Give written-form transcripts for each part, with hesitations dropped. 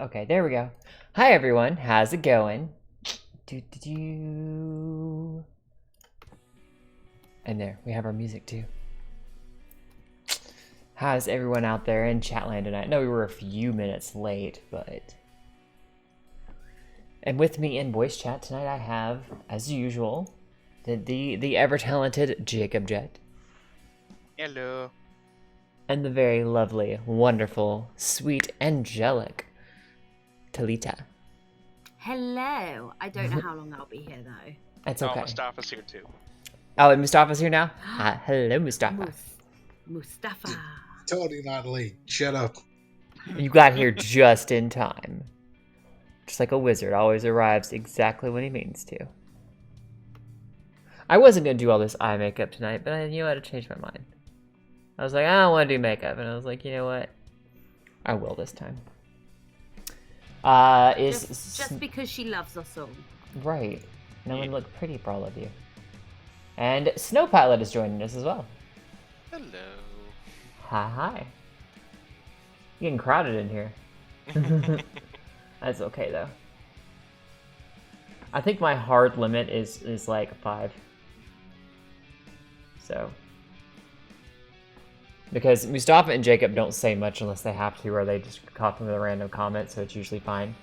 Okay, there we go. Hi everyone, how's it going? Do. And there, we have our music too. How's everyone out there in Chatland tonight? I know we were a few minutes late, but... And with me in voice chat tonight I have, as usual, the ever-talented Jacob Jet. Hello. And the very lovely, wonderful, sweet, angelic Talita. Hello. I don't know how long I'll be here though. That's okay. Oh, Mustafa's here too. Oh, and Mustafa's here now? Hello, Mustafa. Mustafa. Totally not late. Shut up. You got here just in time. Just like a wizard always arrives exactly when he means to. I wasn't going to do all this eye makeup tonight, but I knew how to change my mind. I was like, I don't want to do makeup. And I was like, you know what? I will this time. Just because she loves us all. Right. And I'm going to look pretty for all of you. And Snow Pilot is joining us as well. Hello. Hi. Getting crowded in here. That's okay though. I think my hard limit is like 5. So. Because Mustafa and Jacob don't say much unless they have to, or they just copy with a random comment, so it's usually fine.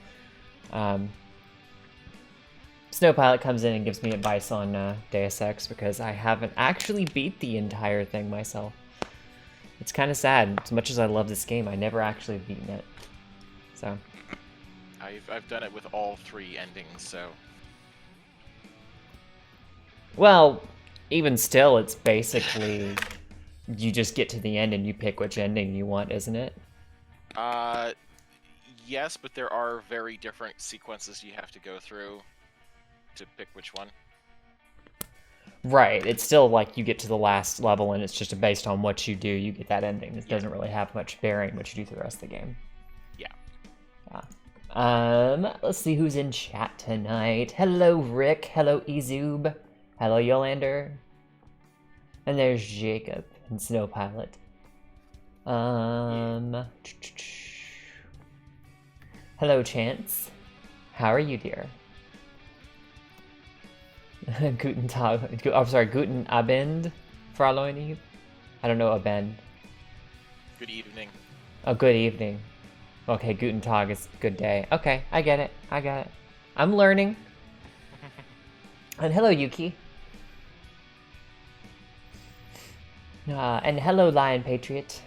Snow Pilot comes in and gives me advice on Deus Ex because I haven't actually beat the entire thing myself. It's kind of sad. As much as I love this game, I never actually beaten it. So. I've done it with all 3 endings, so. Well, even still, it's basically you just get to the end and you pick which ending you want, isn't it? Yes, but there are very different sequences you have to go through to pick which one. Right. It's still like you get to the last level and it's just based on what you do, you get that ending. It doesn't really have much bearing what you do for the rest of the game. Yeah. Let's see who's in chat tonight. Hello, Rick. Hello, Ezoob. Hello, Yolander. And there's Jacob and Snow Pilot. Hello, Chance. How are you, dear? Guten Tag. I'm sorry, Guten Abend, Fräulein Eve. I don't know Abend. Good evening. Oh, good evening. Okay, Guten Tag is good day. Okay, I get it. I got it. I'm learning. And hello, Yuki. And hello, Lion Patriot.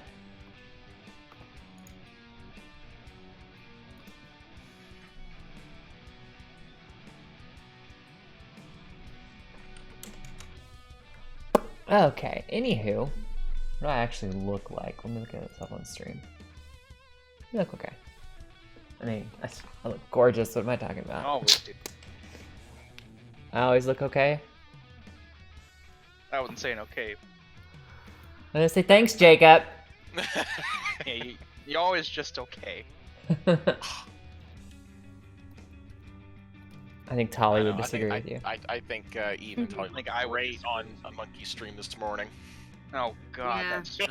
Okay, anywho. What do I actually look like? Let me look at myself on stream. You look okay. I mean, I look gorgeous. What am I talking about? Always do. I always look okay. I wasn't saying okay. I'm gonna say thanks, Jacob. Yeah, you're always just okay. I think Tali would I disagree think, with you. I think Eve and Tali think I were would great on a monkey stream this morning. Oh god, Yeah. that stream.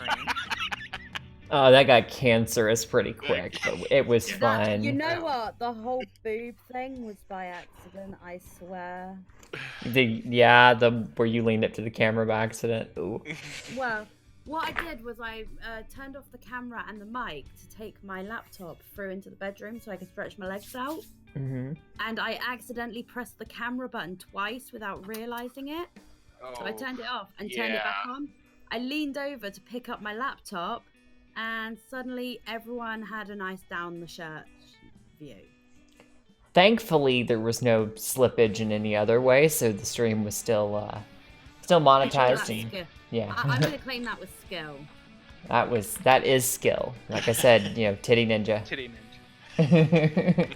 Oh, that got cancerous pretty quick, but it was fun. You know what? The whole boob thing was by accident, I swear. Where you leaned up to the camera by accident. Ooh. Well, what I did was I turned off the camera and the mic to take my laptop through into the bedroom so I could stretch my legs out. Mm-hmm. And I accidentally pressed the camera button twice without realizing it. So I turned it off and turned it back on. I leaned over to pick up my laptop, and suddenly everyone had a nice down the shirt view. Thankfully, there was no slippage in any other way, so the stream was still monetized. And, yeah, I'm gonna claim that was skill. that is skill. Like I said, titty ninja. Titty ninja.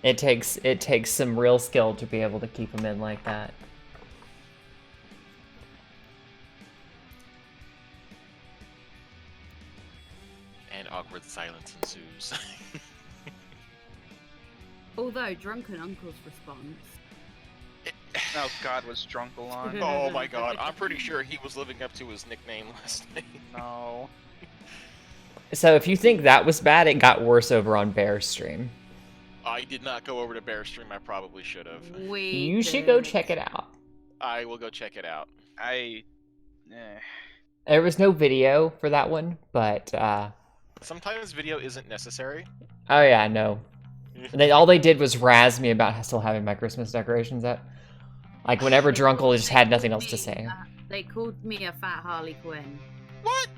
It takes some real skill to be able to keep them in like that. And awkward silence ensues. Although drunken uncle's response. Oh god, was drunk along. Oh my god, I'm pretty sure he was living up to his nickname last night. No. So if you think that was bad, it got worse over on Bear's stream. I did not go over to Bear Stream. I probably should have. You should go check it out. I will go check it out. There was no video for that one, but Sometimes video isn't necessary. oh yeah, no. All they did was razz me about still having my Christmas decorations up. Like whenever Drunkle just had nothing else to say. They called me a fat Harley Quinn. What?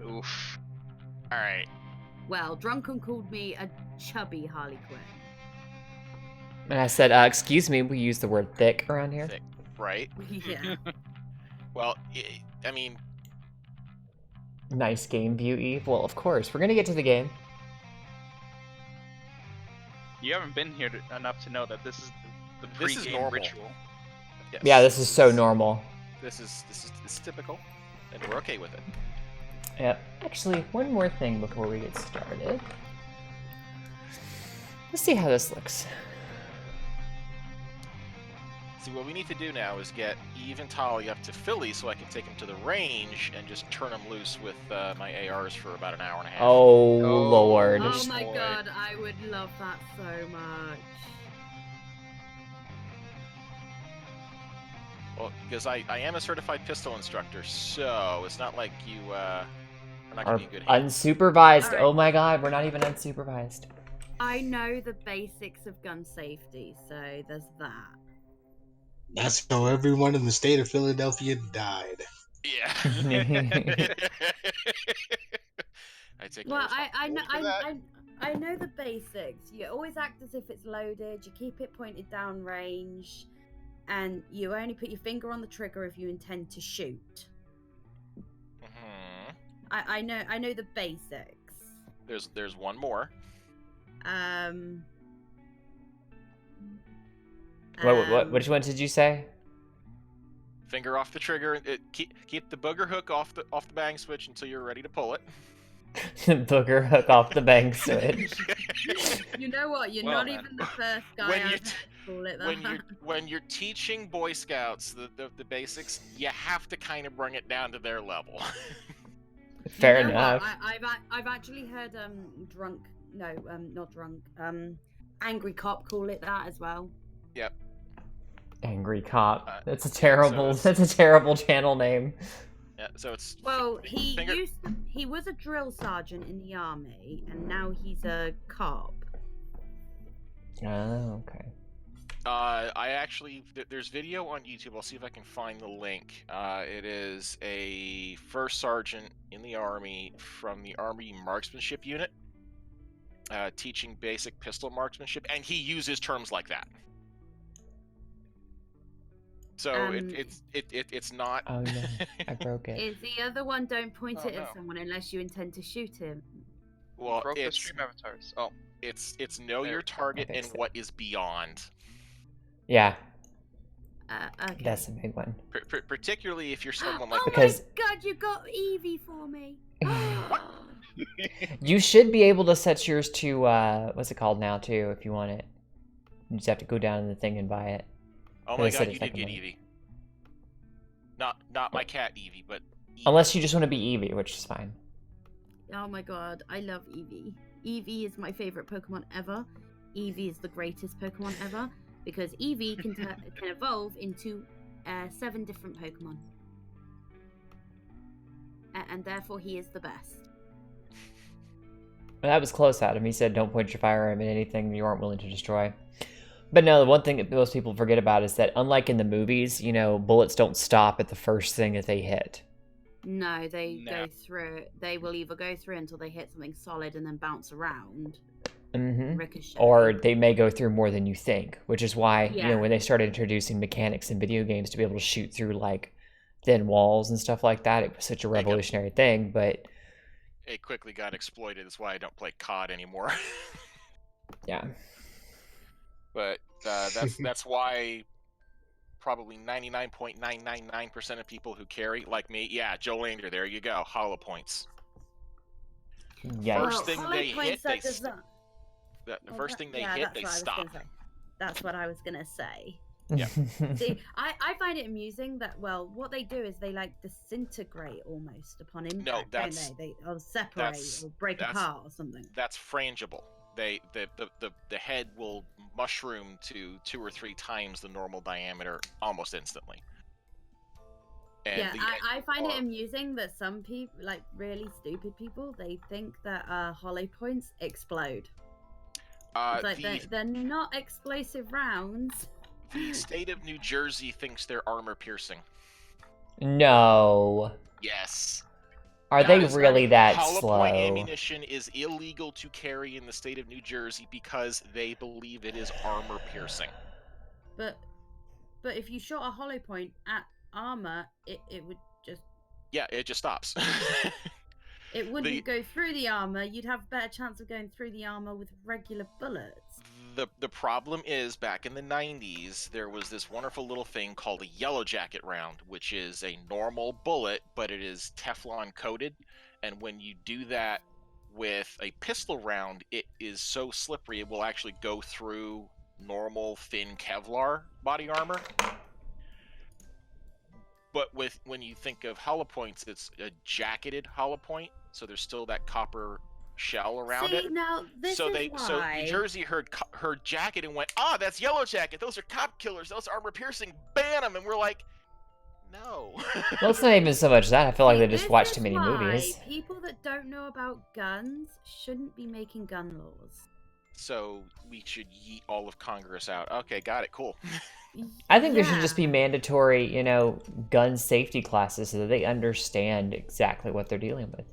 Oof. Alright. Well, Drunken called me a chubby Harley Quinn. And I said, excuse me, we use the word thick around here. Thick, right? Yeah. Well, I mean... Nice game view, Eve. Well, of course. We're gonna get to the game. You haven't been here enough to know that this is the This is pre-game normal. ritual. Yes. Yeah, this is so normal. This is typical, and we're okay with it. Yep. Actually, one more thing before we get started. Let's see how this looks. See, what we need to do now is get Eve and Tali up to Philly so I can take them to the range and just turn them loose with my ARs for about an hour and a half. Oh, Lord. Oh my god, I would love that so much. Well, because I am a certified pistol instructor, so it's not like you are not Are going to be a good hand. unsupervised. Alright. Oh my god, we're not even unsupervised. I know the basics of gun safety, so there's that. That's how everyone in the state of Philadelphia died. Yeah. I take no Well, I know responsibility for that. I know the basics. You always act as if it's loaded. You keep it pointed down range, and you only put your finger on the trigger if you intend to shoot. Mhm. I know the basics. There's one more. Which one did you say? Finger off the trigger. Keep the booger hook off the bang switch until you're ready to pull it. Booger hook off the bang switch. You know what? You're Well, not then. even the first guy When I've you heard call it that. when you're teaching Boy Scouts the basics, you have to kind of bring it down to their level. Fair You know what? enough. I've actually heard angry cop call it that as well. Yep. Angry cop. That's a terrible. so That's a terrible channel name. Yeah. So it's Well, finger. he was a drill sergeant in the army, and now he's a cop. Oh, okay. I actually there's video on YouTube. I'll see if I can find the link. It is a first sergeant in the army from the Army Marksmanship Unit, teaching basic pistol marksmanship, and he uses terms like that. So it's not. Oh no, I broke it. Is the other one don't point Oh, it no. at someone unless you intend to shoot him? Well, Broke the it's stream avatars. Oh, it's know There your we go. target I and fixed it. what is beyond. Yeah, Okay. that's a big one. Particularly if you're someone Oh like Because- my god, you got Evie for me. You should be able to set yours to what's it called now too, if you want it. You just have to go down in the thing and buy it. oh They my said god, it's you did like a get month. Evie. Not my cat Evie, but Evie. Unless you just want to be Eevee, which is fine. Oh my god, I love Eevee. Eevee is my favorite Pokemon ever. Eevee is the greatest Pokemon ever because Eevee can evolve into 7 different Pokemon, and therefore he is the best. Well, that was close at him. He said, "Don't point your firearm at anything you aren't willing to destroy." But no, the one thing that most people forget about is that, unlike in the movies, you know, bullets don't stop at the first thing that they hit. No, they No. go through. They will either go through until they hit something solid and then bounce around, Mm-hmm. ricochet. Or they may go through more than you think, which is why, you Yeah. know, when they started introducing mechanics in video games to be able to shoot through, like, thin walls and stuff like that, it was such a revolutionary thing, but It quickly got exploited. That's why I don't play COD anymore. yeah. But that's why probably 99.999% of people who carry, like me, yeah, Joe Lander, there you go, hollow points. Yikes. First thing Hollow they hit, points, the well, first thing they yeah, hit, that's they what I was stop. gonna say. That's what I was gonna say. Yeah. See, I find it amusing that, well, what they do is they like disintegrate almost upon impact, No, don't they? Or separate or break apart or something. That's frangible. The head will mushroom to 2 or 3 times the normal diameter almost instantly. And yeah, I find it amusing that some people, like really stupid people, they think that hollow points explode. It's like they're not explosive rounds. The state of New Jersey thinks they're armor piercing. No. Yes. Are they really that hollow slow? point ammunition is illegal to carry in the state of New Jersey because they believe it is armor piercing. But if you shot a hollow point at armor, it would just... Yeah, it just stops. It wouldn't go through the armor. You'd have a better chance of going through the armor with regular bullets. The problem is, back in the 90s, there was this wonderful little thing called a yellow jacket round, which is a normal bullet, but it is Teflon coated. And when you do that with a pistol round, it is so slippery it will actually go through normal thin Kevlar body armor. But when you think of hollow points, it's a jacketed hollow point, so there's still that copper shell around it. Now, this so is why... So New Jersey heard jacket and went, that's yellow jacket. Those are cop killers. Those are armor piercing. Ban them. And we're like, no. Well, it's not even so much that. I feel like they just watch too many movies. People that don't know about guns shouldn't be making gun laws. So we should yeet all of Congress out. Okay, got it. Cool. I think there should just be mandatory, gun safety classes so that they understand exactly what they're dealing with.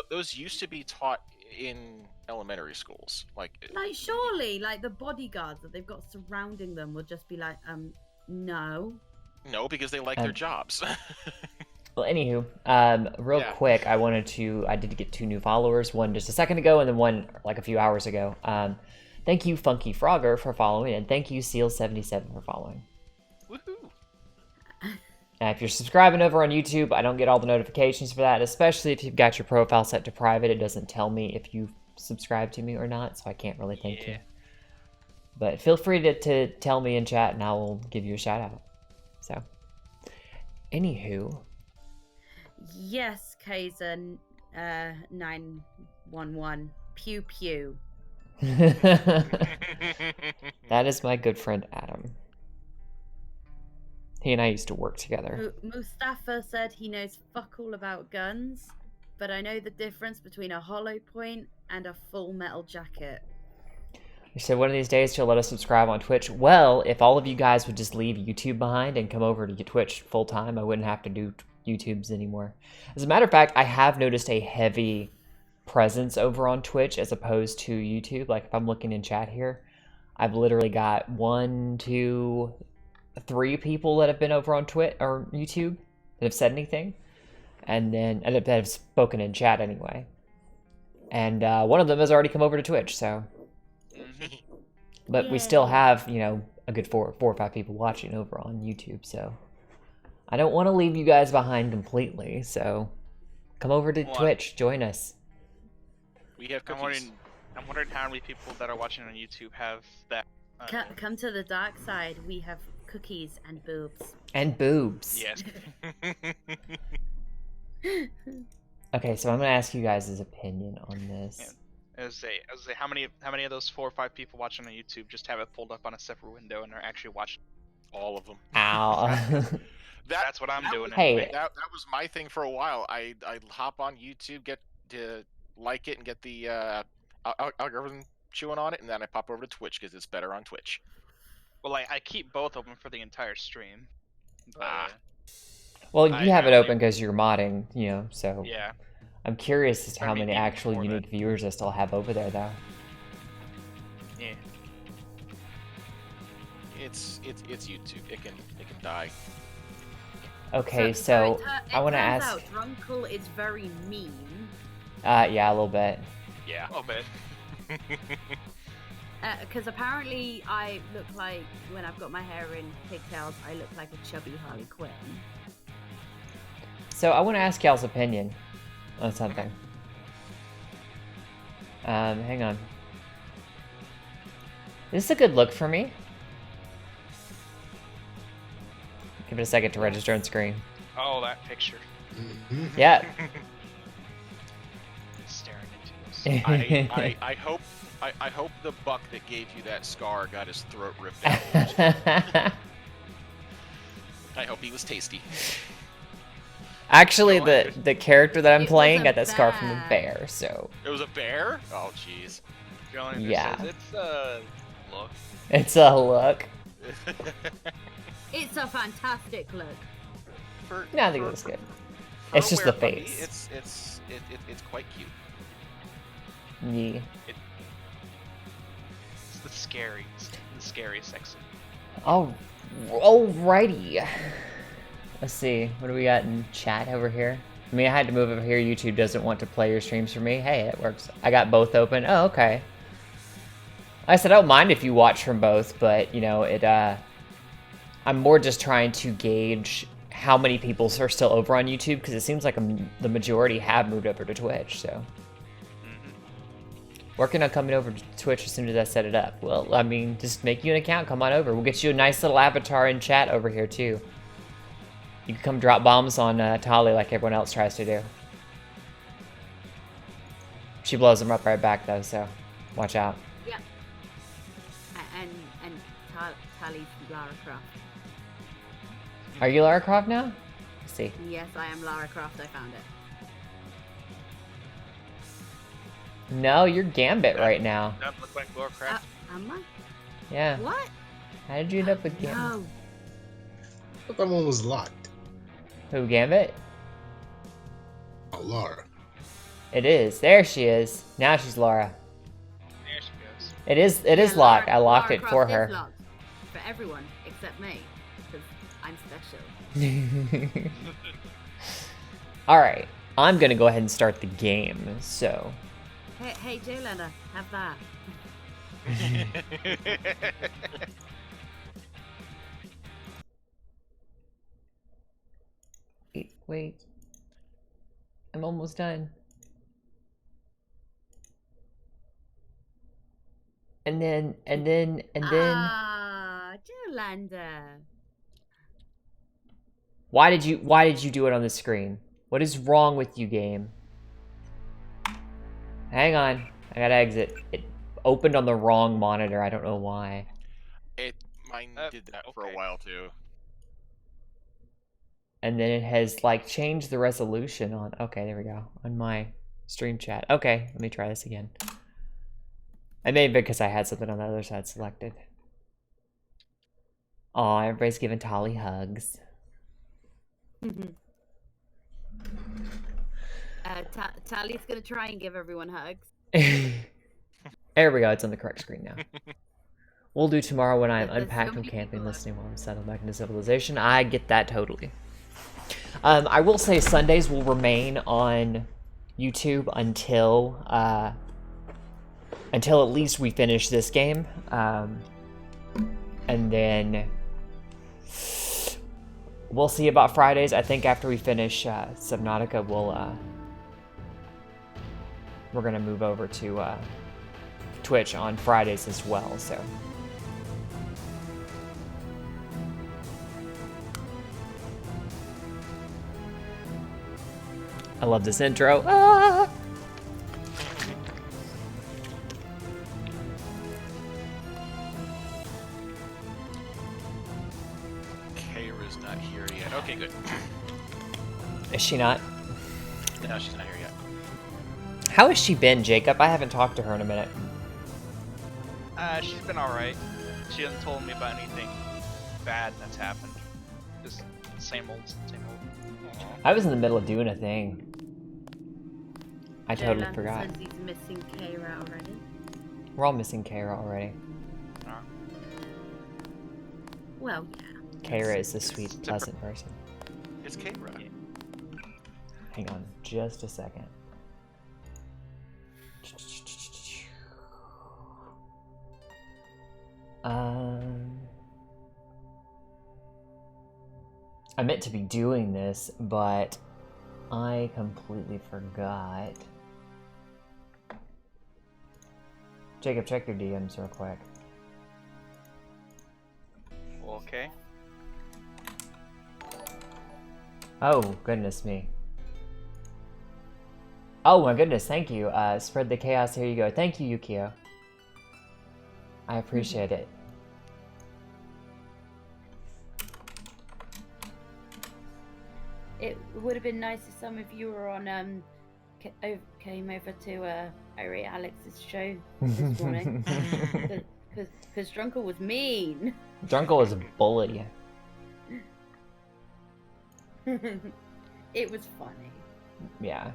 Those used to be taught in elementary schools. Like surely, the bodyguards that they've got surrounding them will just be like, no. No, because they like their jobs. Well, anywho, real quick, I did get 2 new followers, one just a second ago and then one like a few hours ago. Thank you, Funky Frogger, for following, and thank you, Seal77, for following. Woohoo! And if you're subscribing over on YouTube, I don't get all the notifications for that, especially if you've got your profile set to private. It doesn't tell me if you've subscribed to me or not, so I can't really thank you. But feel free to tell me in chat, and I will give you a shout out. So, anywho. Yes, Kaiser 911. Pew pew. That is my good friend Adam. He and I used to work together. Mustafa said he knows fuck all about guns, but I know the difference between a hollow point and a full metal jacket. He said one of these days he'll let us subscribe on Twitch. Well, if all of you guys would just leave YouTube behind and come over to Twitch full time, I wouldn't have to do YouTubes anymore. As a matter of fact, I have noticed a heavy presence over on Twitch as opposed to YouTube. Like if I'm looking in chat here, I've literally got 1, 2, 3 people that have been over on Twitch or YouTube that have said anything, and then that have spoken in chat anyway. And one of them has already come over to Twitch, so. But we still have, a good 4 or 5 people watching over on YouTube, so I don't want to leave you guys behind completely. So come over to Twitch, join us. We have cookies. I'm wondering how many people that are watching on YouTube have that. Come to the dark side. We have cookies and boobs. And boobs. Yes. Okay, so I'm gonna ask you guys' opinion on this. Yeah. As I how many of those 4 or 5 people watching on YouTube just have it pulled up on a separate window and are actually watching? All of them. Ow. That's what I'm doing. Hey. Anyway. That was my thing for a while. I'd hop on YouTube, get to like it, and get the algorithm chewing on it, and then I pop over to Twitch because it's better on Twitch. Well, I keep both of them for the entire stream. But, well, you have it open because you're modding, so. Yeah. I'm curious as to how many actual unique viewers I still have over there, though. Yeah. It's YouTube. It can die. Okay, so I want to ask. Out Drunkle is very mean. Yeah, a little bit. Yeah, a little bit. Because apparently I look like, when I've got my hair in pigtails, I look like a chubby Harley Quinn. So I want to ask y'all's opinion on something. Hang on. This is a good look for me. Give it a second to register on screen. Oh, that picture. Yeah. Staring into us. I hope the buck that gave you that scar got his throat ripped out. I hope he was tasty. Actually, No, the character that I'm It was playing a got that scar from a bear. bear, so It was a bear? Oh, jeez. John Yeah. says it's look. it's a look. It's a fantastic look. No, I think it looks good. for It's a just the were-puppy, face. It's quite cute. Yeah. It's the scariest section. Oh, alrighty. Let's see. What do we got in chat over here? I mean, I had to move over here. YouTube doesn't want to play your streams for me. Hey, it works. I got both open. Oh, okay. I said I don't mind if you watch from both, but you know, I'm more just trying to gauge how many people are still over on YouTube because it seems like the majority have moved over to Twitch. So, working on coming over to Twitch as soon as I set it up. Well, I mean, just make you an account. Come on over. We'll get you a nice little avatar in chat over here too. You can come drop bombs on Tali like everyone else tries to do. She blows them up right back though, so watch out. Yeah. And Tally's Lara Croft. Are you Lara Croft now? Let's see. Yes, I am Lara Croft. I found it. No, you're Gambit right now. Doesn't look like Laura Craft. Am I? Yeah. What? How did you end up with Gambit? No. I thought that one was locked. Who, Gambit? Oh, Laura. It is. There she is. Now she's Laura. There she goes. It is Yeah, locked. Lara- I locked Lara it for Croft her. is locked. For everyone except me, because I'm special. Alright. I'm gonna go ahead and start the game, so. Hey, Jolanda, have that. Wait. I'm almost done. And then. Ah, Jolanda. Why did you do it on the screen? What is wrong with you, game? Hang on. I gotta exit. It opened on the wrong monitor. I don't know why. Mine did that for a okay. while too. And then it has like changed the resolution on. Okay, there we go. On my stream chat. Okay, let me try this again. I may because I had something on the other side selected. Aw, everybody's giving Tali hugs. Tally's gonna try and give everyone hugs. There we go. It's on the correct screen now. We'll do tomorrow when I'm There's so unpacked from many camping, people listening while I'm settled back into civilization. I get that totally. I will say Sundays will remain on YouTube until at least we finish this game, and then we'll see about Fridays. I think after we finish Subnautica, we're gonna move over to Twitch on Fridays as well. So. I love this intro. Ah! Kara's not here yet. Okay, good. Is she not? No, she's not here yet. How has she been, Jacob? I haven't talked to her in a minute. She's been alright. She hasn't told me about anything bad that's happened. Just same old. I was in the middle of doing a thing. I totally Jolanda forgot. says he's missing Kara already. We're all missing Kara already. Well, yeah. Kara is a sweet, pleasant person. It's Kara. Hang on just a second. I meant to be doing this, but I completely forgot. Jacob, check your DMs real quick. Okay. Oh, goodness me. Oh my goodness, thank you. Spread the chaos, here you go. Thank you, Yukio. I appreciate it. It would have been nice if some of you were on came over to Irate Alex's show this morning. Because Drunkle was mean. Drunkle was a bully. It was funny. Yeah.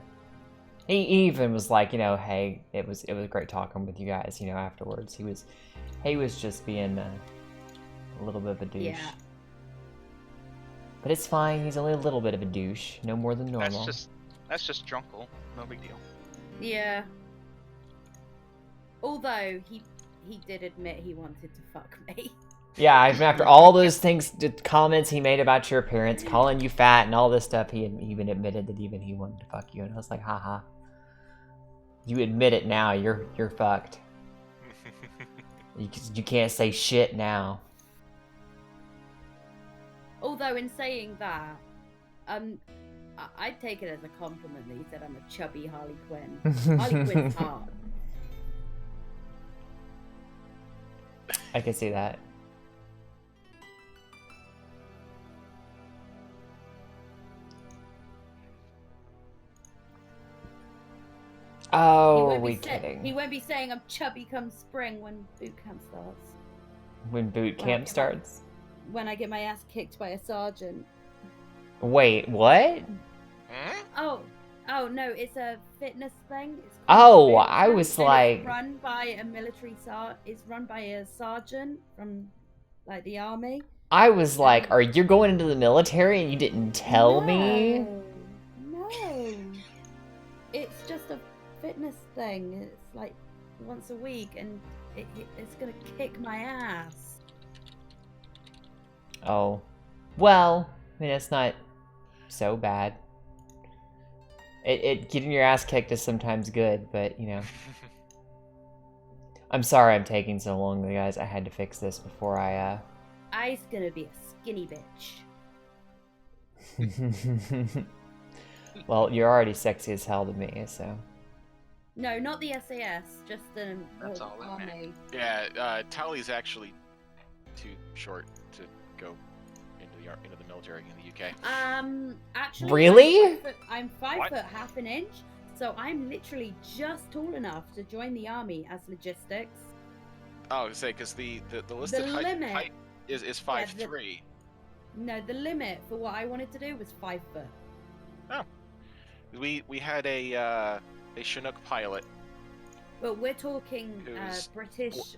He even was like, you know, hey, it was great talking with you guys, you know, afterwards. He was just being a little bit of a douche. Yeah. But it's fine, he's only a little bit of a douche, no more than normal. That's just Drunkle, no big deal. Yeah. Although he did admit he wanted to fuck me. Yeah, even after all those things, the comments he made about your appearance, calling you fat and all this stuff, he even admitted that even he wanted to fuck you, and I was like, haha. You admit it now, you're fucked. You can't say shit now. Although in saying that, I take it as a compliment that he said I'm a chubby Harley Quinn. Harley Quinn's hot. I can see that. Oh, are we kidding? He won't be saying I'm chubby come spring when boot camp starts. When boot camp starts? When I get my ass kicked by a sergeant. Wait, what? Oh no, it's a fitness thing. It's oh, I was like. It's run by a military It's run by a sergeant from, like, the army. I was like, are you going into the military and you didn't tell me? No. It's just a fitness thing. It's like once a week, and it's gonna kick my ass. Oh, well, I mean, it's not so bad. Getting your ass kicked is sometimes good, but you know. I'm sorry I'm taking so long, guys. I had to fix this before I's gonna be a skinny bitch. Well, you're already sexy as hell to me, so. No, not the SAS, just the That's all that army. Yeah, Tally's actually too short to go into the military in the UK. Actually, really? I'm 5 foot half an inch, so I'm literally just tall enough to join the army as logistics. Oh, I say because the listed height is 5'3". No, the limit for what I wanted to do was 5 foot. Oh, we had a Chinook pilot. But we're talking British,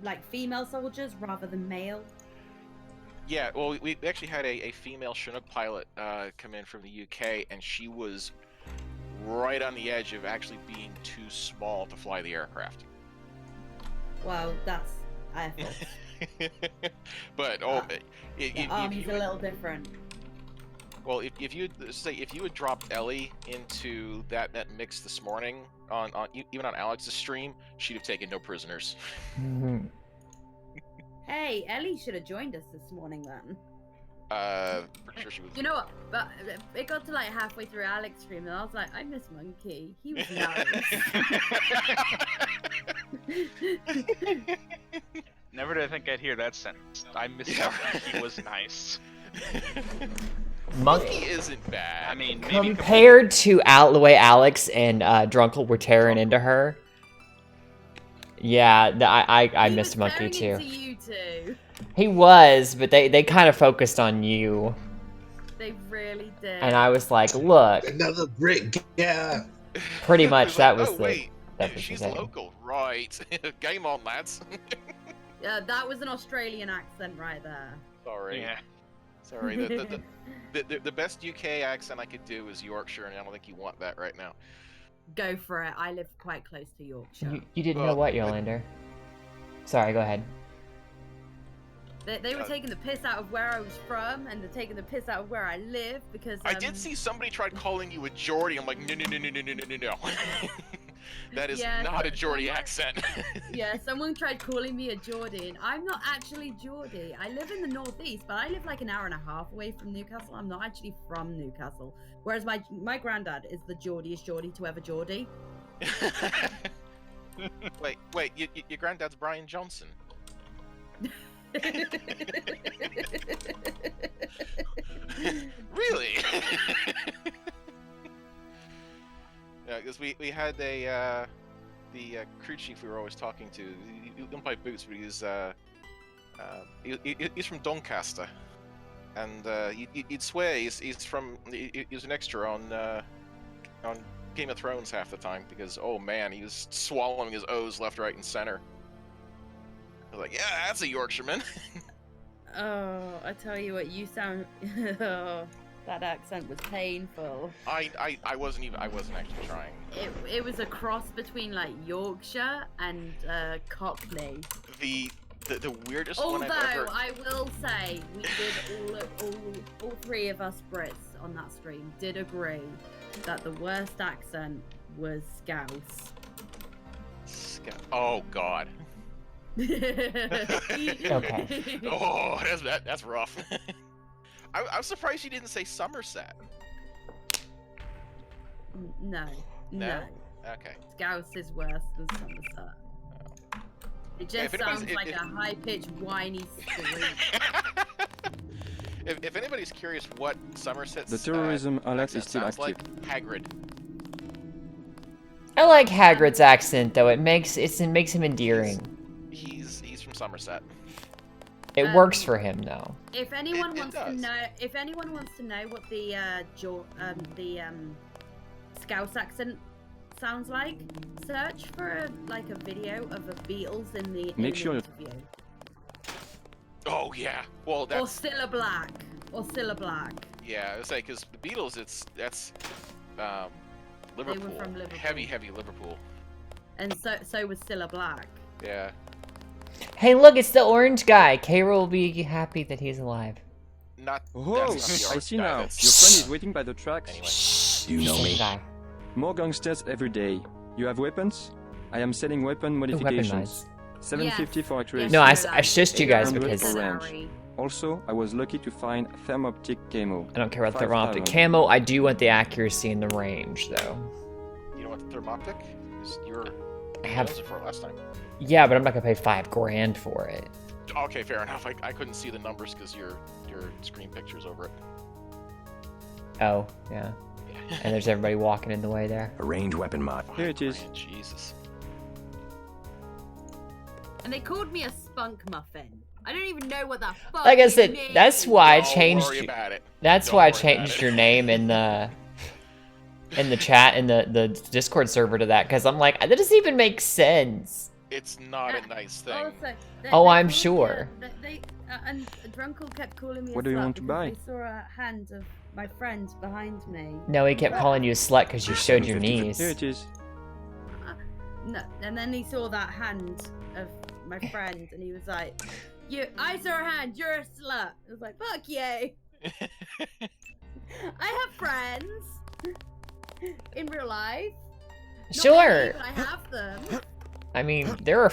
like female soldiers rather than male. Yeah, well, we actually had a female Chinook pilot come in from the UK, and she was right on the edge of actually being too small to fly the aircraft. Well, that's awful. But the army's a little different. Well, if you had dropped Ellie into that mix this morning on even on Alex's stream, she'd have taken no prisoners. Hey, Ellie should have joined us this morning then. Pretty sure she was. You know what? But it got to like halfway through Alex's stream, and I was like, I miss Monkey. He was nice. Never did I think I'd hear that sentence. I miss him. He was nice. Monkey isn't bad. I mean, maybe compared to the way Alex and Drunkle were tearing into her. Yeah, I missed Monkey too. Into you two. He was, but they kind of focused on you. They really did. And I was like, look. Another brick, yeah. Pretty much that was oh, the. Wait. That was She's the local, right? Game on, lads. Yeah, that was an Australian accent right there. Sorry. Yeah. Sorry. The best UK accent I could do is Yorkshire, and I don't think you want that right now. Go for it. I live quite close to Yorkshire. You didn't know what, Yolander? Sorry, go ahead. They were taking the piss out of where I was from, and they're taking the piss out of where I live because. I did see somebody tried calling you a Geordie. I'm like, no. That is Yeah, not a Geordie accent. Yeah, someone tried calling me a Geordie, and I'm not actually Geordie. I live in the northeast, but I live like an hour and a half away from Newcastle. I'm not actually from Newcastle. Whereas my granddad is the Geordiest Geordie to ever Geordie. wait, your granddad's Brian Johnson. Really? Yeah, because we had the crew chief we were always talking to. He don't play boots, but he's from Doncaster, and you'd swear he's an extra on Game of Thrones half the time, because oh man, he was swallowing his O's left, right, and center. I was like, yeah, that's a Yorkshireman. Oh, I tell you what, you sound. Oh, that accent was painful. I wasn't actually trying. It was a cross between like Yorkshire and Cockney. The weirdest one I've ever. Although I will say, we did all three of us Brits on that stream did agree that the worst accent was Scouse. Oh God. Okay. Oh, that's rough. I'm surprised you didn't say Somerset. No. Okay. Scouse is worse than Somerset. It just sounds like a high-pitched, whiny scream. If anybody's curious what Somerset's The terrorism alert is still sounds active. like, Hagrid. I like Hagrid's accent though. It makes him endearing. He's from Somerset. It works for him though. If anyone It wants does. to know what the Scouse accent sounds like, search for a video of the Beatles in the interview. Oh yeah. Well, that's Or Cilla Black. yeah. It's like because the Beatles, that's Liverpool. They were from Liverpool. Heavy Liverpool. And so was Cilla Black. Yeah. Hey, look, it's the orange guy. K-Roll will be happy that he's alive. Not. Oh, that's not the I see guy, now. Your that's- friend is waiting by the tracks. Anyway. You know Same me. guy. More gangsters every day. You have weapons? I am selling weapon Ooh, weapon modifications. mods. 750 for actuation. No, I shushed you guys 800 because for range. Also, I was lucky to find thermoptic camo. I don't care about the thermoptic 5,000. camo. I do want the accuracy and the range though. You know what the thermoptic? You were I have. it for it last time. Yeah, but I'm not gonna pay $5 grand for it. Okay, fair enough. I couldn't see the numbers because your screen picture's over it. Oh, yeah. And there's everybody walking in the way there. A range weapon mod. Here it is. $5 grand, Jesus. And they called me a spunk muffin. I don't even know what that fuck Like I said, means. that's why I Don't changed. worry about it. That's Don't why I worry about changed it. your name in the chat in the Discord server to that because I'm like that doesn't even make sense. It's not a nice thing. Also, Oh, I'm called me sure. And Drunkle kept calling me What a do you slut want to because buy? They saw a hand of my friend behind me. No, he kept calling you a slut because you showed your 50. knees. Here it is. No, and then he saw that hand of my friend, and he was like, I saw a hand, you're a slut." I was like, "Fuck you." I have friends in real life. Not Sure. many, but I have them. I mean, there are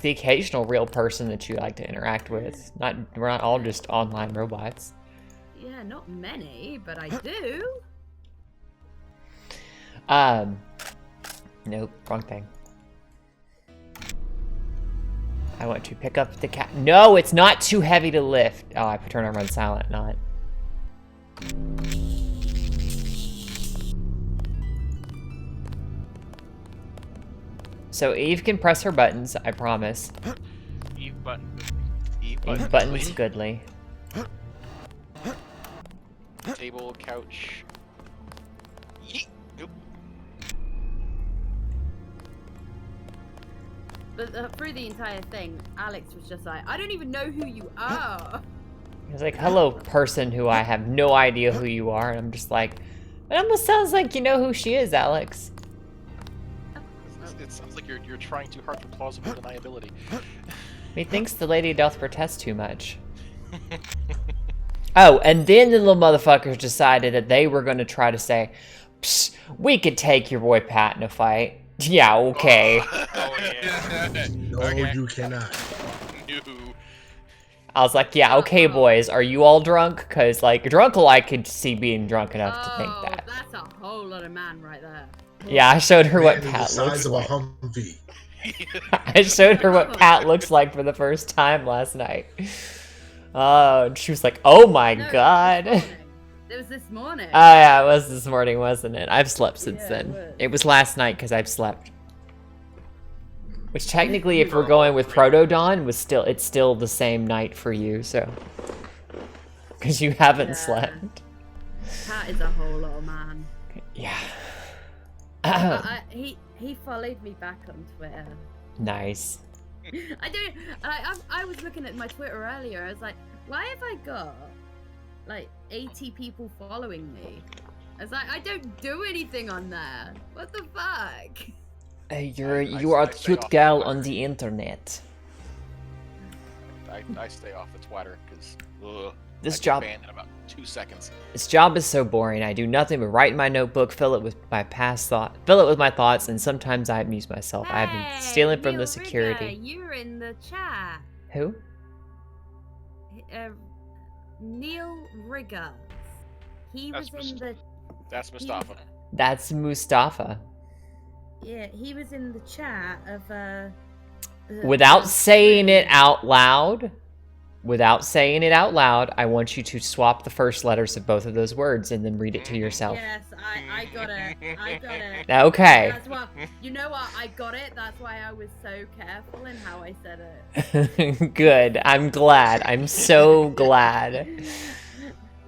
the occasional real person that you like to interact with. We're not all just online robots. Yeah, not many, but I do. Nope, wrong thing. I want to pick up the cat. No, it's not too heavy to lift. Oh, I turned on run silent, not. So Eve can press her buttons, I promise. Eve button. Eve Eve buttons goodly. Table, couch. Yeet. Nope. But through the entire thing, Alex was just like, "I don't even know who you are." It's like, hello, person who I have no idea who you are. And I'm just like, it almost sounds like you know who she is, Alex. It sounds like you're trying too hard for plausible deniability. Methinks the Lady doth protest too much. Oh, and then the little motherfuckers decided that they were going to try to say, "Psst, we could take your boy Pat in a fight." Yeah, okay. Oh, yeah. No, Okay. you cannot. No. I was like, yeah, okay, boys, are you all drunk? Because, like, Drunkle I could see being drunk enough to think that. That's a whole lot of man right there. Yeah, I showed her what Man is the Pat looks size of a like. Humvee. I showed her what Pat looks like for the first time last night. Oh, and she was like, oh my No, god. It was this morning. Oh yeah, it was this morning, wasn't it? I've slept since Yeah, then. it It was last night because I've slept. Which technically, if we're going with Proto Dawn, it's still the same night for you, so. Because you haven't Yeah. slept. Pat is a whole lot of man. Yeah. He followed me back on Twitter. Nice. I was looking at my Twitter earlier. I was like, why have I got like 80 people following me? I was like, I don't do anything on there. What the fuck? You are a cute girl on the internet. I stay off the Twitter because This I get job. banned in about 2 seconds. This job is so boring. I do nothing but write in my notebook, fill it with my thoughts, and sometimes I amuse myself. I have been stealing from Neil the security. Rigger, you're in the chat. Who? Neil Rigger. He was That's in the. That's Mustafa. That's Mustafa. Yeah, he was in the chat of. Without saying it out loud, I want you to swap the first letters of both of those words and then read it to yourself. Yes, I got it. I got it. Okay. That's what. You know what? I got it. That's why I was so careful in how I said it. Good. I'm glad. I'm so glad.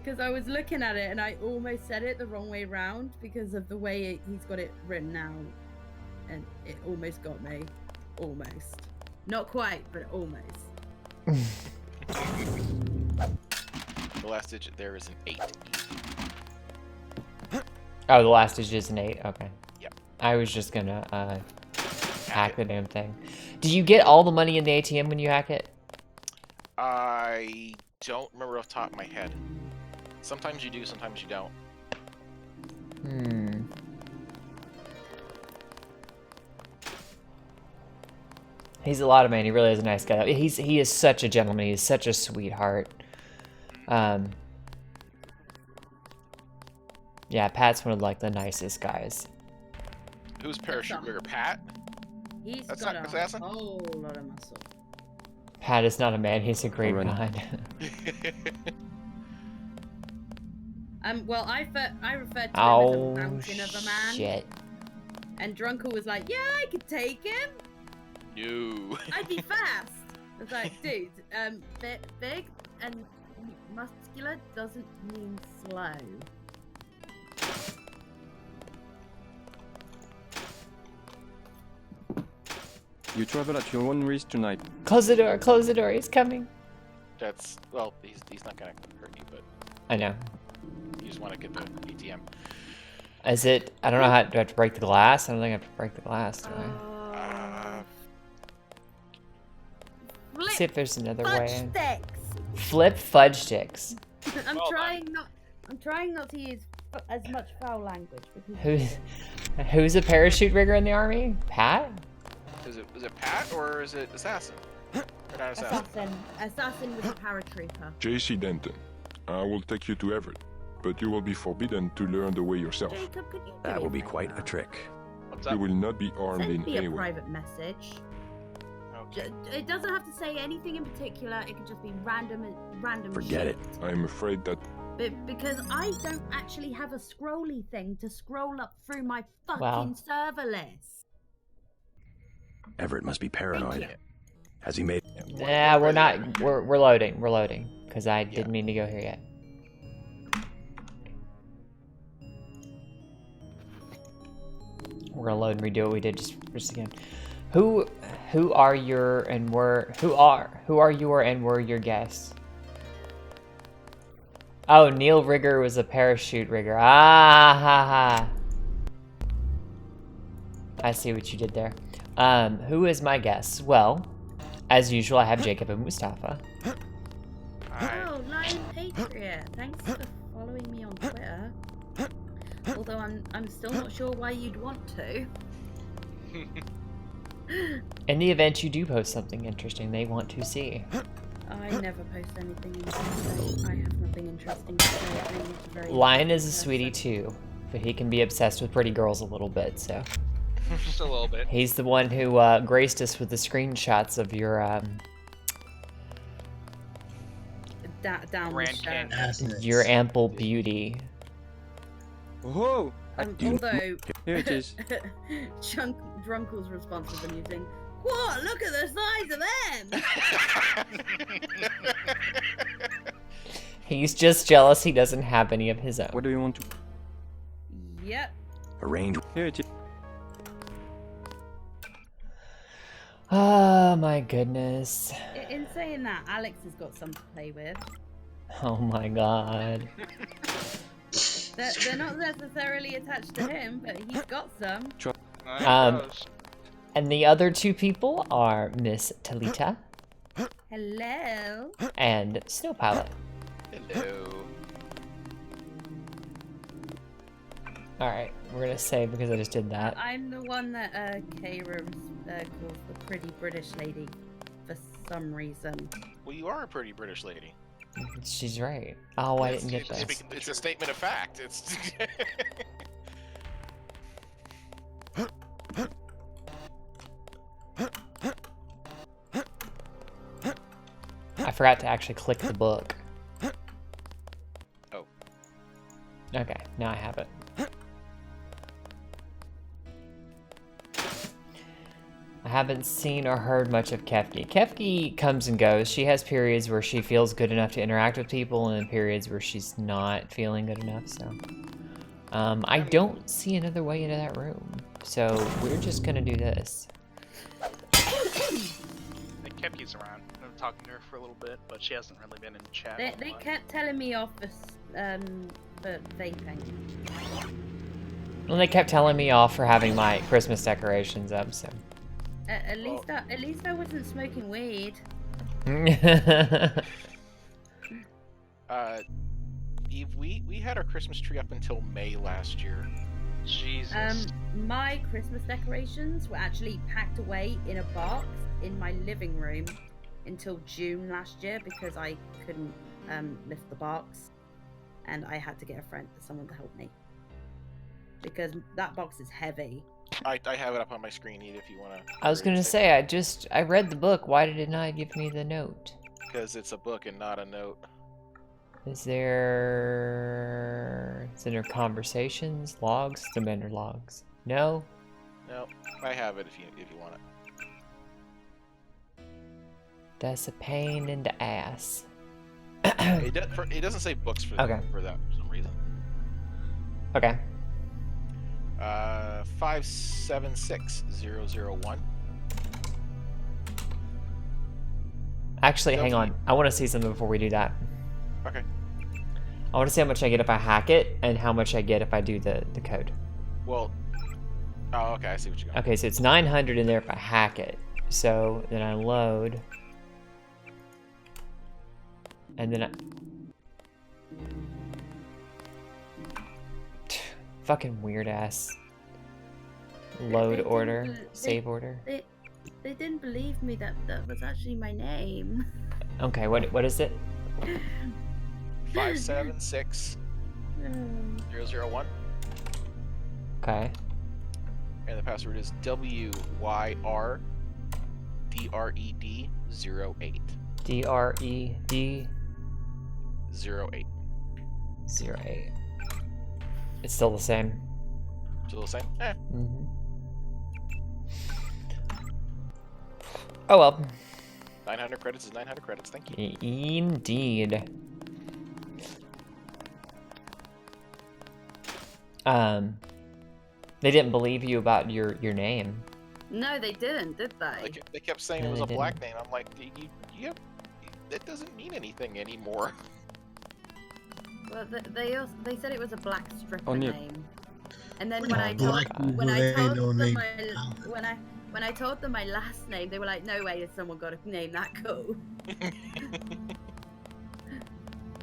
Because I was looking at it and I almost said it the wrong way round because of the way he's got it written out. And it almost got me. Almost. Not quite, but almost. The last digit there is an 8. Oh, the last digit is an 8? Okay. Yep. I was just gonna hack the damn thing. Do you get all the money in the ATM when you hack it? I don't remember off the top of my head. Sometimes you do, sometimes you don't. He's a lot of man. He really is a nice guy. He is such a gentleman. He's such a sweetheart. Yeah, Pat's one of like the nicest guys. Who's parachute rigger? Pat? He's That's got not a assassin? whole lot of muscle. Pat is not a man. He's a great Alright. man. Well, I referred to him as Oh a mountain of a man. shit! And Drunkle was like, yeah, I could take him. No. I'd be fast. I was like, dude, big and muscular doesn't mean slow. You travel at your own risk tonight. Close the door. Close the door. He's coming. That's, well, he's not gonna hurt you, but I know. you just want to get the ATM. Is it? I don't know how. Do I have to break the glass? I don't think I have to break the glass, do I? Flip See if there's another fudge way. sticks. Flip fudge sticks. I'm Well trying not to use as much foul language because Who's a parachute rigger in the army? Pat? Is it Pat or is it Assassin? Or not Assassin? Assassin was a paratrooper. JC Denton, I will take you to Everett, but you will be forbidden to learn the way yourself. Jacob, could you do That me will a be favour? quite a trick. What's You up? will not be armed Send in me any a way. private message. Okay. It doesn't have to say anything in particular. It can just be random Forget shit. it. I am afraid that Because I don't actually have a scrolly thing to scroll up through my fucking Wow. server list. Everett must be Thank paranoid. you. Has he made... Yeah, we're not. We're loading. We're loading. Because I didn't mean to go here yet. We're gonna load and redo what we did just again. Who are your and were who are your and were your guests? Oh, Neil Rigger was a parachute rigger. Ah ha ha. I see what you did there. Who is my guest? Well, as usual, I have Jacob and Mustafa. Alright. Oh, Lion Patriot. Thanks for following me on Twitter. Although I'm still not sure why you'd want to. In the event you do post something interesting they want to see. I never post anything interesting. I have nothing interesting to say. I'm a very Lion is a person. sweetie too, but he can be obsessed with pretty girls a little bit, so. Just a little bit. He's the one who graced us with the screenshots of your Down Grand the Canyon. Assets. your ample beauty. Whoa! Although Here it is. Drunkle's response was amusing. What? Look at the size of them! He's just jealous he doesn't have any of his own. What do you want to... Yep. Arrange. Here it is. Oh my goodness. In saying that, Alex has got some to play with. Oh my god. They're not necessarily attached to him, but he's got some. And the other two people are Miss Talita Hello. and Snow Pilot. Hello. Alright, we're gonna save because I just did that. I'm the one that Kara calls the pretty British lady for some reason. Well, you are a pretty British lady. She's right. Oh, I didn't get this. It's a statement of fact. It's. I forgot to actually click the book. Oh. Okay, now I have it. I haven't seen or heard much of Kefki. Kefki comes and goes. She has periods where she feels good enough to interact with people and periods where she's not feeling good enough, so. I don't see another way into that room. So we're just gonna do this. Kepke's around. I've been talking to her for a little bit, but she hasn't really been in chat. They kept telling me off for vaping. And they kept telling me off for having my Christmas decorations up, so. At least I wasn't smoking weed. Eve, we had our Christmas tree up until May last year. Jesus. My Christmas decorations were actually packed away in a box in my living room until June last year because I couldn't lift the box, and I had to get someone to help me because that box is heavy. I have it up on my screen, Eve, if you want to. I was gonna say, I read the book. Why did it not give me the note? Because it's a book and not a note. Is there conversations, logs, Commander logs? No. No, I have it if you want it. That's a pain in the ass. It doesn't say books for Okay. for that for some reason. Okay. 576001. Actually, hang on. I want to see something before we do that. Okay. I want to see how much I get if I hack it, and how much I get if I do the code. Well. Oh, okay. I see what you got. Okay, so it's 900 in there if I hack it. So then I load. And then I... Fucking weird ass. Load They order, didn't- save order. They didn't believe me that was actually my name. Okay, what is it? 576001. Okay. And the password is WYRDRED08. DRED 08. 08. It's still the same. Still the same? Mm-hmm. Oh well. 900 credits is 900 credits. Thank you. Indeed. They didn't believe you about your name. No, they didn't, did they? They kept saying No, it was they a black didn't. name. I'm like, that doesn't mean anything anymore. Well, they said it was a black stripper On you. name. And then Oh, when I told black people, when I they told don't them name my power. when I told them my last name, they were like, "No way, has someone got a name that cool?" It's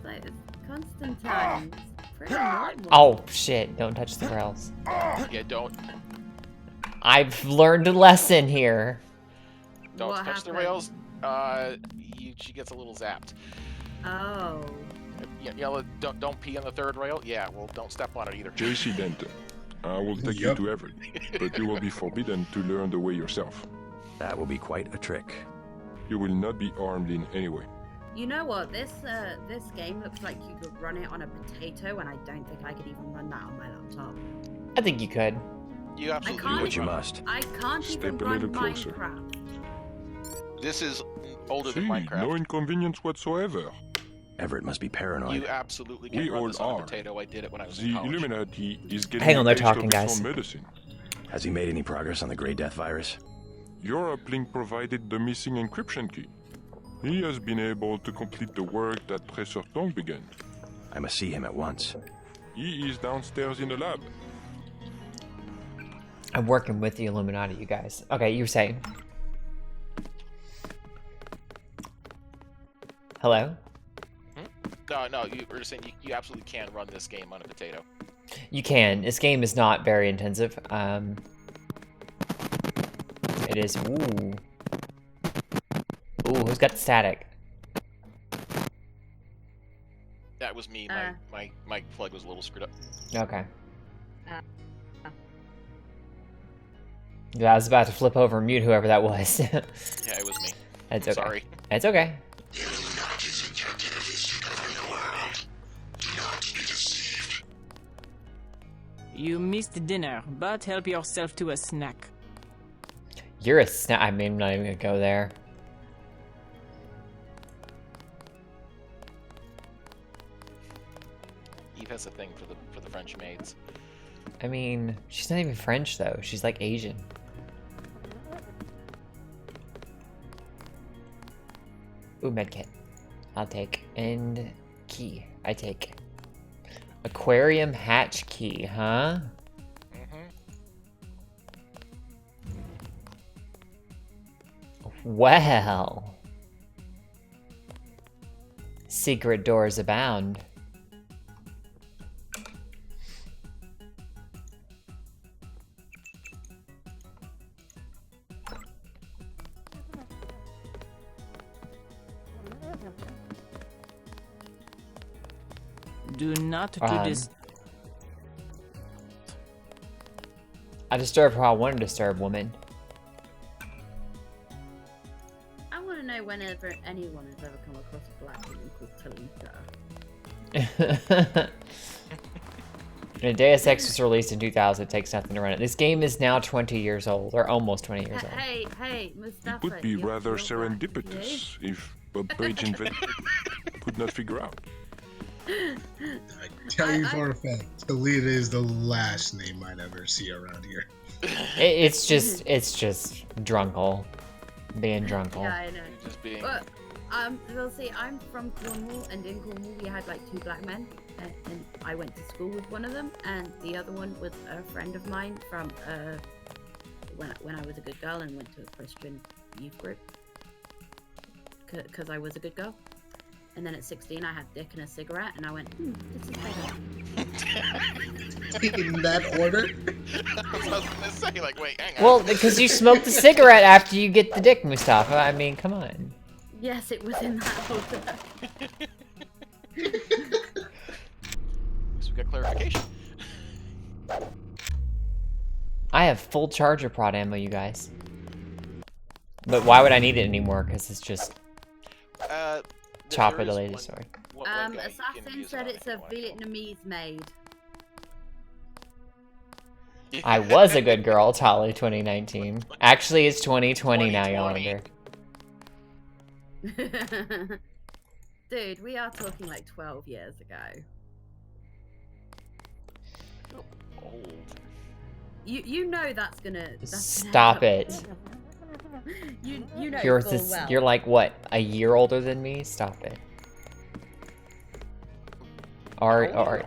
like it's Constantine. It's pretty normal. Oh shit! Don't touch the rails. Yeah, don't. I've learned a lesson here. Don't What touch the happened? rails. She gets a little zapped. Oh. Yellow, don't pee on the third rail. Yeah, well, don't step on it either. JC Denton, I will take you to Everett, but you will be forbidden to learn the way yourself. That will be quite a trick. You will not be armed in any way. You know what? This game looks like you could run it on a potato, and I don't think I could even run that on my laptop. I think you could. You absolutely can't Do what you even- must. I can't Step even a run little closer. Minecraft. This is older See, than Minecraft. no inconvenience whatsoever. Everett must be paranoid. You absolutely can We run all this on a are. potato. I did it when I was in The college. Illuminati is getting Hang on, they're a taste of talking, its guys. own medicine. Has he made any progress on the Grey Death virus? Your uplink provided the missing encryption key. He has been able to complete the work that Professor Tong began. I must see him at once. He is downstairs in the lab. I'm working with the Illuminati, you guys. Okay, you were saying. Hello? No, you were just saying you absolutely can run this game on a potato. You can. This game is not very intensive. It is. Ooh. Ooh, who's got the static? That was me. My plug was a little screwed up. Okay. Yeah, I was about to flip over and mute whoever that was. Yeah, it was me. It's I'm okay. sorry. It's okay. You missed dinner, but help yourself to a snack. You're a snap. I mean, I'm not even gonna go there. Eve has a thing for the French maids. I mean, she's not even French though. She's like Asian. Ooh, medkit. I'll take. And key. I take. Aquarium hatch key, huh? Well. Secret doors abound. Do not do this. I disturb who I want to disturb, woman. I want to know whenever anyone has ever come across a black woman called Talita. Deus Ex was released in 2000. It takes nothing to run it. This game is now 20 years old, or almost 20 years old. Hey, Mustafa. It would be rather you're black, serendipitous if Bob Page invented could not figure out. I tell you for a fact, Talita is the last name I'd ever see around here. It's just drunkle. Being drunkle. Yeah, I know. Just being. But, we'll see, I'm from Cornwall, and in Cornwall we had like 2 black men, and I went to school with one of them, and the other one was a friend of mine from when I was a good girl and went to a Christian youth group, because I was a good girl. And then at 16 I had dick and a cigarette, and I went, this is better. In that order? I was gonna say, like, wait, hang on. Well, because you smoked the cigarette after you get the dick, Mustafa. I mean, come on. Yes, it was in that order. So we got clarification. I have full charger prod ammo, you guys. But why would I need it anymore? Because it's just chopper the latest sword. Assassin said it's a Vietnamese made. I was a good girl, Tolly 2019. Actually, it's 2020 now, y'all wonder. Dude, we are talking like 12 years ago. Old. You know that's gonna Stop it. you know You're full this, well. you're like what, a year older than me? Stop it. Or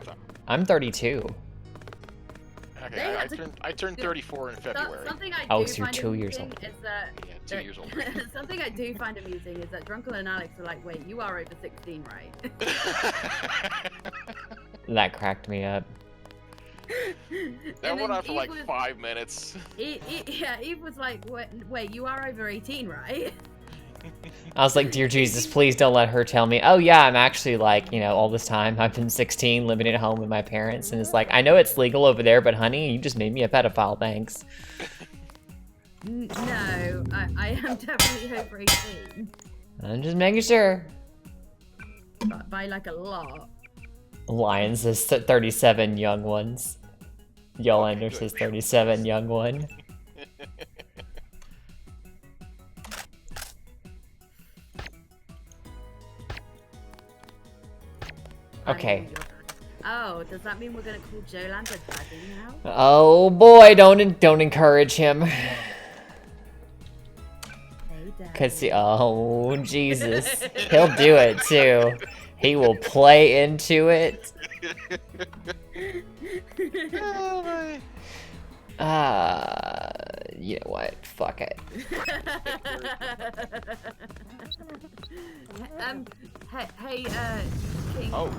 I'm 32. Okay, I turned 34 in February. Something I do Oh, so you're find 2 years amusing older. is that, Yeah, 2 years older. something I do find amusing is that Drunkle and Alex are like, wait, you are over 16, right? That cracked me up. That went on for like 5 minutes. Eve was like, wait, you are over 18, right? I was like, dear Jesus, please don't let her tell me, oh yeah, I'm actually like, all this time I've been 16, living at home with my parents, and it's like, I know it's legal over there, but honey, you just made me a pedophile, thanks. No, I am definitely over 18. I'm just making sure. By like a lot. Lion says 37 young ones. Yolander says 37 young one. Okay. Oh, does that mean we're gonna call Jolander Daddy now? Oh boy, don't encourage him. Cause oh Jesus, he'll do it too. He will play into it. You know what? Fuck it. Hey, King. Oh.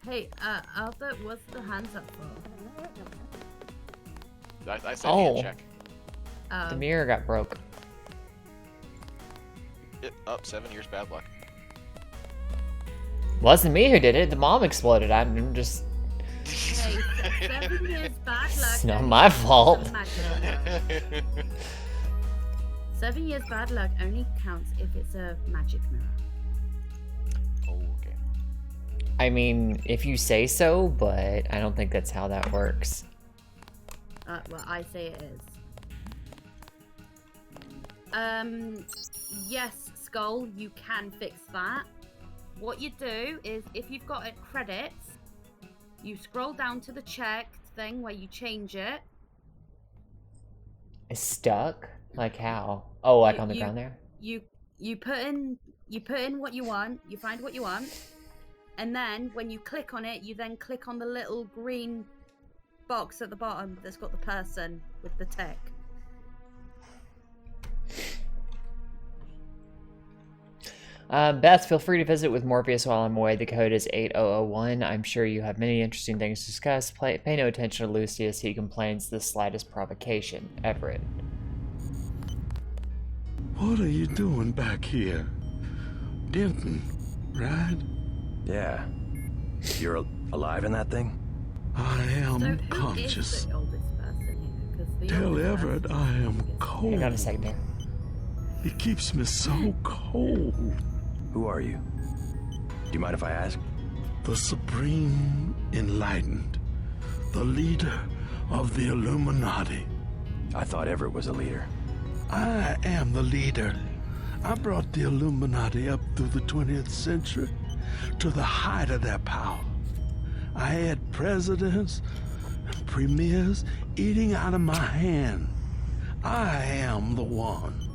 Hey, Arthur, what's the hands up for? I said hand check. The mirror got broke. Up 7 years bad luck. Wasn't me who did it. The mom exploded. I'm just. Hey, 7 years bad luck. It's not my fault. 7 years bad luck only counts if it's a magic mirror. Oh, okay. I mean, if you say so, but I don't think that's how that works. Well, I say it is. Yes, Skull, you can fix that. What you do is, if you've got it credits, you scroll down to the checked thing where you change it. It's stuck? Like how? Oh, like on the ground there? You put in what you want, you find what you want, and then when you click on it, you then click on the little green box at the bottom that's got the person with the tech. Beth, feel free to visit with Morpheus while I'm away. The code is 8001. I'm sure you have many interesting things to discuss. Pay no attention to Lucius. He complains the slightest provocation. Everett. What are you doing back here? Denton, right? Yeah. You're alive in that thing? I am So who conscious. is the oldest person here? 'Cause the Tell oldest Everett person I am is- cold. Hang on a second there. He keeps me so cold. Who are you? Do you mind if I ask? The Supreme Enlightened. The leader of the Illuminati. I thought Everett was a leader. I am the leader. I brought the Illuminati up through the 20th century to the height of their power. I had presidents and premiers eating out of my hand. I am the one.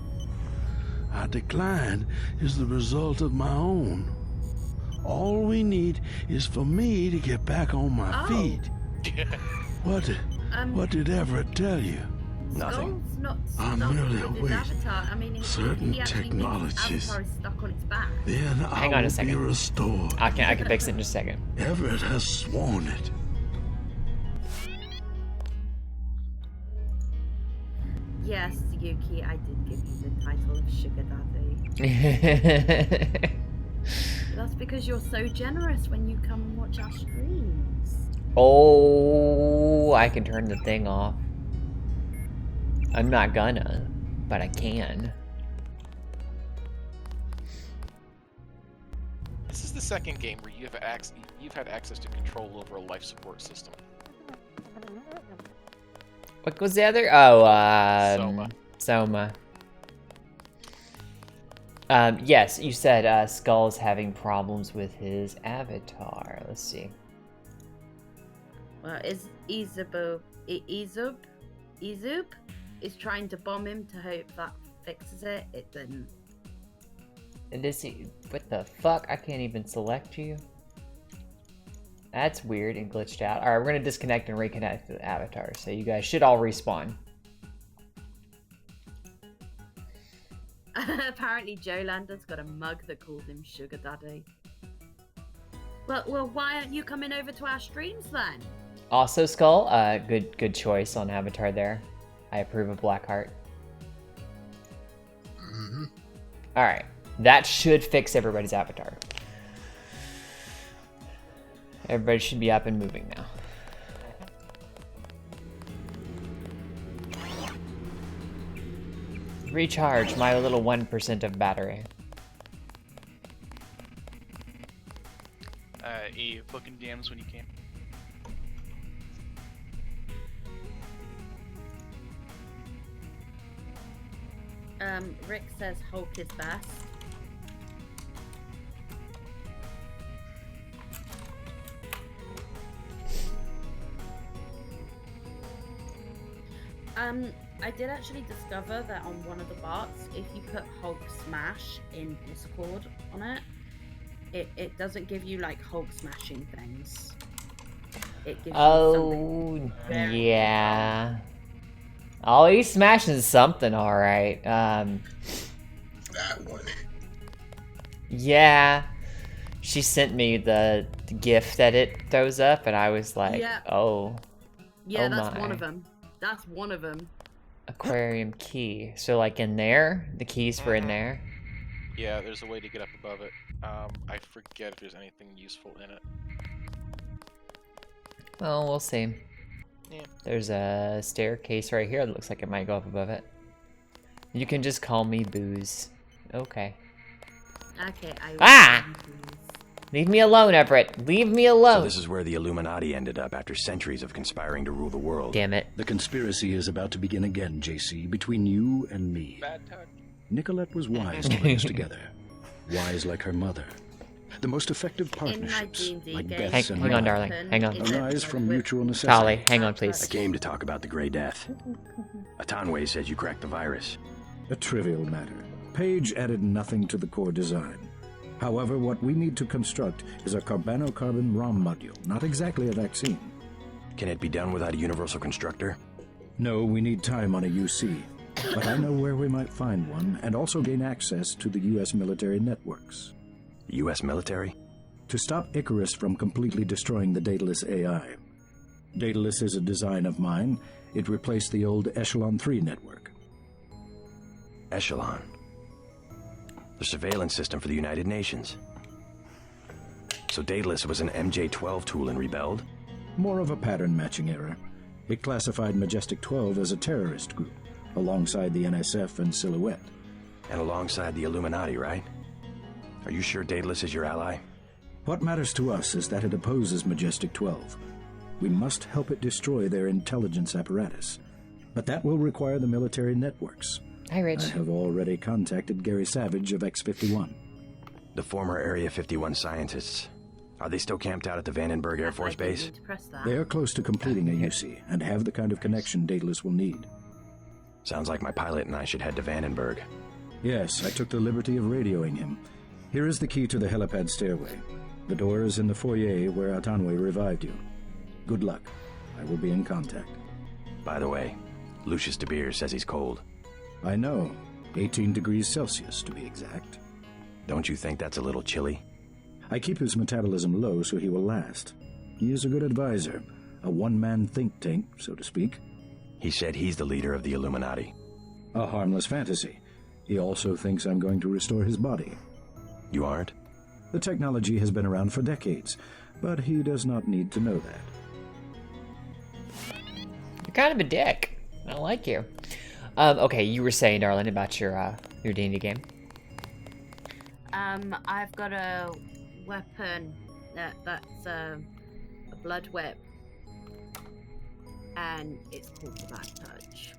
Our decline is the result of my own. All we need is for me to get back on my feet. What did Everett tell you? Nothing. Skull's not I'm stuck merely with his await avatar. I mean, certain he actually means technologies. his avatar is stuck on its back. Then Hang I on a will second. be restored. I can fix it in just a second. Everett has sworn it. Yes, Yuki, I did give you the title of Sugar Daddy. That's because you're so generous when you come and watch our streams. Oh, I can turn the thing off. I'm not gonna, but I can. This is the second game where you've had access to control over a life support system. What was the other? Oh, Soma. Yes, you said Skull's having problems with his avatar. Let's see. Well, is Izub is trying to bomb him to hope that fixes it. It didn't. And this, what the fuck? I can't even select you. That's weird and glitched out. Alright, we're gonna disconnect and reconnect the avatar, so you guys should all respawn. Apparently Jolander's got a mug that calls him Sugar Daddy. Well, why aren't you coming over to our streams then? Also, Skull, good choice on avatar there. I approve of Blackheart. Mm-hmm. All right, that should fix everybody's avatar. Everybody should be up and moving now. Recharge my little 1% of battery. E, booking DMs when you can. Rick says Hulk is best. I did actually discover that on one of the bots, if you put Hulk Smash in Discord on it, it doesn't give you like Hulk smashing things. It gives you something very yeah. Oh, he's smashing something, all right. That one. Yeah. She sent me the GIF that it throws up, and I was like, Yeah. oh. Yeah, oh that's my. one of them. That's one of them. Aquarium key. So, like, in there? The keys were in there? Yeah, there's a way to get up above it. I forget if there's anything useful in it. Well, we'll see. Yeah. There's a staircase right here that looks like it might go up above it. You can just call me Booze. Okay. Okay, I will. Ah! Leave me alone, Everett. Leave me alone. So this is where the Illuminati ended up after centuries of conspiring to rule the world. Damn it. The conspiracy is about to begin again, JC, between you and me. Bad touch. Nicolette was wise to put us together. Wise like her mother. The most effective partnerships, like Beth's and hang on, mine, darling. Hang on. arise from mutual necessity. Holly, hang on, please. I came to talk about the Grey Death. Atanwe says you cracked the virus. A trivial matter. Page added nothing to the core design. However, what we need to construct is a carbano-carbon ROM module, not exactly a vaccine. Can it be done without a universal constructor? No, we need time on a UC. But I know where we might find one, and also gain access to the U.S. military networks. U.S. military? To stop Icarus from completely destroying the Daedalus AI. Daedalus is a design of mine. It replaced the old Echelon 3 network. Echelon. The surveillance system for the United Nations. So Daedalus was an MJ-12 tool and rebelled? More of a pattern matching error. It classified Majestic 12 as a terrorist group, alongside the NSF and Silhouette. And alongside the Illuminati, right? Are you sure Daedalus is your ally? What matters to us is that it opposes Majestic 12. We must help it destroy their intelligence apparatus. But that will require the military networks. Hi, Rich. I have already contacted Gary Savage of X-51. The former Area 51 scientists. Are they still camped out at the Vandenberg Air Force Base? They are close to completing a UC and have the kind of connection Daedalus will need. Sounds like my pilot and I should head to Vandenberg. Yes, I took the liberty of radioing him. Here is the key to the helipad stairway. The door is in the foyer where Atanwe revived you. Good luck. I will be in contact. By the way, Lucius de Beers says he's cold. I know. 18 degrees Celsius, to be exact. Don't you think that's a little chilly? I keep his metabolism low so he will last. He is a good advisor, a one-man think tank, so to speak. He said he's the leader of the Illuminati. A harmless fantasy. He also thinks I'm going to restore his body. You aren't? The technology has been around for decades, but he does not need to know that. You're kind of a dick. I don't like you. Okay, you were saying, darling, about your D&D game. I've got a weapon that's a blood whip, and it's called the Bad Touch.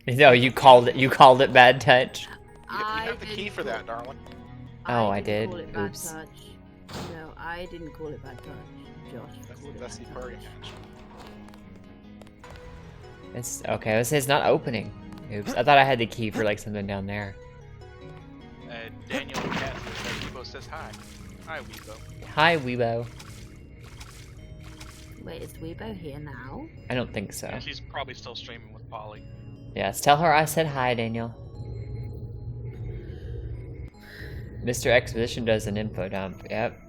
No, you called it Bad Touch. You have the key for that, darling. Oh, I did. Call it Bad Oops. Touch. No, I didn't call it Bad Touch. Josh called it That's the Bad party Touch. match. It's okay. It says not opening. Oops. I thought I had the key for like something down there. Daniel Cat Weebo says hi. Hi, Weebo. Hi, Weebo. Wait, is Weebo here now? I don't think so. Yeah, she's probably still streaming with Polly. Yes, tell her I said hi, Daniel. Mr. Exposition does an info dump. Yep.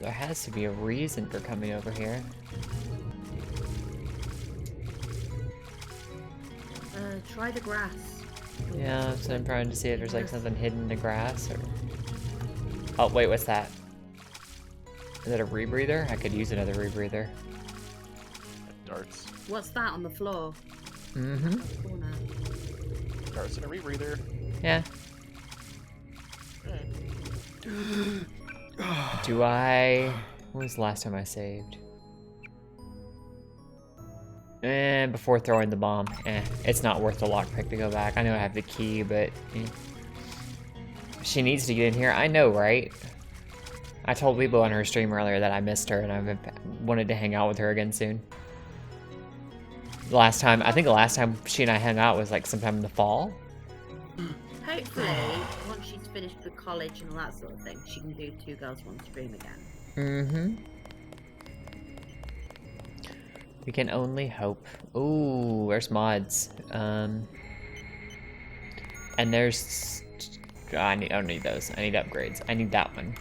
There has to be a reason for coming over here. Try the grass. Yeah, so I'm trying to see if there's like something hidden in the grass or... Oh, wait, what's that? Is that a rebreather? I could use another rebreather. Darts. What's that on the floor? Mm-hmm. Darts and a rebreather. Yeah. Do I... When was the last time I saved? Before throwing the bomb. It's not worth the lockpick to go back. I know I have the key, but... She needs to get in here. I know, right? I told Weibo on her stream earlier that I missed her and I wanted to hang out with her again soon. I think the last time she and I hung out was like sometime in the fall. Hopefully, once she's finished with college and all that sort of thing, she can do 2 Girls 1 Stream again. Mm-hmm. We can only hope. Ooh, there's mods. And there's... I don't need those. I need upgrades. I need that one.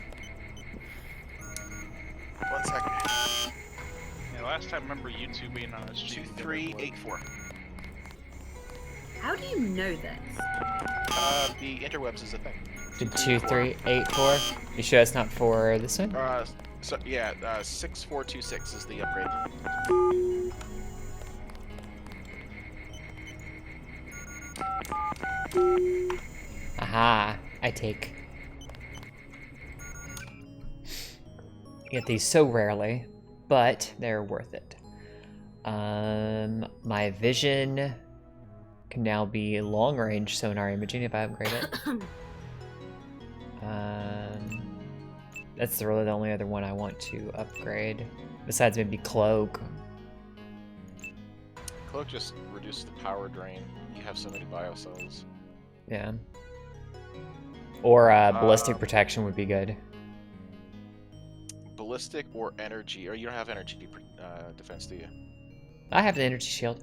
1 second. Yeah, last time I remember YouTube being on a stream. 2384. How do you know this? The interwebs is a thing. 2384. You sure it's not for this one? So yeah, 6426 is the upgrade. Aha, I take. Get these so rarely, but they're worth it. My vision can now be long range sonar imaging if I upgrade it. That's really the only other one I want to upgrade. Besides maybe cloak. Cloak just reduces the power drain. You have so many biocells. Yeah. Or ballistic protection would be good. Ballistic or energy, or you don't have energy defense, do you? I have the energy shield.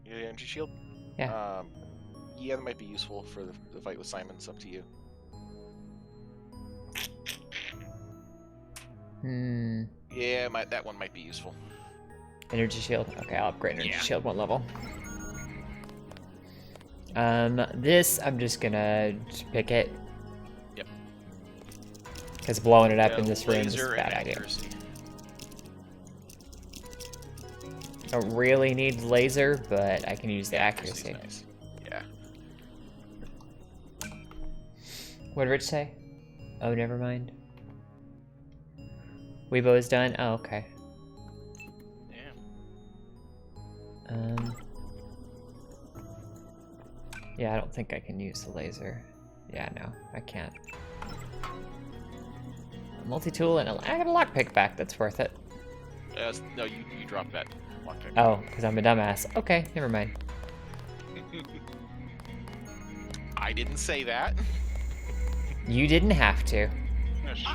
You have the energy shield? Yeah. Yeah, that might be useful for the fight with Simon. It's up to you. Yeah, that one might be useful. Energy shield? Okay, I'll upgrade energy shield 1 level. This, I'm just gonna pick it. Yep. Because blowing it up in this room is a bad idea. Don't really need laser, but I can use the accuracy. Nice. Yeah. What did Rich say? Oh, never mind. Weibo is done? Oh, okay. Yeah, I don't think I can use the laser. Yeah, no, I can't. Multi-tool and I got a lockpick back, that's worth it. No, you dropped that lockpick. Oh, because I'm a dumbass. Okay, never mind. I didn't say that. You didn't have to. No, she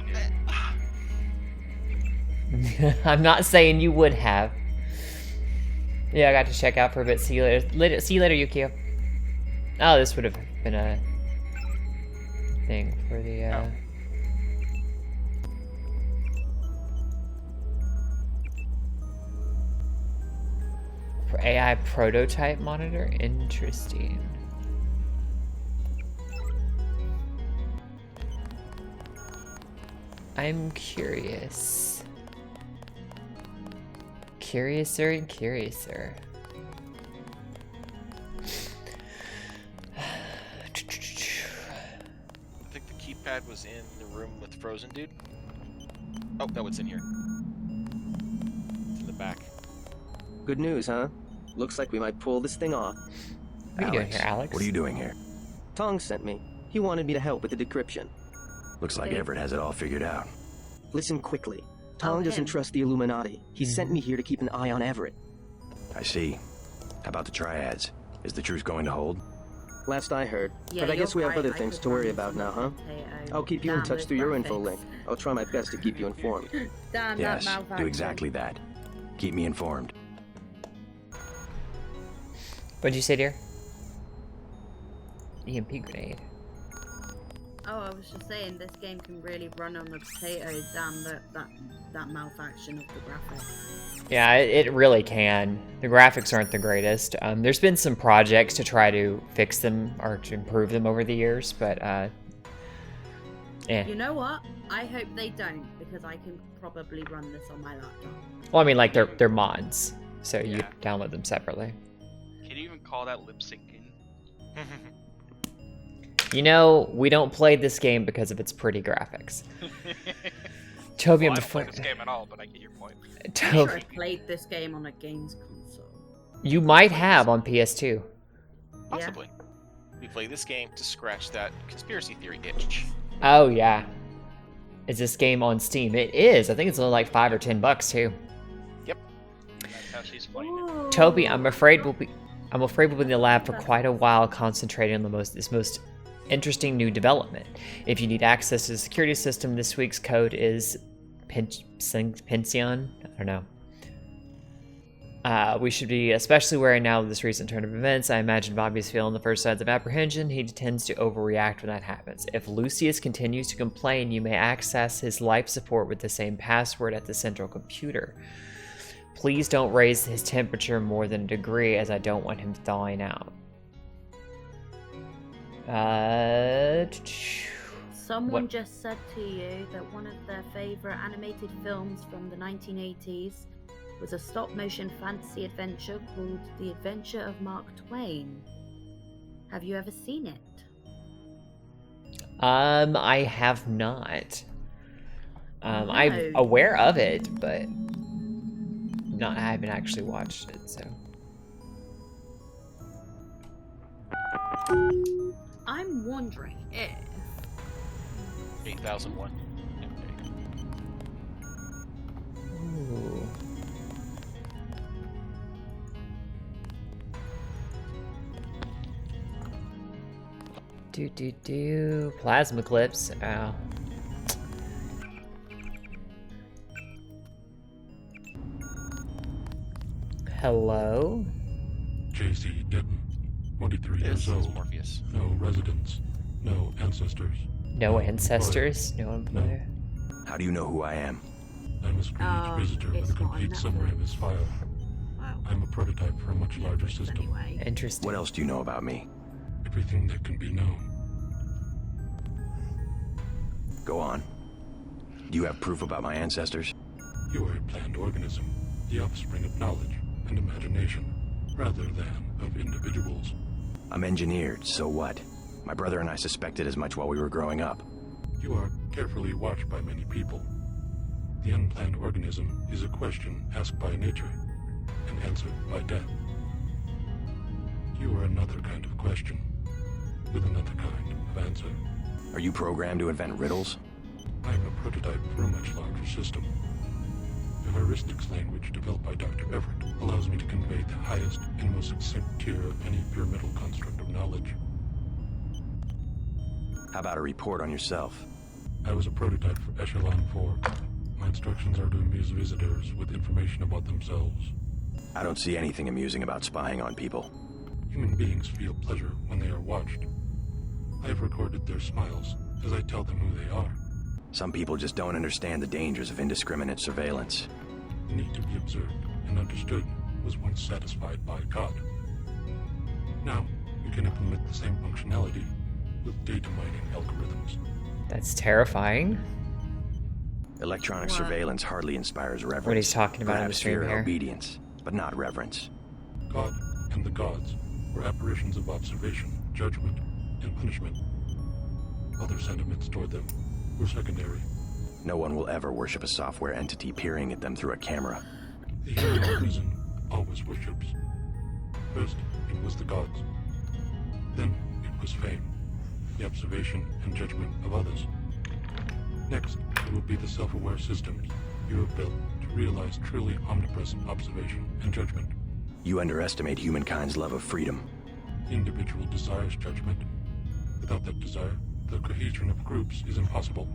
did. I'm not saying you would have. Yeah, I got to check out for a bit. See you later. See you later, Yukio. Oh, this would have been a thing for the. For AI prototype monitor? Interesting. I'm curious. Curiouser and curiouser. I think the keypad was in the room with Frozen Dude. Oh, no, it's in here. It's in the back. Good news, huh? Looks like we might pull this thing off. What are you doing here, Alex? What are you doing here? Tong sent me. He wanted me to help with the decryption. Looks like Everett has it all figured out. Listen quickly. Tong doesn't trust the Illuminati. He sent me here to keep an eye on Everett. I see. How about the triads? Is the truth going to hold? Last I heard. Yeah, but I guess we have right. other things to worry about now, huh? I'll keep you in touch through your info link. I'll try my best to keep you informed. Damn, Yes, that do exactly that. Keep me informed. What'd you say, dear? EMP grenade. Oh, I was just saying, this game can really run on the potatoes. Damn, that malfunction of the graphics. Yeah, it really can. The graphics aren't the greatest. There's been some projects to try to fix them or to improve them over the years, but You know what? I hope they don't, because I can probably run this on my laptop. Well, I mean, like they're mods, so you download them separately. Can you even call that lip syncing? You know, we don't play this game because of its pretty graphics. Toby, well, I don't play this game at all, but I get your point. I'm sure I played this game on a games console. You might have on PS2. Possibly. We play this game to scratch that conspiracy theory itch. Oh yeah. Is this game on Steam? It is. I think it's only like $5 or $10 too. Yep. That's how she's playing it. Toby, I'm afraid we'll be in the lab for quite a while, concentrating on this most interesting new development. If you need access to the security system, this week's code is Pension. I don't know. We should be especially wary now of this recent turn of events. I imagine Bobby's feeling the first signs of apprehension. He tends to overreact when that happens. If Lucius continues to complain, you may access his life support with the same password at the central computer. Please don't raise his temperature more than a degree, as I don't want him thawing out. Someone just said to you that one of their favorite animated films from the 1980s was a stop-motion fantasy adventure called The Adventure of Mark Twain. Have you ever seen it? I have not. I'm aware of it, but I haven't actually watched it, so. I'm wondering if 8001. Ooh. Plasma clips. Ow. Hello? JC Denton, 23 years old. Morpheus. No residence. No ancestors. No ancestors? No employer? How do you know who I am? I'm a strange visitor with a complete summary of his file. Wow. I'm a prototype for a much larger system. Interesting. What else do you know about me? Everything that can be known. Go on. Do you have proof about my ancestors? You are a planned organism, the offspring of knowledge and imagination, rather than of individuals. I'm engineered, so what? My brother and I suspected as much while we were growing up. You are carefully watched by many people. The unplanned organism is a question asked by nature and answered by death. You are another kind of question, with another kind of answer. Are you programmed to invent riddles? I am a prototype for a much larger system. The heuristics language developed by Dr. Everett allows me to convey the highest and most succinct tier of any pyramidal construct of knowledge. How about a report on yourself? I was a prototype for Echelon 4. My instructions are to amuse visitors with information about themselves. I don't see anything amusing about spying on people. Human beings feel pleasure when they are watched. I have recorded their smiles as I tell them who they are. Some people just don't understand the dangers of indiscriminate surveillance. The need to be observed and understood was once satisfied by God. Now, we can implement the same functionality with data mining algorithms. That's terrifying. Electronic surveillance hardly inspires reverence. What he's talking about in the Perhaps stream fear and here. obedience, but not reverence. God and the gods were apparitions of observation, judgment, and punishment. Other sentiments toward them were secondary. No one will ever worship a software entity peering at them through a camera. The human organism always worships. First, it was the gods. Then, it was fame, the observation and judgment of others. Next, it will be the self-aware systems you have built to realize truly omnipresent observation and judgment. You underestimate humankind's love of freedom. The individual desires judgment. Without that desire, the cohesion of groups is impossible.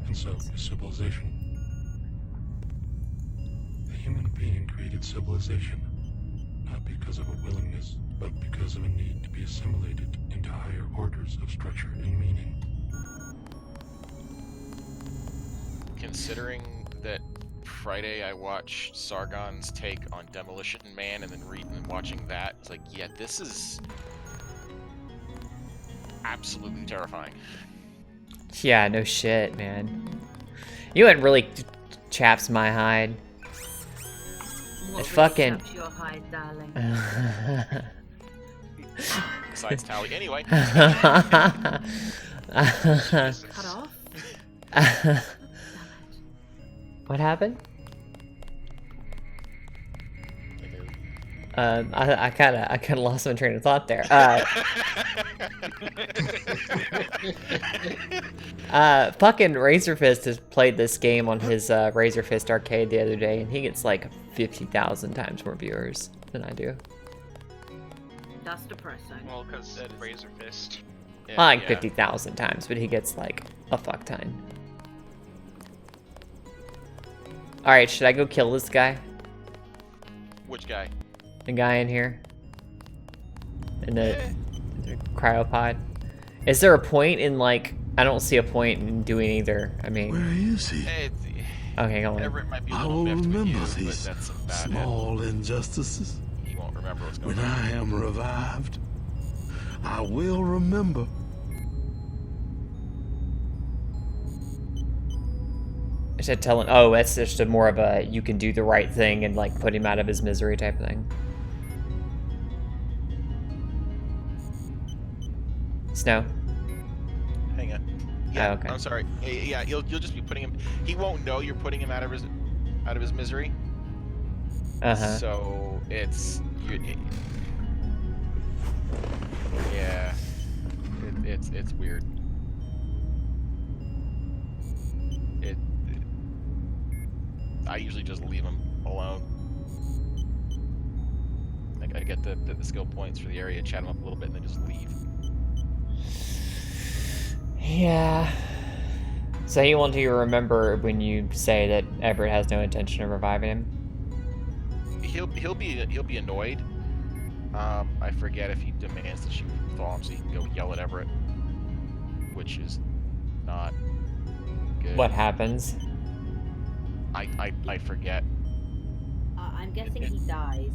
And so is civilization. The human being created civilization, not because of a willingness, but because of a need to be assimilated into higher orders of structure and meaning. considering that Friday I watched Sargon's take on Demolition Man and then reading and watching that, it's like, yeah, this is absolutely terrifying. Yeah, no shit, man. You know what really chaps my hide? What It really fucking... chaps your hide, darling? Besides Tally. Anyway. Cut off? What happened? I kind of lost my train of thought there. Fucking Razorfist has played this game on his Razorfist arcade the other day, and he gets like 50,000 times more viewers than I do. That's depressing. Well, because Razor Fist. Yeah, not like 50,000 times, but he gets like a fuck ton. Alright, should I go kill this guy? Which guy? The guy in here? In the cryopod? Is there a point in like... I don't see a point in doing either. I mean... Where is he? Okay, go on. I will remember these small injustices. He won't remember what's going on. When I am revived, I will remember. I should tell him, oh, that's just more of a you can do the right thing and like put him out of his misery type thing. Snow? Hang on. Yeah, oh, okay. I'm sorry. Yeah, you'll just be putting him. He won't know you're putting him out of his misery. So it's yeah, it's weird. I usually just leave him alone. Like I get the skill points for the area, chat him up a little bit, and then just leave. Yeah. So you want to remember when you say that Everett has no intention of reviving him? He'll be annoyed. I forget if he demands that you thaw him so he can go yell at Everett, which is not good. What happens? I forget. I'm guessing he dies.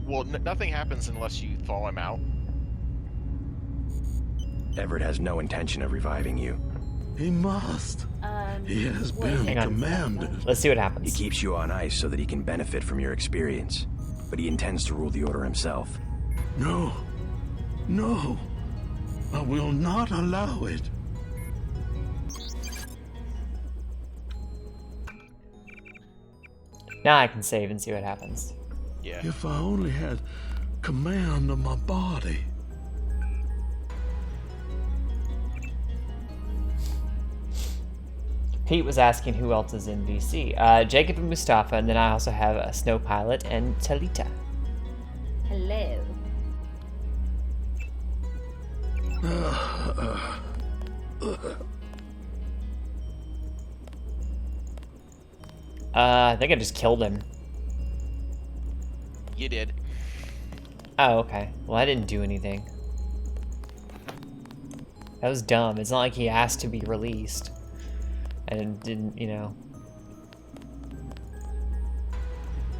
Well, nothing happens unless you thaw him out. Everett has no intention of reviving you. He must. He has been commanded. Let's see what happens. He keeps you on ice so that he can benefit from your experience, but he intends to rule the Order himself. No. No. I will not allow it. Now I can save and see what happens. Yeah. If I only had command of my body. Pete was asking who else is in VC. Jacob and Mustafa, and then I also have a Snow Pilot and Talita. Hello. I think I just killed him. You did. Oh, okay. Well, I didn't do anything. That was dumb. It's not like he asked to be released. And didn't, you know.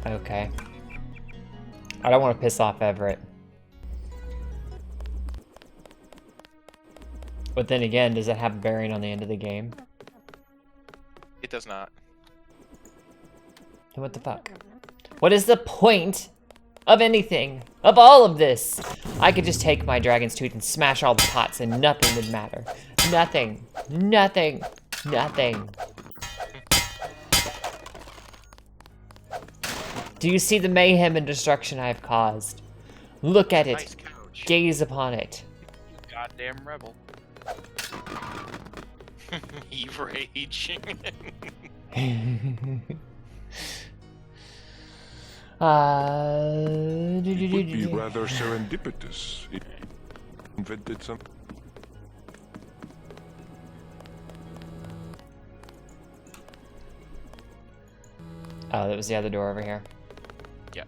Okay. I don't want to piss off Everett. But then again, does it have a bearing on the end of the game? It does not. Then what the fuck? What is the point of anything? Of all of this? I could just take my dragon's tooth and smash all the pots and nothing would matter. Nothing. Nothing. Nothing. Do you see the mayhem and destruction I have caused? Look at it. Nice couch. Gaze upon it. Goddamn rebel. He's raging. It would be rather serendipitous if invented something. Oh, that was the other door over here. Yep.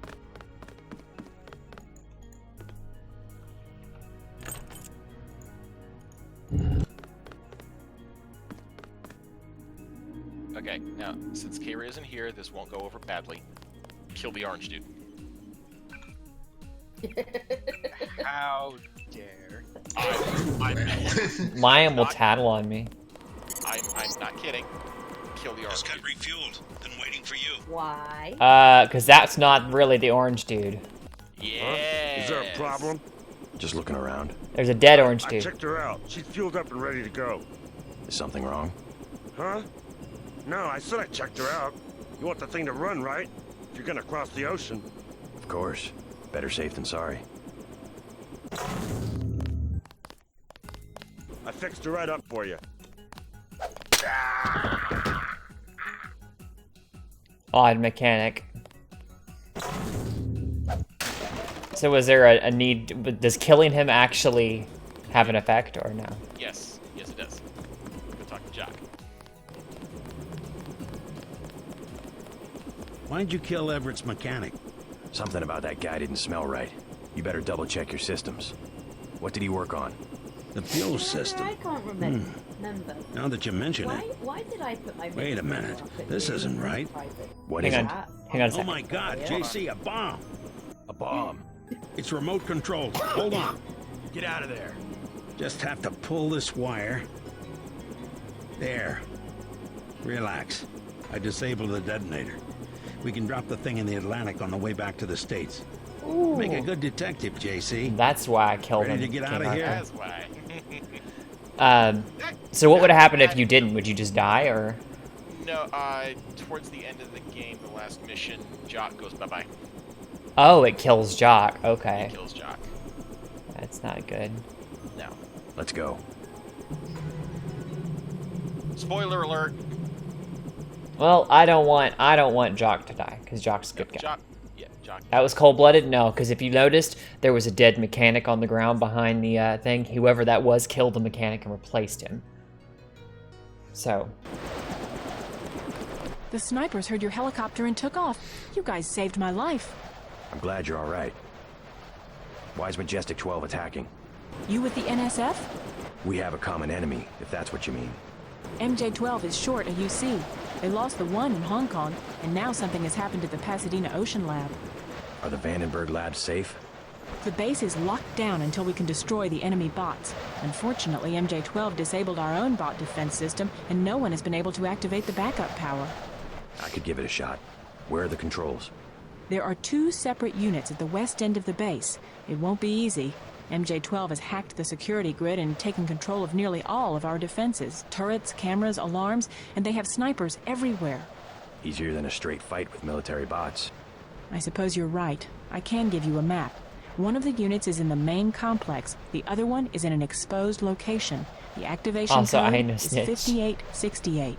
Okay, now, since Kira isn't here, this won't go over badly. Kill the orange dude. How dare. Lion will tattle on me. I'm not kidding. Kill the orange Just got refueled. Been waiting for you. Why? Because that's not really the orange dude. Yeah. Is there a problem? Just looking around. There's a dead orange I dude. checked her out. She's fueled up and ready to go. Is something wrong? Huh? No, I said I checked her out. You want the thing to run, right? If you're gonna cross the ocean. Of course. Better safe than sorry. I fixed her right up for you. Odd mechanic. So was there a need? Does killing him actually have an effect or no? Yes. Yes, it does. Go talk to Jock. Why'd you kill Everett's mechanic? Something about that guy didn't smell right. You better double check your systems. What did he work on? The fuel system. I can't remember. Now that you mention it. Why did I put my... Wait a minute. This isn't right. What is it? Hang on a Oh second. my God, JC, a bomb! A bomb. It's remote controlled. Hold on. Get out of there. Just have to pull this wire. There. Relax. I disabled the detonator. We can drop the thing in the Atlantic on the way back to the States. Ooh. Make a good detective, JC. That's why I killed him. Ready to get out of here? That's why. So what would happen if you didn't? Would you just die, or? No, towards the end of the game, the last mission, Jock goes bye-bye. Oh, it kills Jock. Okay. It kills Jock. That's not good. No. Let's go. Spoiler alert. Well, I don't want Jock to die, because Jock's a good guy. Jock. That was cold-blooded? No, because if you noticed, there was a dead mechanic on the ground behind the thing. Whoever that was killed the mechanic and replaced him. So. The snipers heard your helicopter and took off. You guys saved my life. I'm glad you're all right. Why is Majestic 12 attacking? You with the NSF? We have a common enemy, if that's what you mean. MJ-12 is short a UC. They lost the one in Hong Kong, and now something has happened at the Pasadena Ocean Lab. Are the Vandenberg labs safe? The base is locked down until we can destroy the enemy bots. Unfortunately, MJ-12 disabled our own bot defense system, and no one has been able to activate the backup power. I could give it a shot. Where are the controls? There are 2 separate units at the west end of the base. It won't be easy. MJ-12 has hacked the security grid and taken control of nearly all of our defenses. Turrets, cameras, alarms, and they have snipers everywhere. Easier than a straight fight with military bots. I suppose you're right. I can give you a map. One of the units is in the main complex. The other one is in an exposed location. The activation Also, I code know is snitch. 5868.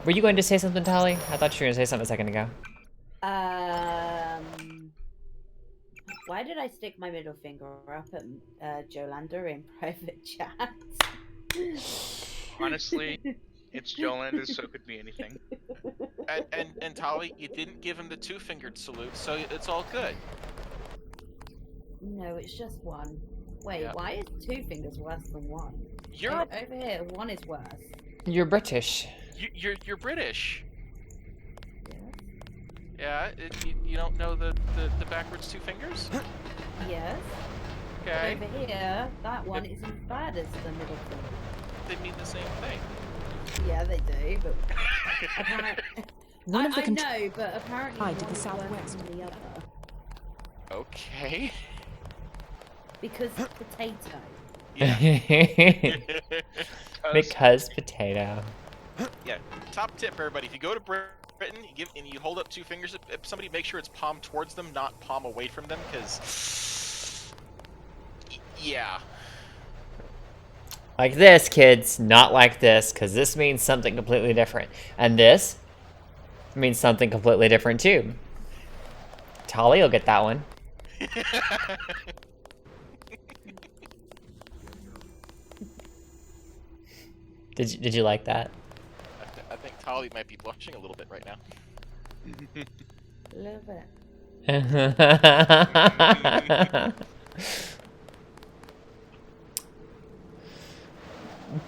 Were you going to say something, Tali? I thought you were going to say something a second ago. Why did I stick my middle finger up at Jolanda in private chat? Honestly, it's Jolanda, so it could be anything. And Tali, you didn't give him the 2-fingered salute, so it's all good. No, it's just one. Wait, Yeah. why is 2 fingers worse than 1? You're over here. 1 is worse. You're British. You're British. Yeah, you don't know the backwards 2 fingers? Yes. Okay. But over here, that one isn't as bad as the middle finger. They mean the same thing. Yeah, they do, but One of the I know, but apparently Tied to one the is worse southwest. than the other. Okay. Because potato. Because potato. Yeah. Top tip, everybody: if you go to Britain, you hold up 2 fingers at somebody, make sure it's palm towards them, not palm away from them, because yeah. Like this, kids, not like this, because this means something completely different. And this means something completely different, too. Tali will get that one. Did you like that? I think Tali might be blushing a little bit right now. A little bit.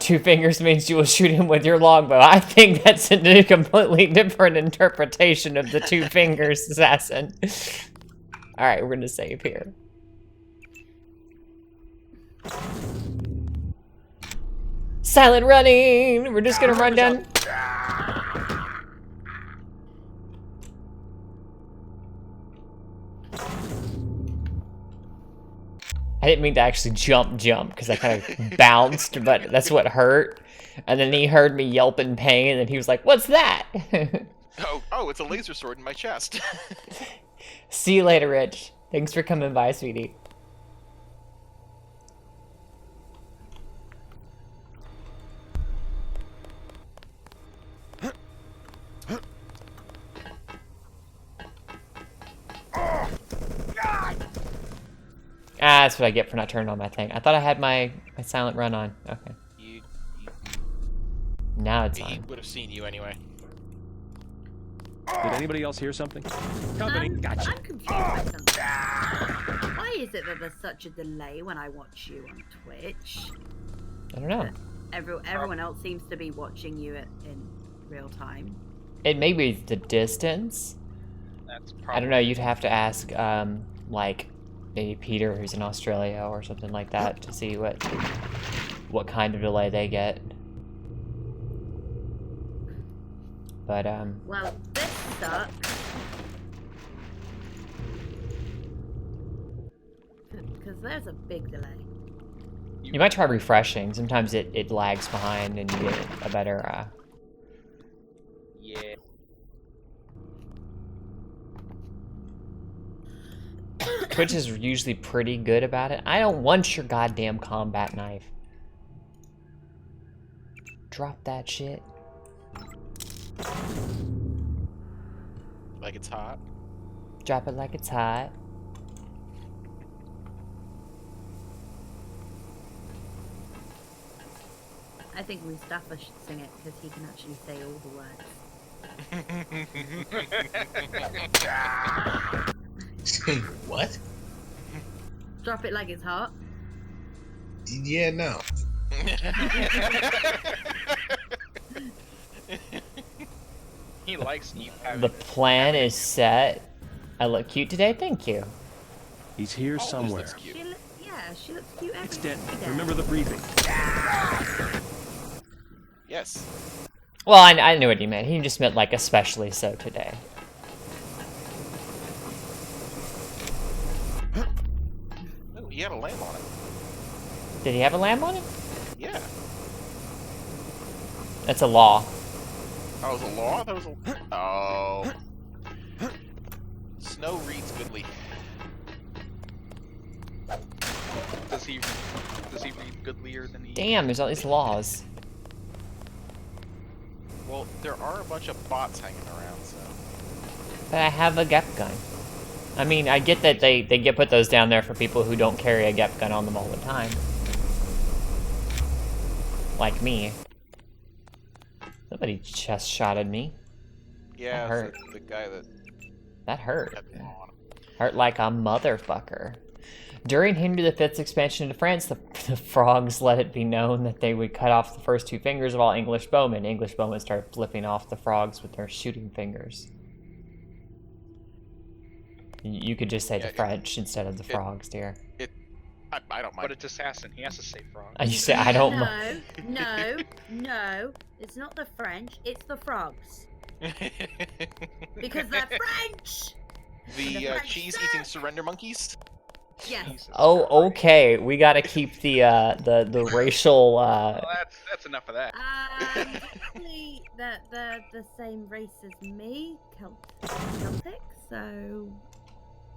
2 fingers means you will shoot him with your longbow. I think that's a completely different interpretation of the 2 fingers, assassin. Alright, we're gonna save here. Silent running! We're just gonna run down. I didn't mean to actually jump, because I kind of bounced, but that's what hurt. And then he heard me yelp in pain, and he was like, "What's that?" Oh, it's a laser sword in my chest. See you later, Rich. Thanks for coming by, sweetie. Ah, that's what I get for not turning on my thing. I thought I had my silent run on. Okay. Now it's on. He would have seen you anyway. Did anybody else hear something? Company, gotcha. I'm confused by something. Why is it that there's such a delay when I watch you on Twitch? I don't know. Everyone else seems to be watching you in real time. It may be the distance. That's probably... I don't know. You'd have to ask, like, maybe Peter, who's in Australia or something like that, to see what kind of delay they get. But well, this sucks. Because there's a big delay. You might try refreshing. Sometimes it lags behind and you get a better Yeah. Twitch is usually pretty good about it. I don't want your goddamn combat knife. Drop that shit. Like it's hot. Drop it like it's hot. I think Mustafa should sing it because he can actually say all the words. What? Drop it like it's hot. Yeah, no. He likes you. The plan is set. I look cute today, thank you. He's here somewhere. She looks cute. It's dead. Remember the briefing. Yes. Well, I knew what he meant. He just meant like especially so today. Oh, he had a lamb on it. Did he have a lamb on it? Yeah. That's a law. That was a law? That was a... Oh. Snow reads goodly. Does he read goodlier than he... Damn, there's all these laws. Well, there are a bunch of bots hanging around, so... But I have a GEP gun. I mean, I get that they get put those down there for people who don't carry a GEP gun on them all the time. Like me. Somebody chest shotted me. Yeah, that hurt. The guy that... That hurt. Hurt like a motherfucker. During Henry V's expansion into France, the frogs let it be known that they would cut off the first 2 fingers of all English bowmen. English bowmen started flipping off the frogs with their shooting fingers. You could just say the French instead of the frogs, dear. I don't mind. But it's assassin. He has to say frog. You say I don't mind. No. It's not the French. It's the frogs. Because they're French. The cheese-eating surrender monkeys. Yes. Oh, okay. We gotta keep the racial. Well, that's enough of that. Actually, they're the same race as me, Celtic. So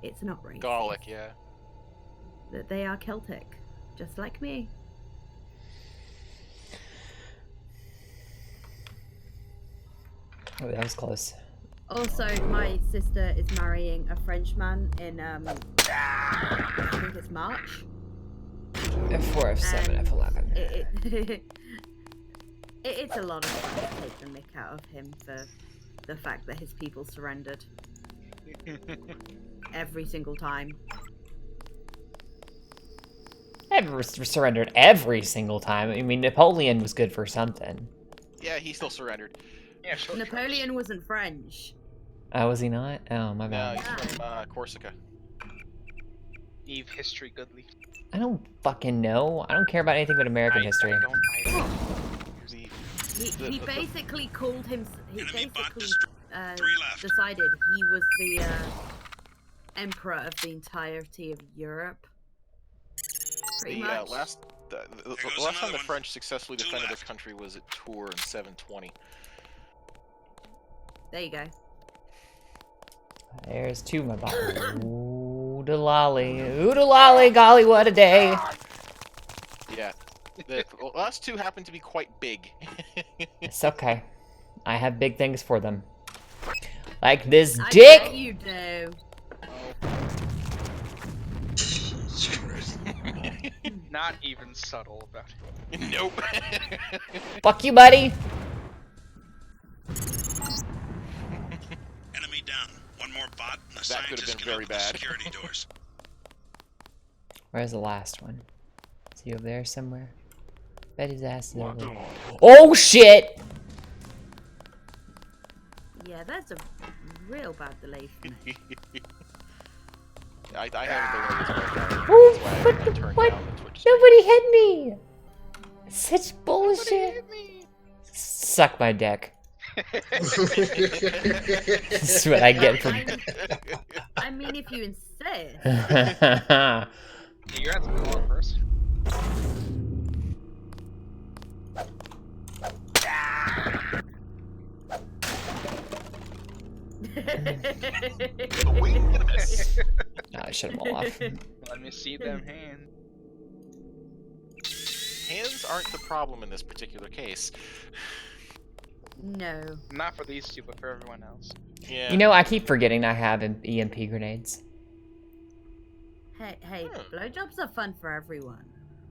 it's not racist. Gallic, yeah. That they are Celtic, just like me. Oh, that was close. Also, my sister is marrying a Frenchman in, I think it's March. F4, F7, F11. It's a lot of fun to take the mick out of him for the fact that his people surrendered. Every single time. never surrendered every single time. I mean, Napoleon was good for something. Yeah, he still surrendered. Yeah, sure. Napoleon wasn't French. Was he not? Oh, my bad. No, he's from Corsica. Eve history goodly. I don't fucking know. I don't care about anything but American history. He basically called him. He basically decided he was the emperor of the entirety of Europe. Pretty much. The last time the French successfully defended their country was at Tours in 720. There you go. There's two, my body. Oodalolly, golly, what a day. Yeah. The last two happen to be quite big. It's okay. I have big things for them. Like this dick! I bet you do. Not even subtle about it. Nope. Fuck you, buddy! Enemy down. One more bot, and the that could have been very bad. Security doors. Where's the last one? Is he over there somewhere? Bet his ass is over there. Oh shit! Yeah, that's a real bad delay for me. I have delays. Oh, what? Nobody hit me! Such bullshit. Suck my dick. This is what I get from. I mean, if you insist. You're at the door first. I shut them all off. Let me see them hands. Hands aren't the problem in this particular case. No. Not for these two, but for everyone else. Yeah. You know, I keep forgetting I have EMP grenades. Hey, blowjobs are fun for everyone.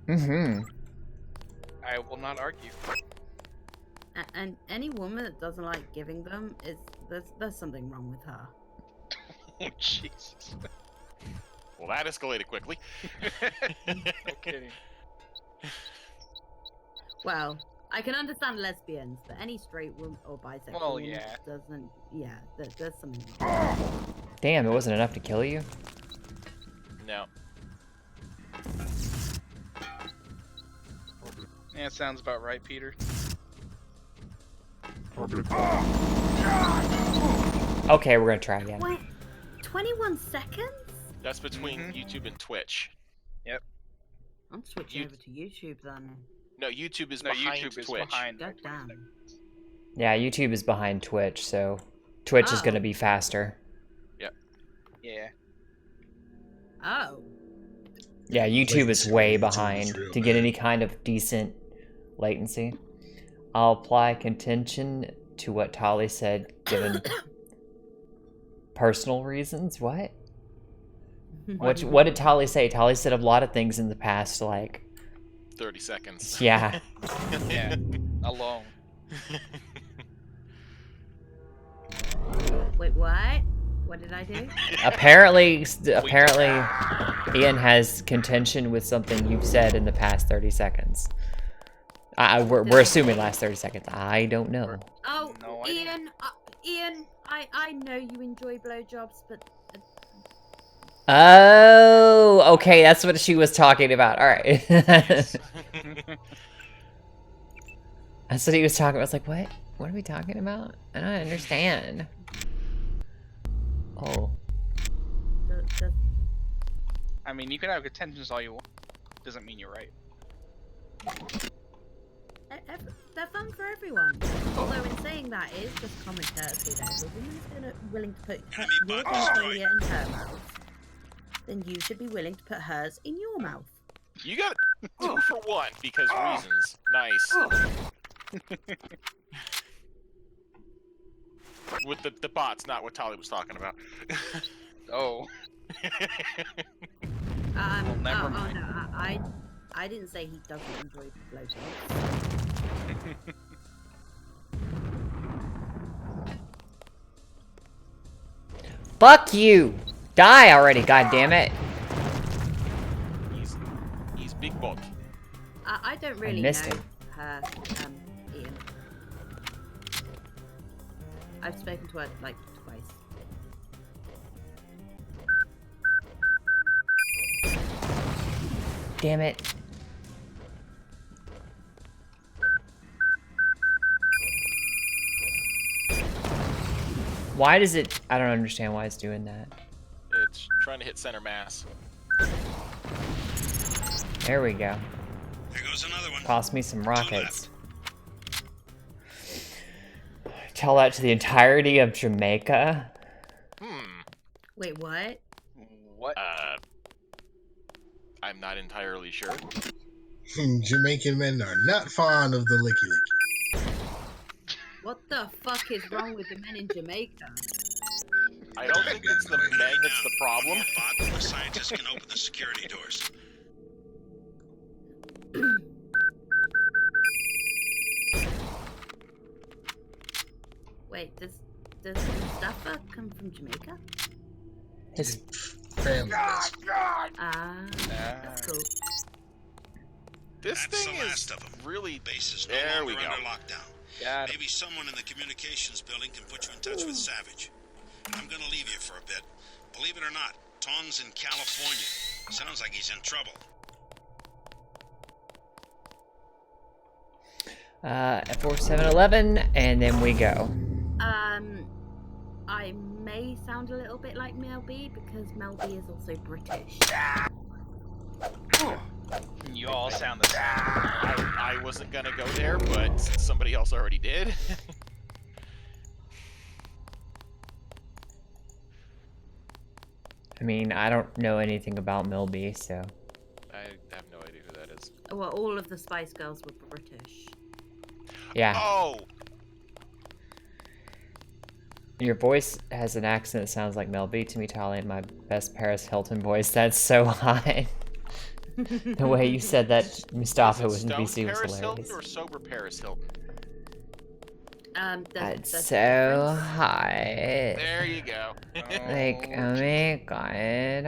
Mm-hmm. I will not argue. And any woman that doesn't like giving them there's something wrong with her. Oh Jesus. Well, that escalated quickly. No kidding. Well, I can understand lesbians, but any straight woman or bisexual woman doesn't. Yeah, there's something wrong. Damn, it wasn't enough to kill you? No. Yeah, it sounds about right, Peter. Okay, we're gonna try again. Wait, 21 seconds? That's between YouTube and Twitch. Yep. I'm switching over to YouTube then. No, YouTube is behind Twitch. God damn. Yeah, YouTube is behind Twitch, so Twitch is gonna be faster. Yep. Yeah. Oh. Yeah, YouTube is way behind to get any kind of decent latency. I'll apply contention to what Tali said, given personal reasons. What? What did Tali say? Tali said a lot of things in the past, like 30 seconds. Yeah. Yeah. Alone. Wait, what? What did I do? Apparently, Ian has contention with something you've said in the past 30 seconds. We're assuming last 30 seconds. I don't know. Oh, no, Ian, I know you enjoy blowjobs, but... Oh, okay, that's what she was talking about. All right. That's what he was talking about. I was like, what? What are we talking about? I don't understand. Oh. I mean, you can have contentions all you want. Doesn't mean you're right. They're fun for everyone. Although in saying that is just common courtesy that if a woman's willing to put your genitalia in her mouth, then you should be willing to put hers in your mouth. You got 2 for 1 because reasons. Nice. With the bots, not what Tali was talking about. Oh. Well, never mind. No, I didn't say he doesn't enjoy blowjobs. Fuck you! Die already, goddammit! He's big ball. don't really missed know him. her, Ian. I've spoken to her like twice. Damn it. Why does it... I don't understand why it's doing that. It's trying to hit center mass. There we go. There goes another one. Toss me some rockets. Tell that to the entirety of Jamaica? Wait, what? What? I'm not entirely sure. Jamaican men are not fond of the licky licky. What the fuck is wrong with the men in Jamaica? I don't think it's the men that's the problem. Bot, the scientists can open the security doors. Wait, does Mustafa come from Jamaica? His family. That's cool. This thing is really... Bases no there we longer go. under lockdown. Maybe someone in the communications building can put you in touch with Savage. I'm gonna leave you for a bit. Believe it or not, Ton's in California. Sounds like he's in trouble. F4711, and then we go. I may sound a little bit like Mel B because Mel B is also British. You all sound the same. I wasn't gonna go there, but somebody else already did. I mean, I don't know anything about Mel B, so... I have no idea who that is. Well, all of the Spice Girls were British. Yeah. Oh! Your voice has an accent that sounds like Mel B to me, Tali, and my best Paris Hilton voice. That's so hot. The way you said that, Mustafa, was Paris hilarious. Hilton or sober Paris Hilton? That's so hot. There you go. Like, oh my god.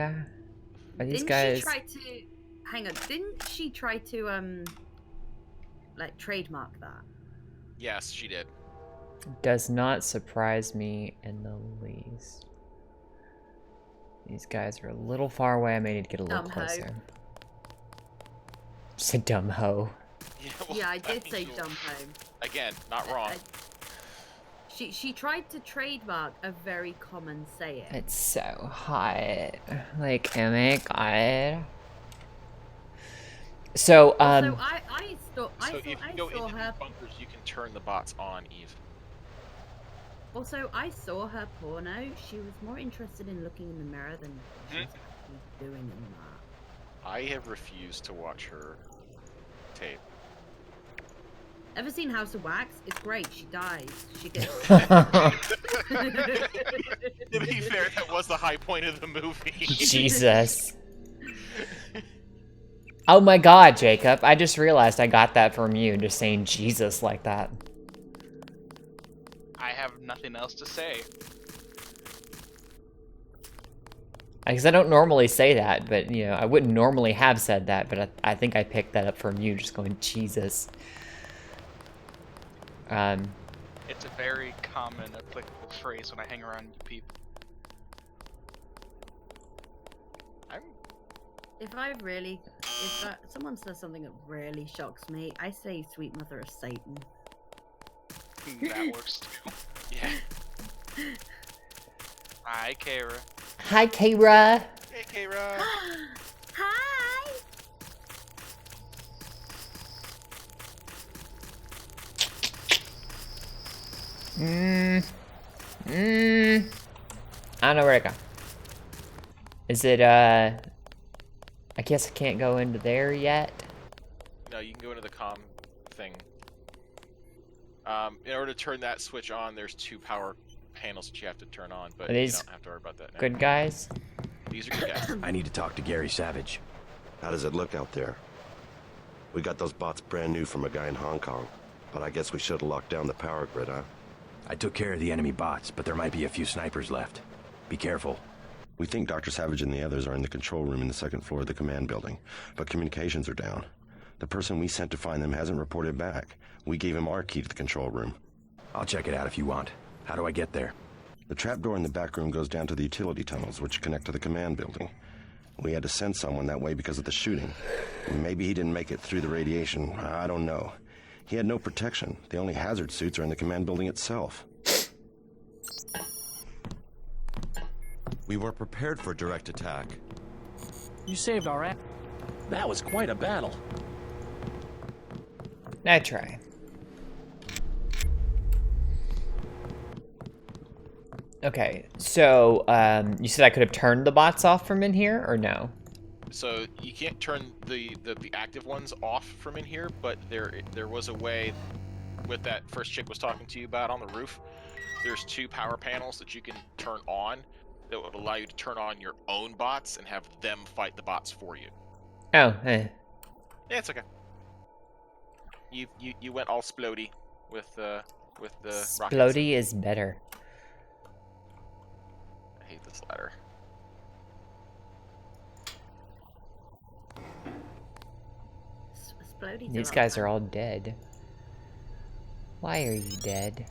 Are these guys... She try to... Hang on, didn't she try to, like, trademark that? Yes, she did. Does not surprise me in the least. These guys are a little far away. I may need to get a little closer. Just a dumb hoe. Yeah, I did say dumb hoe. Again, not wrong. She tried to trademark a very common saying. It's so hot. Like, oh my god. So, So I saw if you go into her these bunkers, you can turn the bots on, Eve. Also, I saw her porno. She was more interested in looking in the mirror than she was actually doing in that. I have refused to watch her tape. Ever seen House of Wax? It's great. She dies. She gets. To be fair, that was the high point of the movie. Jesus. Oh my god, Jacob. I just realized I got that from you, just saying Jesus like that. I have nothing else to say. Because I don't normally say that, but, you know, I wouldn't normally have said that, but I think I picked that up from you, just going, Jesus. It's a very common applicable phrase when I hang around you people. If someone says something that really shocks me, I say "Sweet Mother of Satan." That works too. Yeah. Hi, Kara. Hi, Kara. Hey, Kara. Hi. I don't know where to go. Is it, I guess I can't go into there yet. No, you can go into the comm thing. In order to turn that switch on, there's 2 power panels that you have to turn on, but Are these you don't have to worry about that now. good guys? These are good guys. I need to talk to Gary Savage. How does it look out there? We got those bots brand new from a guy in Hong Kong, but I guess we should have locked down the power grid, huh? I took care of the enemy bots, but there might be a few snipers left. Be careful. We think Dr. Savage and the others are in the control room in the 2nd floor of the command building, but communications are down. The person we sent to find them hasn't reported back. We gave him our key to the control room. I'll check it out if you want. How do I get there? The trapdoor in the back room goes down to the utility tunnels, which connect to the command building. We had to send someone that way because of the shooting. Maybe he didn't make it through the radiation. I don't know. He had no protection. The only hazard suits are in the command building itself. We were prepared for direct attack. You saved our ass. That was quite a battle. I try. Okay, so you said I could have turned the bots off from in here, or no? So you can't turn the active ones off from in here, but there was a way with that first chick was talking to you about on the roof. There's 2 power panels that you can turn on that would allow you to turn on your own bots and have them fight the bots for you. Oh, eh. Yeah, it's okay. You went all splody with the rockets. Splody is better. I hate this ladder. These guys are all dead. Why are you dead?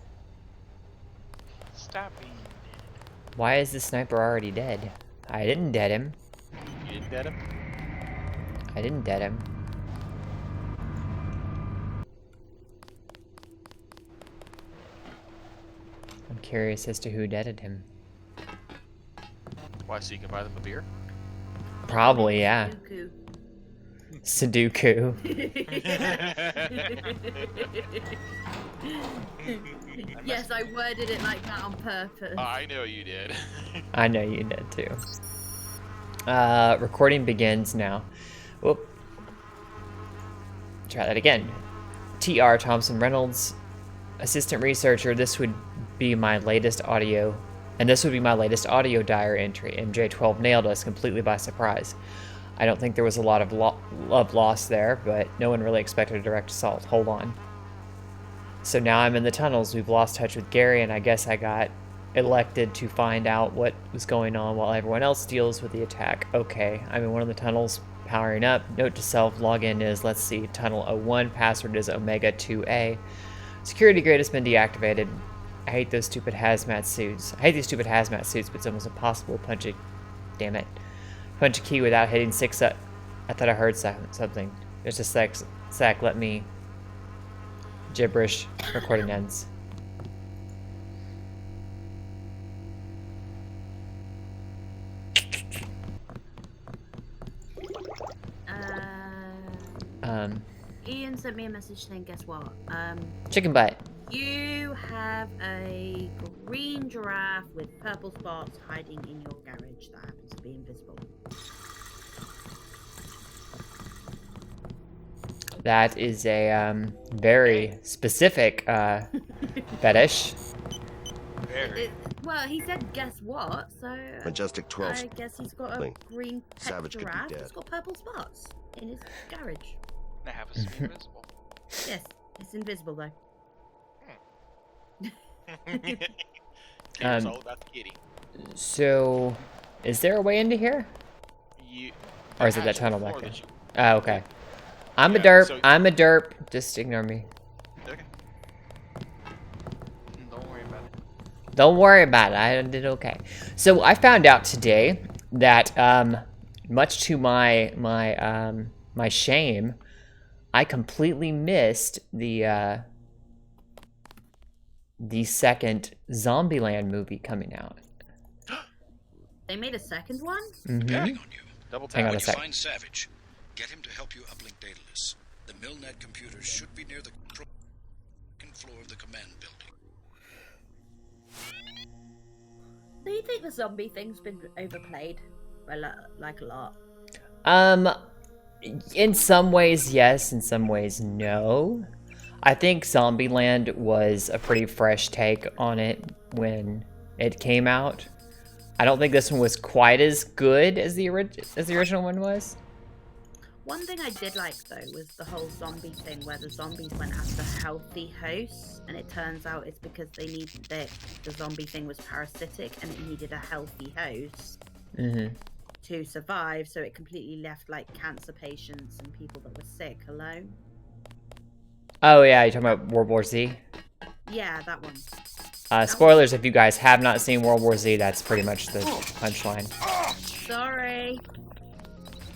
Stop being dead. Why is the sniper already dead? I didn't dead him. You didn't dead him? I didn't dead him. I'm curious as to who deaded him. Why, so you can buy them a beer? Probably, yeah. Sudoku. Yes, I worded it like that on purpose. I know you did. I know you did too. Recording begins now. Whoop. Try that again. TR Thompson Reynolds, assistant researcher. This would be my latest audio, and this would be my latest audio diary entry. MJ12 nailed us completely by surprise. I don't think there was a lot of love lost there, but no one really expected a direct assault. Hold on. So now I'm in the tunnels. We've lost touch with Gary, and I guess I got elected to find out what was going on while everyone else deals with the attack. Okay, I'm in one of the tunnels, powering up. Note to self, login is, let's see, tunnel 01, password is Omega2A. Security grid has been deactivated. I hate those stupid hazmat suits. I hate these stupid hazmat suits, but it's almost impossible to punch it. Damn it. Punch a key without hitting 6 up. I thought I heard something. Just a sec, let me... Gibberish. Recording ends. Ian sent me a message saying, guess what? Chicken butt. You have a green giraffe with purple spots hiding in your garage that happens to be invisible. That is a very specific fetish. Well, he said, guess what? So Majestic 12. I guess he's got a green pet Savage could be giraffe dead. that's got purple spots in his garage. That happens to be invisible. Yes, it's invisible though. It's all about the kitty. So, is there a way into here? Or is it that tunnel back there? Oh, okay. I'm a derp. So I'm a derp. Just ignore me. Okay. Don't worry about it. Don't worry about it. I did okay. So I found out today that, much to my shame, I completely missed the second Zombieland movie coming out. They made a second one? Mm-hmm. Depending on you. Double Hang on When a you sec. find Savage, get him to help you uplink Daedalus. The Milnet computers should be near the second floor of the command building. Do you think the zombie thing's been overplayed? Like a lot. In some ways, yes. In some ways, no. I think Zombieland was a pretty fresh take on it when it came out. I don't think this one was quite as good as the original one was. One thing I did like though was the whole zombie thing where the zombies went after healthy hosts, and it turns out it's because the zombie thing was parasitic and it needed a healthy host Mm-hmm. to survive, so it completely left like cancer patients and people that were sick alone. Oh yeah, you're talking about World War Z? Yeah, that one. Spoilers if you guys have not seen World War Z, that's pretty much the punchline. Sorry.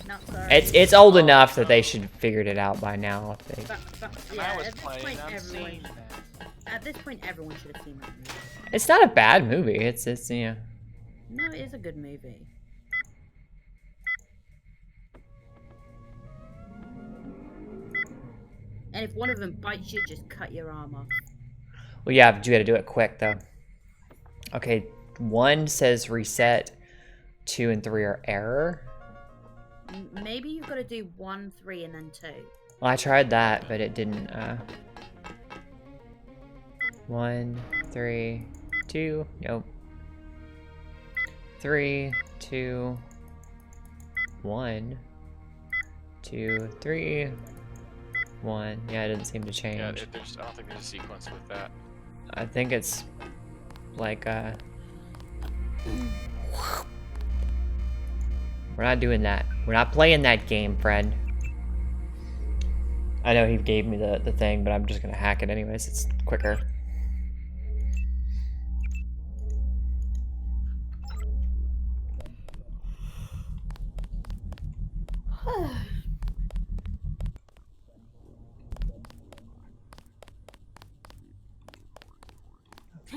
Not sorry. It's old enough that they should have figured it out by now. If they... Yeah, at this point, everyone should have seen that movie. It's not a bad movie. It's yeah. No, it is a good movie. And if one of them bites you, just cut your arm off. Well, yeah, but you got to do it quick though. Okay, 1 says reset, 2 and 3 are error. Maybe you've got to do 1, 3, and then 2. Well, I tried that, but it didn't. 1, 3, 2. Nope. 3, 2, 1, 2, 3, 1. Yeah, it didn't seem to change. Yeah, I don't think there's a sequence with that. I think it's like we're not doing that. We're not playing that game, friend. I know he gave me the thing, but I'm just gonna hack it anyways. It's quicker.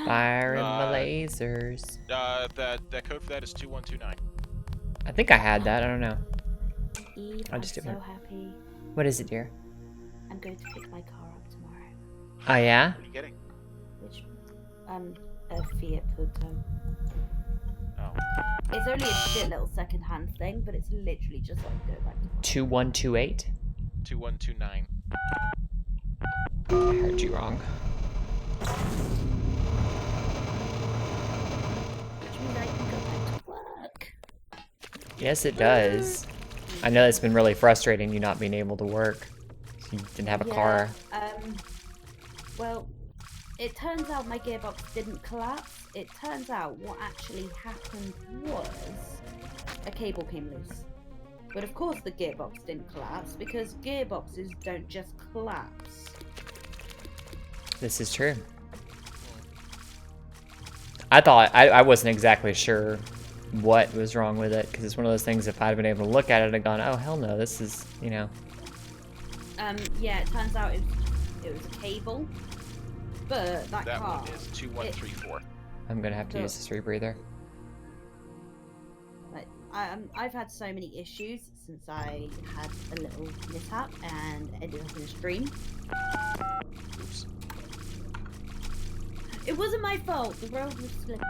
Firing my lasers. That code for that is 2129. I think I had that. I don't know. Eve, I just I'm didn't. so happy. What is it, dear? I'm going to pick my car up tomorrow. Oh yeah? What are you getting? Which, a Fiat Punto. Oh. It's only a shit little second-hand thing, but it's literally just like go back to 2128? 2129. I heard you wrong. Which means I can go back to work. Yes, it does. I know it's been really frustrating you not being able to work. You didn't have a car. Well, it turns out my gearbox didn't collapse. It turns out what actually happened was a cable came loose. But of course the gearbox didn't collapse because gearboxes don't just collapse. This is true. I thought, I wasn't exactly sure what was wrong with it, because it's one of those things, if I'd been able to look at it and gone, oh hell no, this is, you know. Yeah, it turns out it was a cable, but that car... one is 2134. I'm gonna have to use this rebreather. I've had so many issues since I had a little mishap and ended up in a stream. Oops. It wasn't my fault, the road was slippery.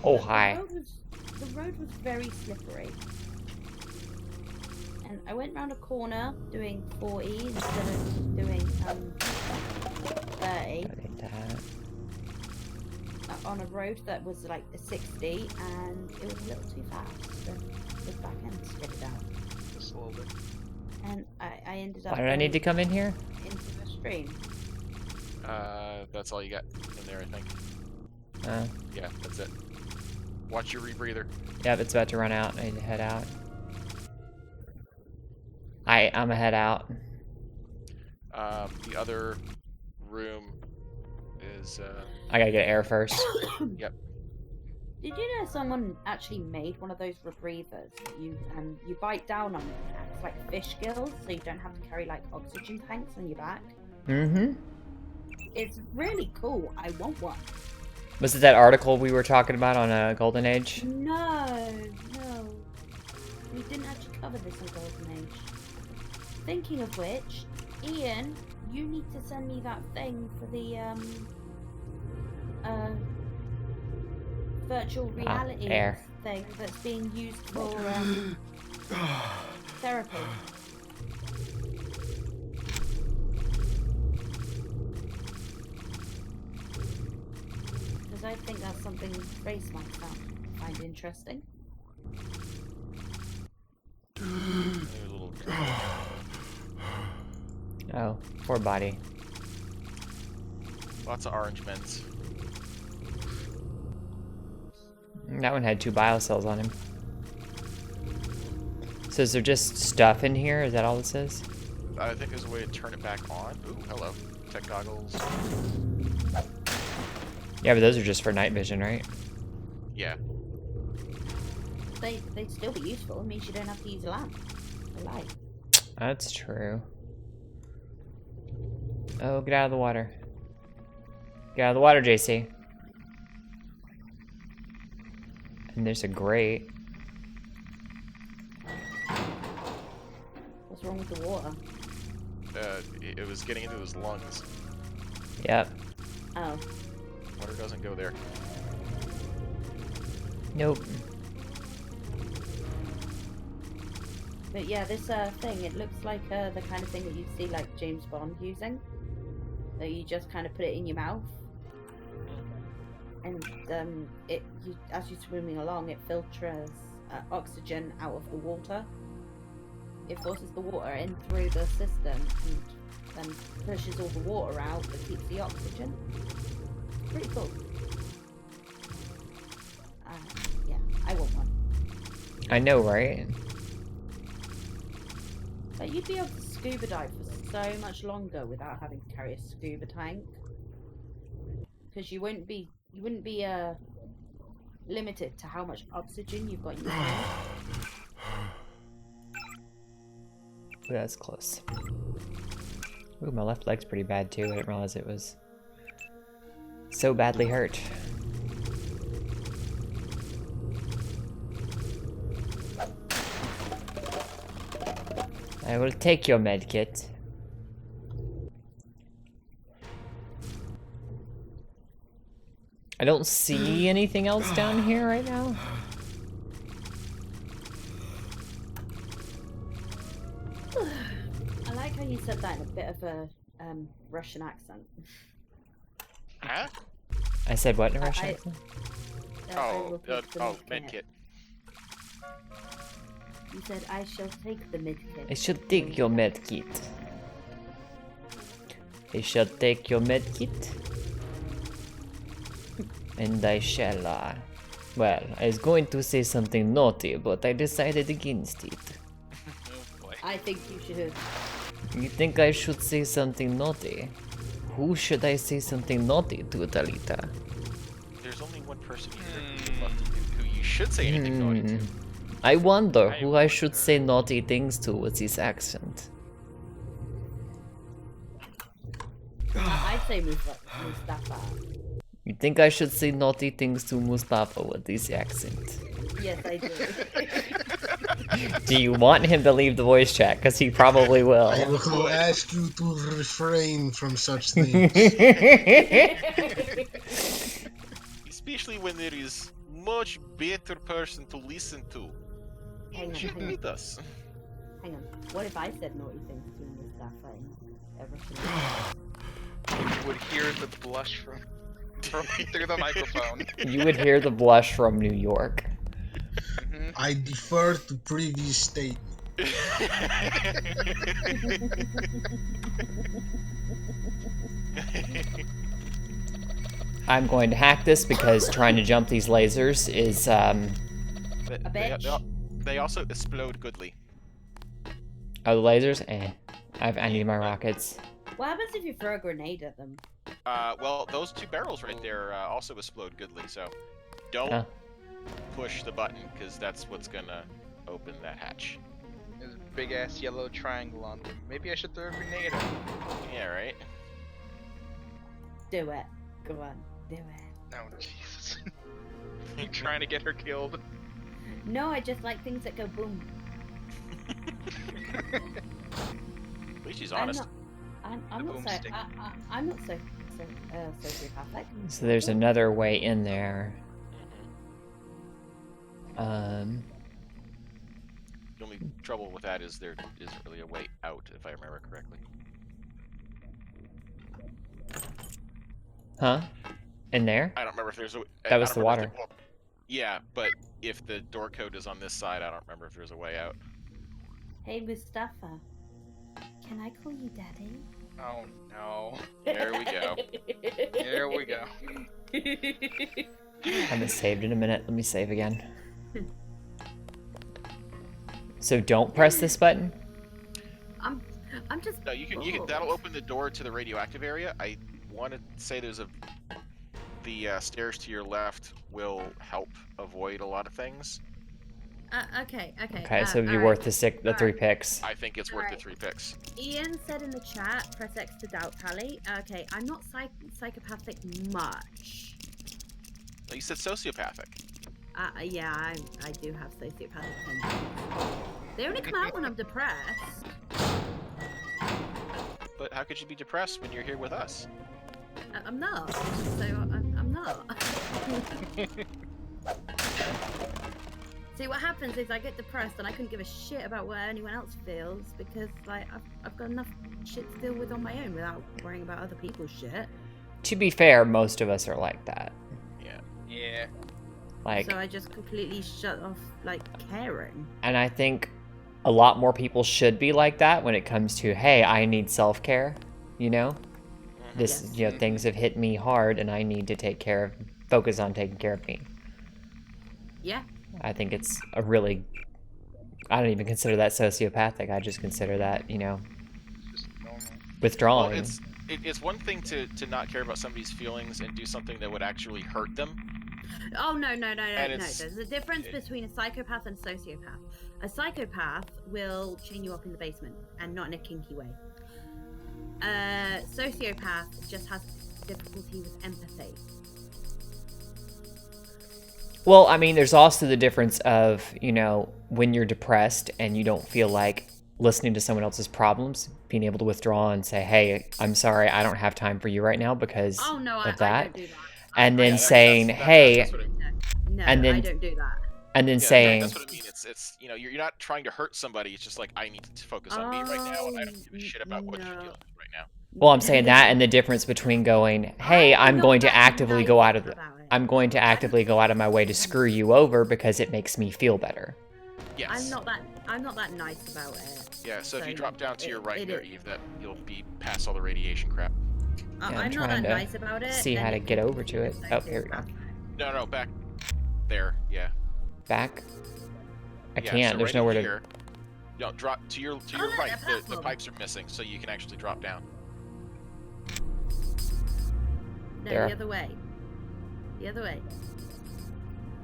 Oh, hi. The road was very slippery. And I went round a corner doing 40 instead of doing 30. On a road that was like a 60, and it was a little too fast. The back end skidded out. Just a little bit. And I ended up... Why did I need to come in here? Into the stream. That's all you got in there, I think. Yeah, that's it. Watch your rebreather. Yep, it's about to run out. I need to head out. I'm gonna head out. The other room is... I gotta get air first. Yep. Did you know someone actually made one of those rebreathers? You bite down on it, and it acts like fish gills, so you don't have to carry like oxygen tanks on your back. Mm-hmm. It's really cool. I want one. Was it that article we were talking about on Golden Age? No. We didn't actually cover this on Golden Age. Thinking of which, Ian, you need to send me that thing for the virtual reality thing that's being used for therapy. Because I think that's something Grace might find interesting. Oh, poor body. Lots of orange men's. That one had 2 biocells on him. So is there just stuff in here? Is that all this is? I think there's a way to turn it back on. Ooh, hello. Tech goggles. Yeah, but those are just for night vision, right? Yeah. They'd still be useful. It means you don't have to use a lamp. A light. That's true. Oh, get out of the water. Get out of the water, JC. And there's a grate. What's wrong with the water? It was getting into his lungs. Yep. Oh. Water doesn't go there. Nope. But yeah, this thing, it looks like the kind of thing that you see like James Bond using. So you just kind of put it in your mouth. And as you're swimming along, it filters oxygen out of the water. It forces the water in through the system and then pushes all the water out but keeps the oxygen. Pretty cool. Yeah, I want one. I know, right? But you'd be able to scuba dive for so much longer without having to carry a scuba tank. Because you wouldn't be limited to how much oxygen you've got in your tank. Ooh, that's close. Ooh, my left leg's pretty bad too. I didn't realize it was so badly hurt. I will take your med kit. I don't see anything else down here right now. I like how you said that in a bit of a Russian accent. Huh? I said what in a Russian accent? medkit. You said, I shall take the medkit. I shall take your med kit. I shall take your med kit. And I shall, well, I was going to say something naughty, but I decided against it. Oh boy. I think you should. You think I should say something naughty? Who should I say something naughty to, Talita? There's only one person who you should say anything naughty to. I wonder who I should say naughty things to with this accent. I'd say Mustafa. You think I should say naughty things to Mustafa with this accent? Yes, I do. Do you want him to leave the voice chat? Because he probably will. I will ask you to refrain from such things. Especially when there is much better person to listen to. Hang on, You hang on. need us. Hang on. What if I said naughty things to Mustafa in Russian? You would hear the blush from through the microphone. You would hear the blush from New York. I defer to previous statement. I'm going to hack this because trying to jump these lasers is They also explode goodly. Oh, the lasers? I need my rockets. What happens if you throw a grenade at them? Well, those 2 barrels right there also explode goodly, so don't push the button, because that's what's gonna open that hatch. There's a big ass yellow triangle on them. Maybe I should throw a grenade at them. Yeah, right? Do it. Go on. Do it. No, Jesus. You trying to get her killed? No, I just like things that go boom. At least she's honest. I'm not so sociopathic. So there's another way in there. The only trouble with that is there isn't really a way out, if I remember correctly. Huh? In there? I don't remember if there's a. That was the water. Yeah, but if the door code is on this side, I don't remember if there's a way out. Hey, Mustafa. Can I call you Daddy? Oh no. There we go. There we go. I haven't saved in a minute. Let me save again. So don't press this button? I'm just. No, you can. That'll open the door to the radioactive area. I want to say the stairs to your left will help avoid a lot of things. Okay. Okay, so it'd be worth the 3 picks. I think it's worth the 3 picks. Ian said in the chat, press X to doubt tally. Okay, I'm not psychopathic much. You said sociopathic. Yeah, I do have sociopathic tendencies. They only come out when I'm depressed. But how could you be depressed when you're here with us? I'm not. So I'm not. See, what happens is I get depressed and I couldn't give a shit about what anyone else feels because, like, I've got enough shit to deal with on my own without worrying about other people's shit. To be fair, most of us are like that. Yeah. Like. So I just completely shut off, like, caring. And I think a lot more people should be like that when it comes to, hey, I need self-care, you know? This, you know, things have hit me hard and I need to focus on taking care of me. Yeah. I think it's a really, I don't even consider that sociopathic. I just consider that, you know, withdrawing. Well, it's one thing to not care about somebody's feelings and do something that would actually hurt them. Oh, no. There's a difference between a psychopath and a sociopath. A psychopath will chain you up in the basement and not in a kinky way. A sociopath just has difficulty with empathy. Well, I mean, there's also the difference of, you know, when you're depressed and you don't feel like listening to someone else's problems, being able to withdraw and say, hey, I'm sorry, I don't have time for you right now because of that. I don't do that. And then saying, hey, No, and then, I don't do that. And then saying, that's what I mean. It's you know, you're not trying to hurt somebody. It's just like, I need to focus on me right now, and I don't give a shit about what you're dealing with right now. well, I'm saying that and the difference between going, hey, I'm going to actively go out of my way to screw you over because it makes me feel better. Yes. I'm not that nice about it. Yeah, so if you drop down to your right there, Eve, that you'll be past all the radiation crap. Yeah, I'm not that nice about it. See how to get over to it. Oh, here we go. No, back there. Yeah. Back? I can't. So there's right nowhere to. Here, no, drop to your right. The pipes are missing, so you can actually drop down. No, there. the other way. The other way.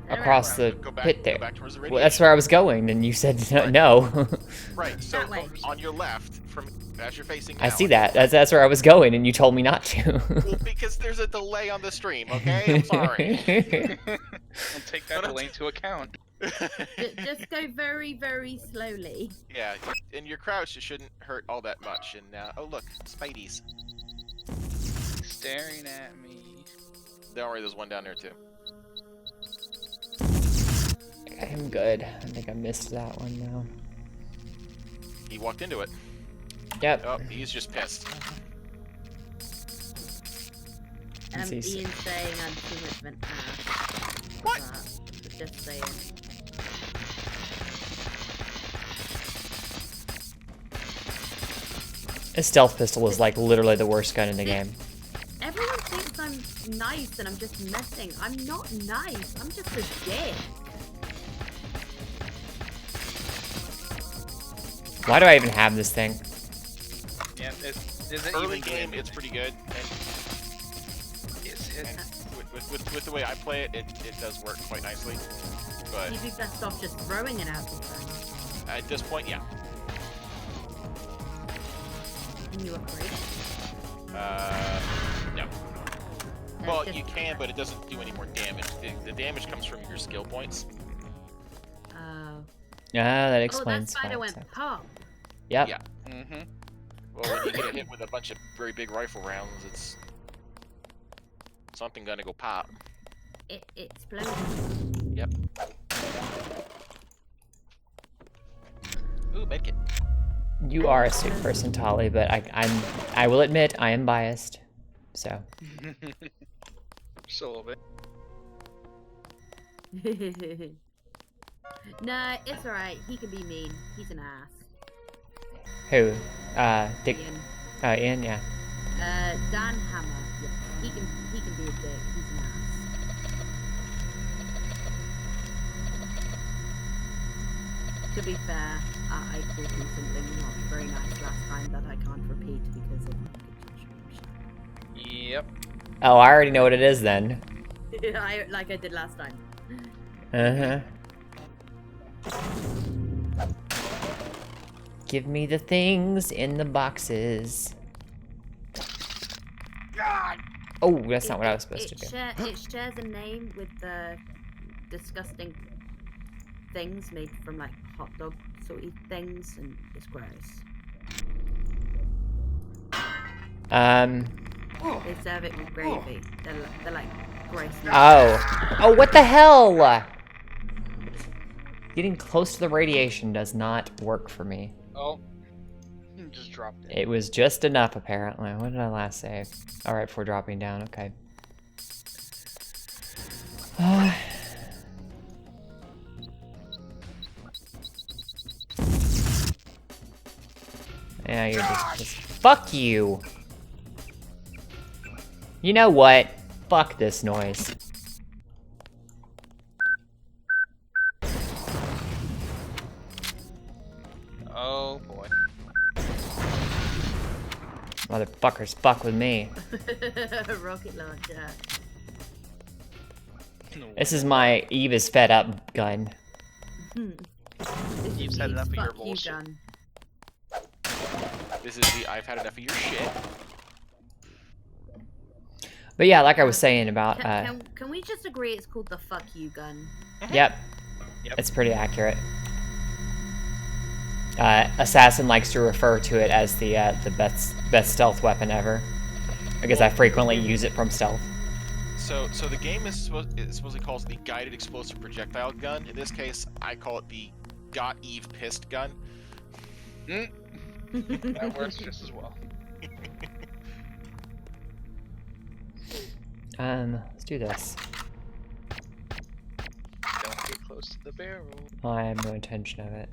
Across the pit there. Go back towards the well, that's where I was going, and you said no. Right. So on your left, from as you're facing now. I see that. That's where I was going, and you told me not to. Well, because there's a delay on the stream. Okay, I'm sorry. I'll take that delay into account. Just go very, very slowly. Yeah, and your crouch shouldn't hurt all that much. And oh look, Spideys. Staring at me. Don't worry, there's one down there too. I'm good. I think I missed that one now. He walked into it. Yep. Oh, he's just pissed. Ian's saying I'm too much of an ass. What? Just saying. A stealth pistol is like literally the worst gun in the game. Everyone thinks I'm nice and I'm just messing. I'm not nice. I'm just a dick. Why do I even have this thing? Yeah, is it early even game? It's pretty good. And with the way I play it, it does work quite nicely. But you'd be best off just throwing it out the front. At this point, yeah. Can you upgrade it? No. Well, you can, but it doesn't do any more damage. The damage comes from your skill points. That explains. Oh, that spider went pop. Yep. Yeah. Well, when you get hit with a bunch of very big rifle rounds, it's something gonna go pop. It explodes. Yep. Ooh, medkit. You are a sick person, Tolly, but I will admit I am biased. So. Just a little bit. No, it's alright. He can be mean. He's an ass. Who? Dick. Ian. Ian, yeah. Dan Hammer. Yeah, he can be a dick. He's an ass. To be fair, I called you something not very nice last time that I can't repeat because of Yep. Oh, I already know what it is then. like I did last time. Give me the things in the boxes. Oh, that's not what I was supposed to do. It shares a name with the disgusting things made from like hot dog sort of things, and it's gross. They serve it with gravy. They're like gross. Oh, what the hell? Getting close to the radiation does not work for me. Oh, just dropped it. It was just enough, apparently. What did I last save? All right, before dropping down. Okay. Yeah, you're just fuck you. You know what? Fuck this noise. Oh boy. Motherfuckers fuck with me. Rocket launcher. This is my Eve is fed up gun. You've had enough of your bullshit. Gun. This is the I've had enough of your shit. But yeah, like I was saying about Can we just agree it's called the fuck you gun? Yep. It's pretty accurate. Assassin likes to refer to it as the best stealth weapon ever, because I frequently use it from stealth. So the game is supposedly calls the guided explosive projectile gun. In this case, I call it the got Eve pissed gun. That works just as well. Let's do this. Don't get close to the barrel. I have no intention of it.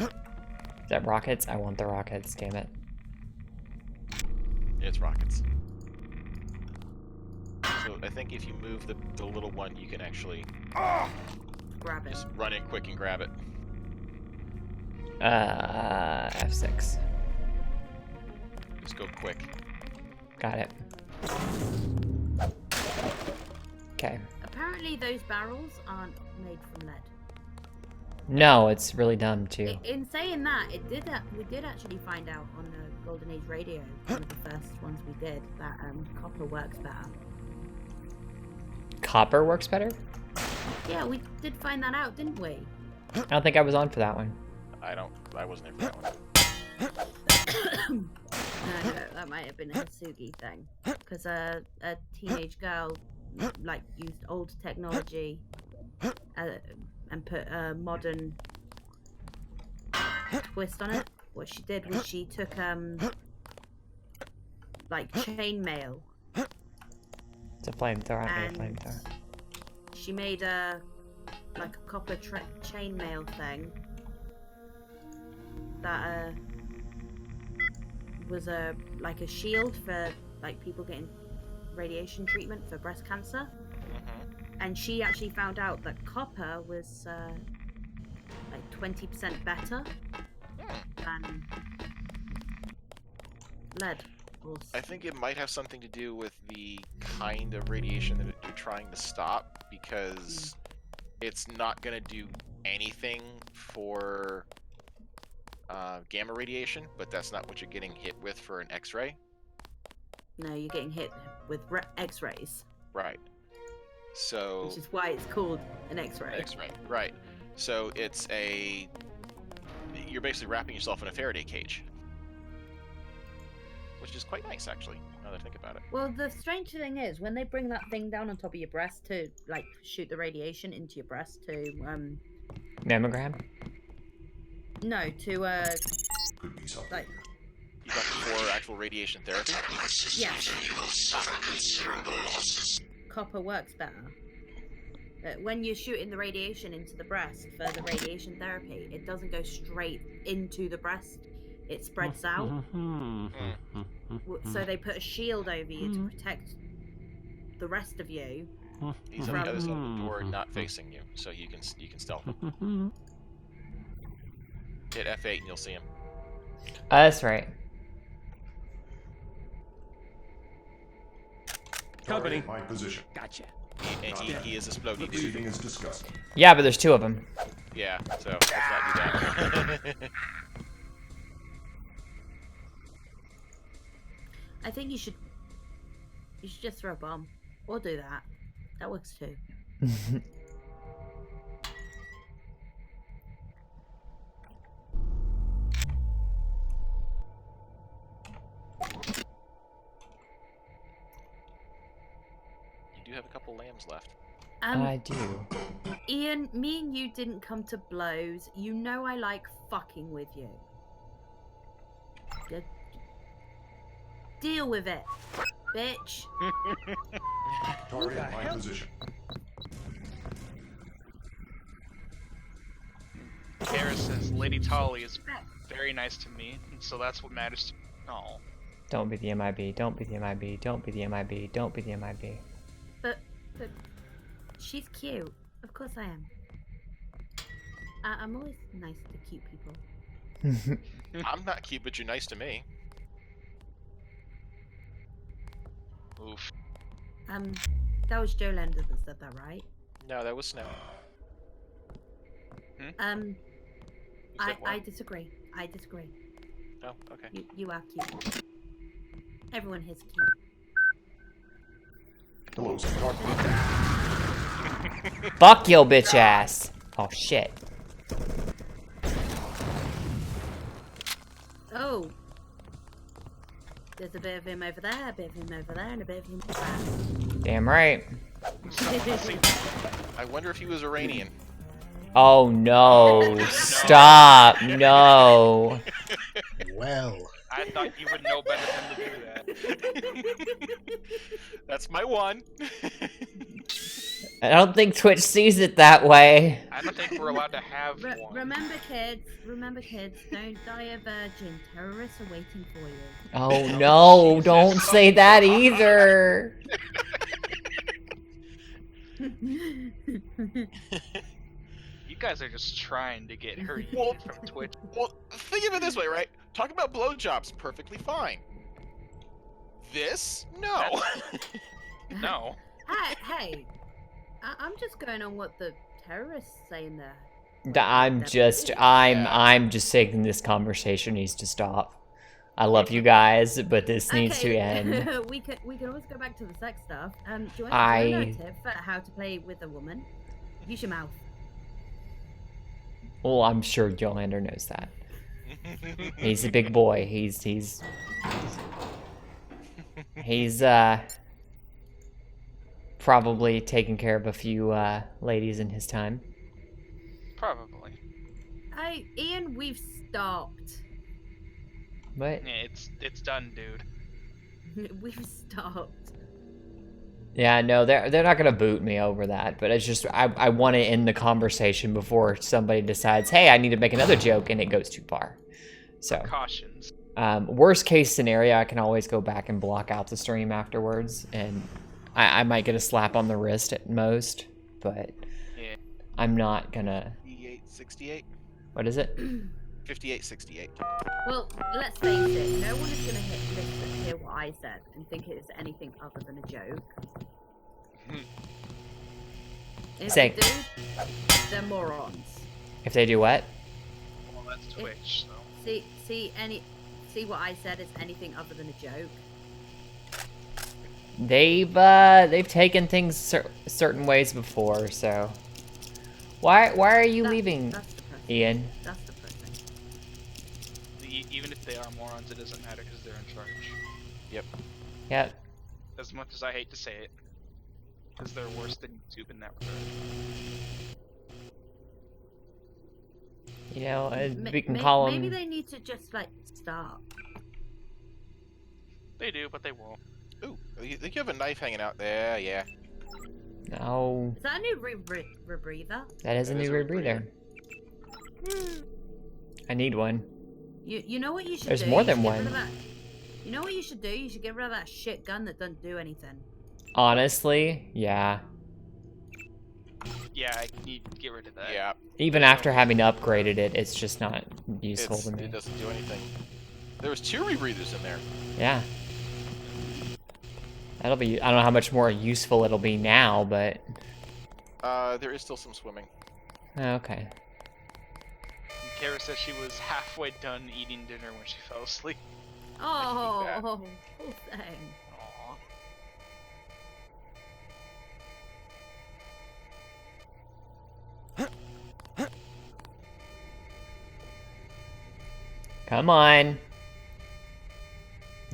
Is that rockets? I want the rockets, damn it. It's rockets. So I think if you move the little one, you can actually grab it. Just run in quick and grab it. F6. Just go quick. Got it. Okay. Apparently those barrels aren't made from lead. No, it's really dumb too. In saying that, we did actually find out on the Golden Age radio, one of the first ones we did, that copper works better. Copper works better? Yeah, we did find that out, didn't we? I don't think I was on for that one. I wasn't there for that one. No, that might have been a Hasugi thing. Because a teenage girl, like, used old technology and put a modern twist on it. What she did was she took, like, chainmail. It's a flamethrower, I made a flamethrower. She made like a copper chainmail thing that was like a shield for like people getting radiation treatment for breast cancer. And she actually found out that copper was like 20% better than lead. I think it might have something to do with the kind of radiation that you're trying to stop, because it's not going to do anything for gamma radiation, but that's not what you're getting hit with for an X-ray. No, you're getting hit with X-rays. Right. So. Which is why it's called an X-ray. X-ray, right. So it's you're basically wrapping yourself in a Faraday cage. Which is quite nice, actually, now that I think about it. Well, the strange thing is, when they bring that thing down on top of your breast to, like, shoot the radiation into your breast to, Mammogram? No, to, like... You got for actual radiation therapy? Yeah. Copper works better. When you're shooting the radiation into the breast for the radiation therapy, it doesn't go straight into the breast. It spreads out. So they put a shield over you to protect the rest of you, He's on the other side of the door, not facing you, so you can stealth him. Hit F8 and you'll see him. That's right. Company. My position. Gotcha. He is exploding. The breathing is disgusting. Yeah, but there's two of them. Yeah, so let's not do that. I think you should just throw a bomb. Or do that. That works too. You do have a couple lambs left. I do. Ian, me and you didn't come to blows. You know I like fucking with you. Deal with it, bitch. Target in my position. Kara says Lady Tolly is very nice to me, so that's what matters to me. Oh. Don't be the MIB. Don't be the MIB. Don't be the MIB. Don't be the MIB. But she's cute. Of course I am. I'm always nice to cute people. I'm not cute, but you're nice to me. Oof. That was Joe Lender that said that, right? No, that was Snow. I disagree. I disagree. Oh, okay. You are cute. Everyone here's cute. Hello, sir. Fuck your bitch ass. Oh shit. Oh. There's a bit of him over there, a bit of him over there, and a bit of him over there. Damn right. I wonder if he was Iranian. Oh no. Stop. No. Well. I thought you would know better than to do that. That's my one. I don't think Twitch sees it that way. I don't think we're allowed to have one. Remember kids, don't die a virgin. Terrorists are waiting for you. Oh no, don't say that either. You guys are just trying to get her from Twitch. Well, think of it this way, right? Talking about blowjobs, perfectly fine. This? No. No. Hey, I'm just going on what the terrorists say in there. I'm just saying this conversation needs to stop. I love you guys, but this needs to end. we can always go back to the sex stuff. Do you want to know a tip for how to play with a woman? Use your mouth. Well, I'm sure Yolander knows that. He's a big boy. He's probably taken care of a few ladies in his time. Probably. Hey, Ian, we've stopped. What? Yeah, it's done, dude. We've stopped. Yeah, no, they're not gonna boot me over that, but it's just I want to end the conversation before somebody decides, hey, I need to make another joke and it goes too far. So Precautions. Worst case scenario, I can always go back and block out the stream afterwards, and I might get a slap on the wrist at most, but yeah. I'm not gonna. 5868. What is it? 5868. Well, let's face it, no one is going to hear what I said and think it is anything other than a joke. If they do, they're morons. If they do what? Well, that's Twitch, so. See what I said is anything other than a joke. They've taken things certain ways before, so. Why are you leaving, Ian? That's depressing. Even if they are morons, it doesn't matter because they're in charge. Yep. Yep. As much as I hate to say it, because they're worse than YouTube in that regard. You know, we can call them. Maybe they need to just stop. They do, but they won't. Ooh, you think you have a knife hanging out there? Yeah. No. Is that a new rebreather? That is a new rebreather. I need one. You know what you should do? There's more than one. You know what you should do? You should get rid of that shit gun that doesn't do anything. Honestly, yeah. Yeah, I need to get rid of that. Yeah. Even after having upgraded it, it's just not useful to me. It doesn't do anything. There was 2 rebreathers in there. Yeah. That'll be, I don't know how much more useful it'll be now, but... There is still some swimming. Okay. Kara says she was halfway done eating dinner when she fell asleep. Oh, poor thing. Come on.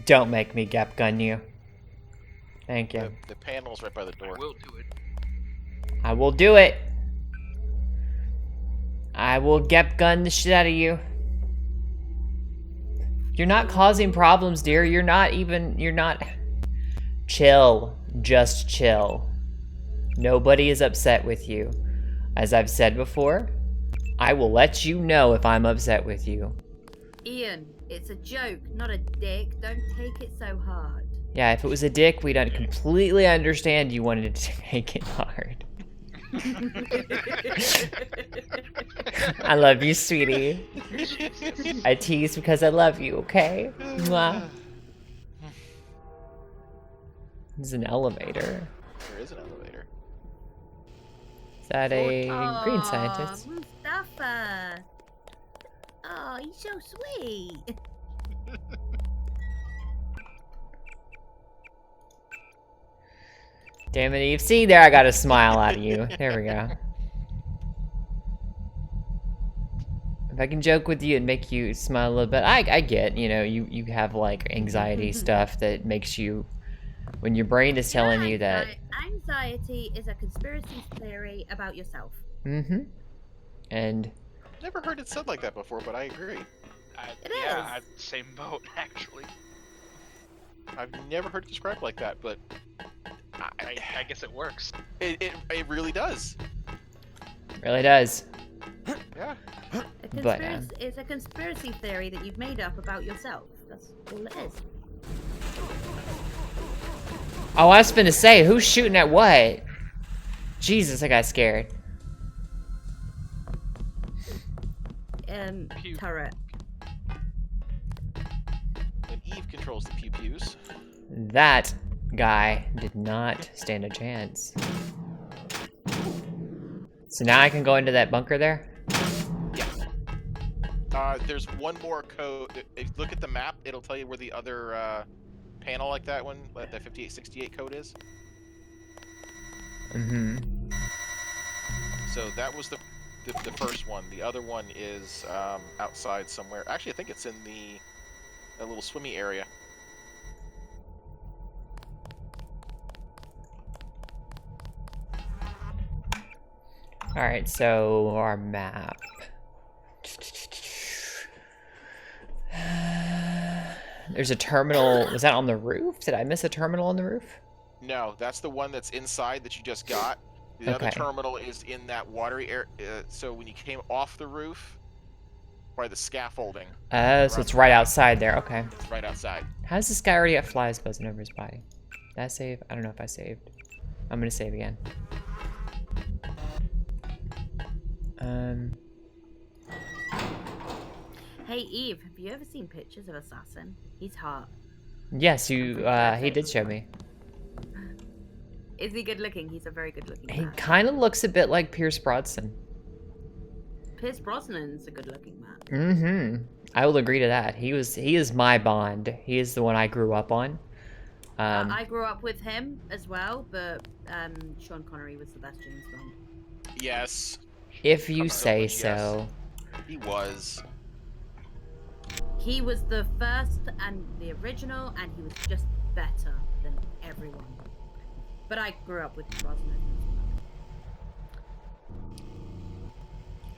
Don't make me gap gun you. Thank you. The panel's right by the door. I will do it. I will do it. I will gap gun the shit out of you. You're not causing problems, dear. You're not. Chill. Just chill. Nobody is upset with you. As I've said before, I will let you know if I'm upset with you. Ian, it's a joke, not a dick. Don't take it so hard. Yeah, if it was a dick, we'd completely understand you wanted to take it hard. I love you, sweetie. I tease because I love you, okay? Mwah. There's an elevator. There is an elevator. Is that a green scientist? Mustafa! Oh, he's so sweet. Damn it, Eve. See, there I got a smile out of you. There we go. If I can joke with you and make you smile a little bit, I get, you know, you have like anxiety stuff that makes you, when your brain is telling you that. Anxiety is a conspiracy theory about yourself. Mm-hmm. And. Never heard it said like that before, but I agree. Yeah, same boat, actually. I've never heard it described like that, but I guess it works. It really does. Really does. Yeah. It's a conspiracy theory that you've made up about yourself. That's all it is. Oh, I was finna say, who's shooting at what? Jesus, I got scared. Turret. And Eve controls the pew-pews. That guy did not stand a chance. So now I can go into that bunker there? Yeah. There's one more code. If you look at the map, it'll tell you where the other panel like that one, like that 5868 code is. Mm-hmm. So that was the first one. The other one is outside somewhere. Actually, I think it's in a little swimmy area. Alright, so our map. There's a terminal. Was that on the roof? Did I miss a terminal on the roof? No, that's the one that's inside that you just got. The other terminal is in that watery area. So when you came off the roof, by the scaffolding. Oh, so it's right outside there. Okay. It's right outside. How's this guy already got flies buzzing over his body? Did I save? I don't know if I saved. I'm gonna save again. Hey Eve, have you ever seen pictures of Assassin? He's hot. Yes, he did show me. Is he good looking? He's a very good looking man. He kind of looks a bit like Pierce Brosnan. Pierce Brosnan's a good looking man. Mm-hmm. I will agree to that. He is my Bond. He is the one I grew up on. I grew up with him as well, but Sean Connery was the best James Bond. Yes. If you say so. Yes. He was. He was the first and the original, and he was just better than everyone. But I grew up with Brosnan.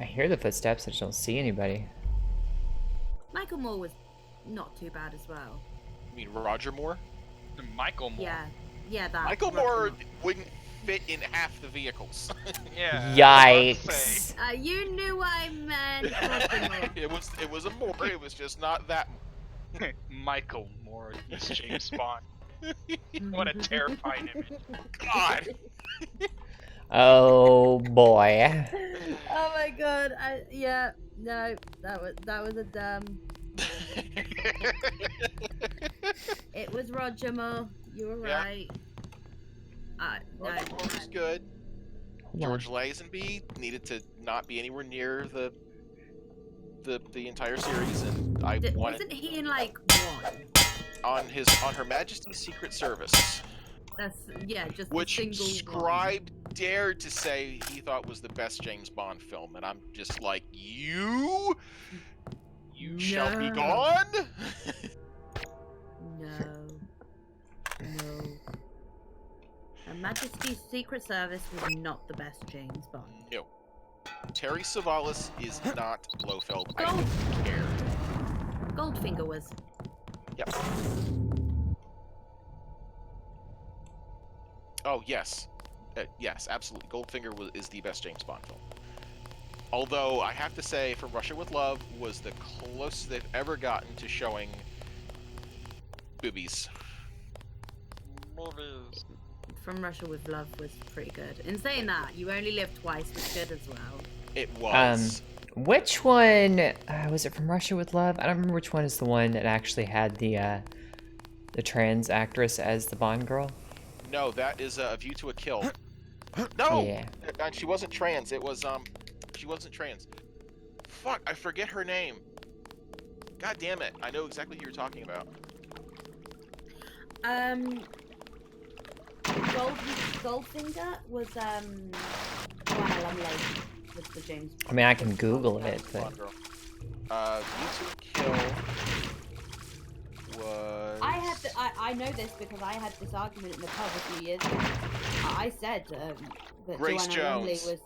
I hear the footsteps, I just don't see anybody. Michael Moore was not too bad as well. You mean Roger Moore? Michael Moore. Yeah, that. Michael Moore wouldn't fit in half the vehicles. Yeah. Yikes. You knew what I meant. It was a Moore. It was just not that. Michael Moore is James Bond. What a terrifying image. God. Oh boy. Oh my god! No, that was a dumb. It was Roger Moore. You were right. No, Roger Moore was good. George Lazenby needed to not be anywhere near the entire series, and I wanted. Wasn't he in like one? On Her Majesty's Secret Service. That's just which a single Scribe dared to say he thought was the best James Bond film, and I'm just like, you shall be gone. No. Her Majesty's Secret Service was not the best James Bond. No. Terry Savalas is not Blofeld. I don't care. Goldfinger was. Yep. Oh, yes. Yes, absolutely. Goldfinger is the best James Bond film. Although, I have to say, From Russia With Love was the closest they've ever gotten to showing boobies. From Russia With Love was pretty good. In saying that, You Only Live Twice was good as well. It was. Which one was it? From Russia With Love? I don't remember which one is the one that actually had the trans actress as the Bond girl. No, that is A View to a Kill. No! Yeah. And she wasn't trans. It was, she wasn't trans. Fuck, I forget her name. God damn it. I know exactly who you're talking about. Goldfinger was, Joanna Lumley with the James Bond. I mean, I can Google it, but... View to a Kill was... I know this because I had this argument in the pub a few years ago. I said that Grace Joanna Lumley Jones. was...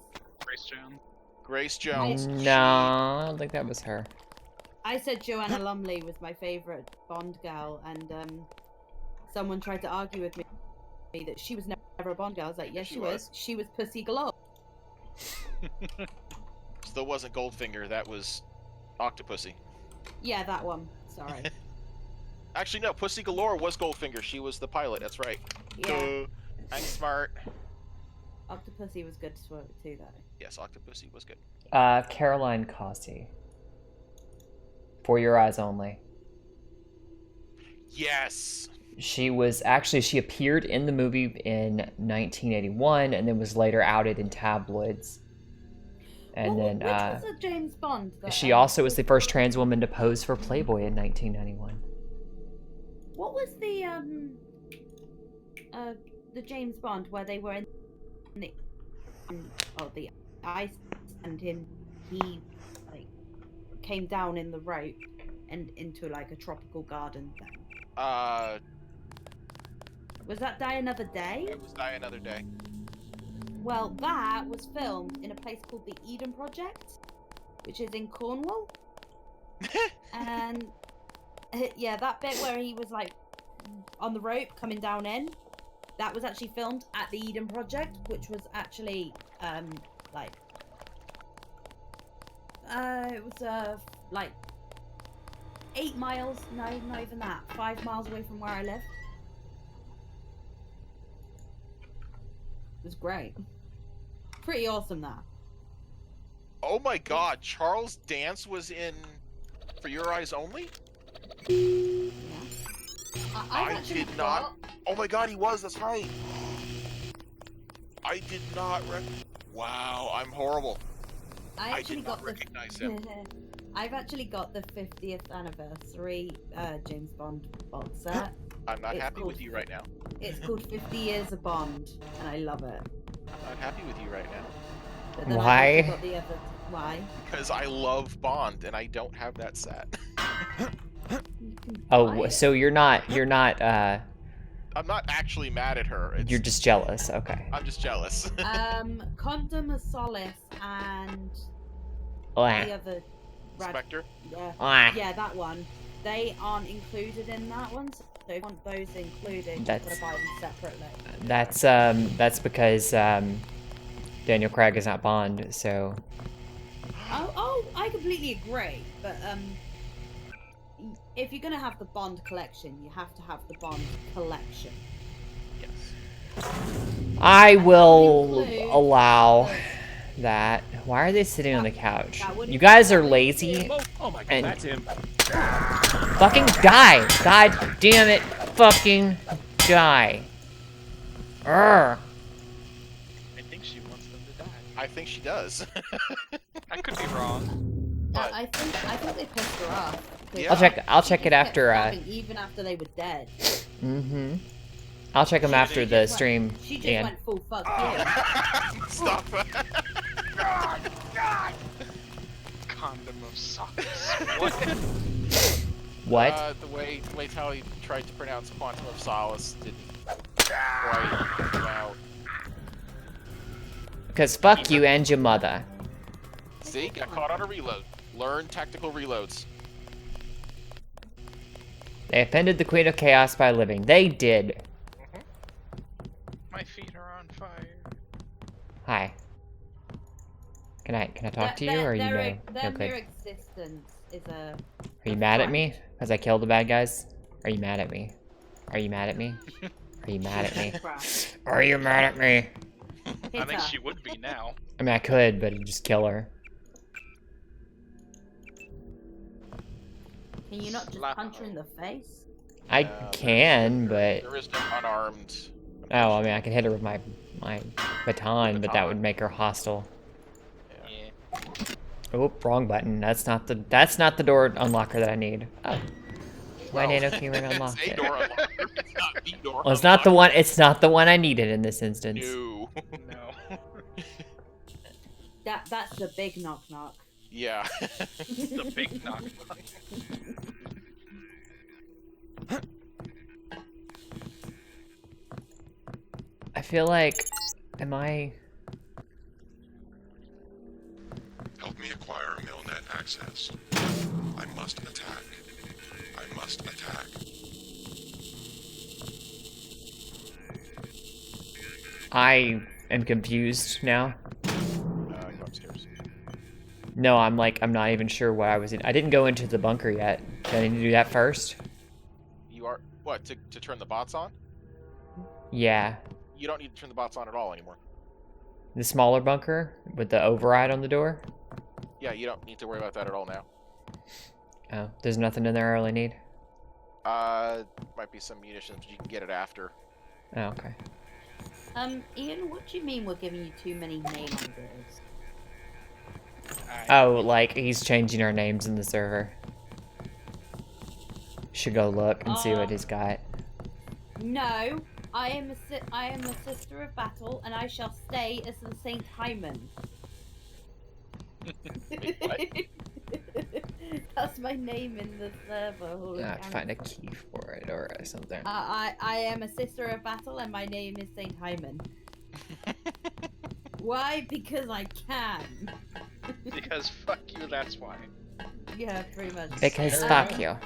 Grace Jones. No, I don't think that was her. I said Joanna Lumley was my favourite Bond girl, and someone tried to argue with me that she was never a Bond girl. I was like, yes, she was. She was pussy galore. Still wasn't Goldfinger, that was Octopussy. Yeah, that one. Sorry. Actually, no, Pussy Galore was Goldfinger. She was the pilot, that's right. Yeah. I'm smart. Octopussy was good too, though. Yes, Octopussy was good. Caroline Cossey. For Your Eyes Only. Yes! She appeared in the movie in 1981 and then was later outed in tabloids. And Which was a James Bond? She also was the first trans woman to pose for Playboy in 1991. What was the James Bond where they were in the ice and he like came down in the rope and into like a tropical garden thing? Was that Die Another Day? It was Die Another Day. Well, that was filmed in a place called the Eden Project, which is in Cornwall. And yeah, that bit where he was like on the rope coming down in, that was actually filmed at the Eden Project, which was actually it was like 8 miles, no, not even that, 5 miles away from where I live. It was great. Pretty awesome, that. Oh my god, Charles Dance was in For Your Eyes Only? Yeah. I did not. Oh my god, he was, that's right. I did not Wow, I'm horrible. I did not recognize him. I've actually got the 50th anniversary James Bond box set. I'm not happy with you right now. It's called 50 Years of Bond, and I love it. I'm not happy with you right now. But then Why? I've got the other... Why? Because I love Bond, and I don't have that set. Oh, so you're not I'm not actually mad at her. You're just jealous, okay. I'm just jealous. Condom of Solace and Blah. the other... Spectre? Yeah. Blah. Yeah, that one. They aren't included in that one, so if you want those included, you've got to buy them separately. That's because Daniel Craig is not Bond, so... Oh, I completely agree, but if you're going to have the Bond collection, you have to have the Bond collection. Yes. I will allow that. Why are they sitting on the couch? You guys are lazy. Oh my god, And that's him. fucking die! God damn it! Fucking die! Urgh. I think she wants them to die. I think she does. I could be wrong. I think they pissed her off. Yeah. I'll check it after. Even after they were dead. Mm-hmm. I'll check them after the stream. She just Ian. went full fuck you. Stop. Condom of socks. What? What? The way Tally tried to pronounce Quantum of Solace didn't quite come out. Because fuck you and your mother. See, got caught on a reload. Learn tactical reloads. They offended the Queen of Chaos by living. They did. My feet are on fire. Hi. Can I talk to you, or you know? Their Okay. mere existence is a. Are you mad at me because I killed the bad guys? Are you mad at me? Are you mad at me? Are you mad at me? Are you mad at me? I think she would be now. I mean, I could, but it'd just kill her. Can you not just punch her in the face? I can, but There is no unarmed. oh, I mean, I can hit her with my baton, but that would make her hostile. Yeah. Oh, wrong button. That's not the door unlocker that I need. Oh. Why Nano Keyring unlocked It's a it? door unlocker. It's not the door Well, it's not the one. It's not the one I needed in this instance. No. No. That's the big knock knock. Yeah. The big knock. I feel like, am I? Help me acquire Milnet access. I must attack. I must attack. I am confused now. Go upstairs. No, I'm not even sure what I was in. I didn't go into the bunker yet. Do I need to do that first? You are what to turn the bots on? Yeah. You don't need to turn the bots on at all anymore. The smaller bunker with the override on the door? Yeah, you don't need to worry about that at all now. Oh, there's nothing in there I really need? Might be some munitions, but you can get it after. Oh, okay. Ian, what do you mean we're giving you too many name ideas? Oh, like he's changing our names in the server. Should go look and see what he's got. No, I am a sister of battle, and I shall stay as the Saint Hyman. That's my name in the server. I have to find a key for it or something. I am a sister of battle, and my name is Saint Hyman. Why? Because I can. Because fuck you, that's why. Yeah, pretty much. Because fuck you.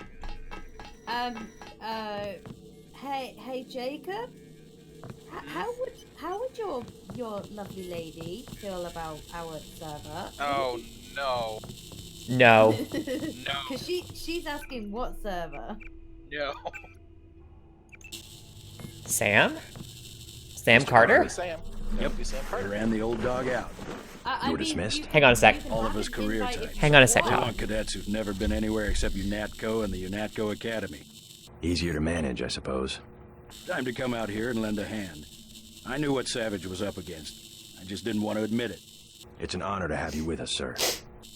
Hey, Jacob. How would your lovely lady feel about our server? Oh no. No. No. Because she's asking what server. No. Sam? Sam Carter? Sam. Yep. Sam I Carter. ran the old dog out. I mean, dismissed? Hang on a sec. All of us career types. Hang on a sec, We Kyle. want cadets who've never been anywhere except UNATCO and the UNATCO Academy. Easier to manage, I suppose. Time to come out here and lend a hand. I knew what Savage was up against. I just didn't want to admit it. It's an honor to have you with us, sir.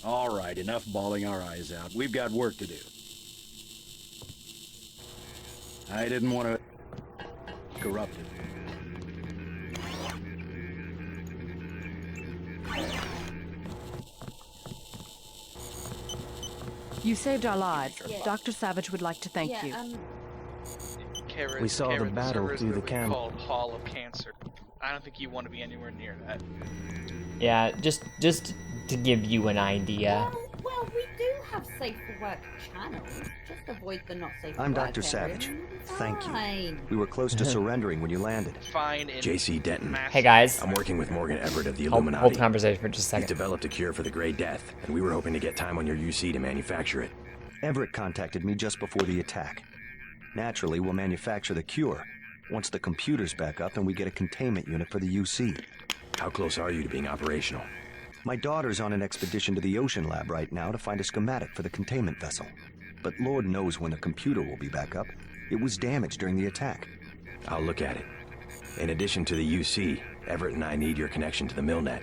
All right, enough bawling our eyes out. We've got work to do. I didn't want to corrupt it. You saved our lives. Yeah. Dr. Savage would like to thank you. Karen, We saw the battle server's through the literally camera. called Hall of Cancer. I don't think you want to be anywhere near that. Yeah, just to give you an idea. Well, we do have safe for work channels. Just avoid the not safe for I'm work Dr. Savage. area. Thank you. Fine. We were close to surrendering when you landed. Fine. in J.C. Denton. massive- Hey guys, I'm working with Morgan Everett of the hold Illuminati. the conversation for just a He's second. developed a cure for the Grey Death, and we were hoping to get time on your UC to manufacture it. Everett contacted me just before the attack. Naturally, we'll manufacture the cure. once the computer's back up and we get a containment unit for the UC. How close are you to being operational? My daughter's on an expedition to the ocean lab right now to find a schematic for the containment vessel. But Lord knows when the computer will be back up. It was damaged during the attack. I'll look at it. In addition to the UC, Everett and I need your connection to the Milnet.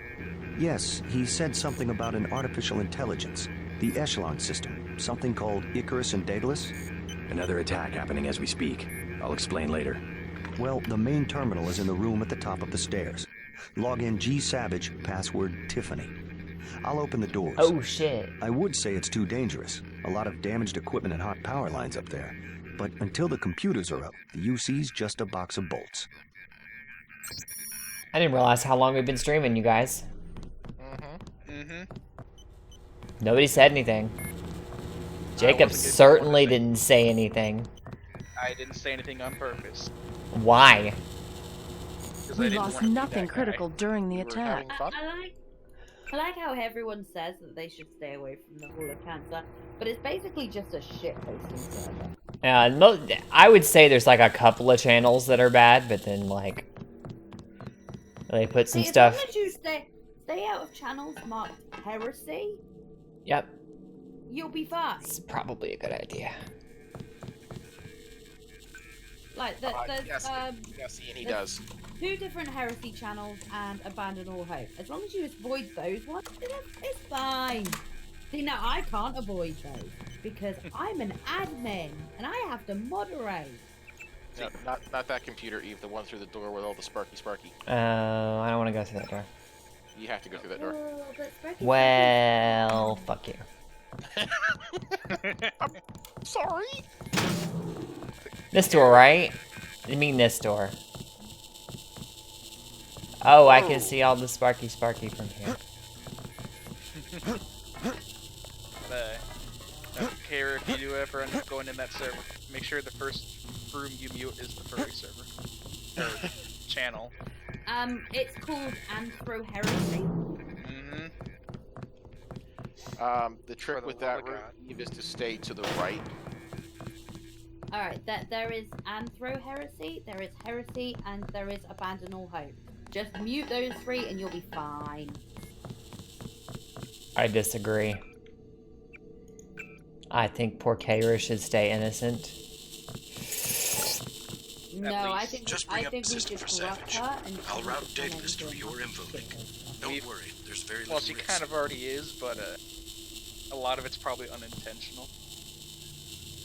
Yes, he said something about an artificial intelligence. The Echelon system. Something called Icarus and Daedalus. Another attack happening as we speak. I'll explain later. Well, the main terminal is in the room at the top of the stairs. Log in G Savage, password Tiffany. I'll open the doors. Oh, shit. I would say it's too dangerous. A lot of damaged equipment and hot power lines up there. But until the computers are up, the UC's just a box of bolts. I didn't realize how long we've been streaming, you guys. Nobody said anything. Jacob certainly didn't say anything. I didn't say anything on purpose. Why? We lost nothing critical during the attack. I like how everyone says that they should stay away from the Hall of Cancer, but it's basically just a shit hosting server. I would say there's like a couple of channels that are bad, but then like they put some stuff. As long as you stay out of channels marked heresy. Yep. You'll be fine. It's probably a good idea. Like there's yes, and he does. 2 different heresy channels and Abandon All Hope. As long as you avoid those ones, it's fine. See, now I can't avoid those because I'm an admin and I have to moderate. No, not that computer, Eve. The one through the door with all the sparky. I don't want to go through that door. You have to go through that door. Well, fuck you. I'm sorry. This door, right? You mean this door? Oh, I can see all the sparky from here. Care if you do ever end up going in that server, make sure the first room you mute is the furry server. Or channel. It's called Anthro Heresy. The trick with that room is to stay to the right. Alright, there is Anthro Heresy, there is Heresy, and there is Abandon All Hope. Just mute those 3 and you'll be fine. I disagree. I think poor Kaira should stay innocent. No, I think Just bring up the we system should for corrupt Savage. her and I'll route Daedalus through your info link. Don't worry, there's very little Well, she risk. kind of already is, but a lot of it's probably unintentional.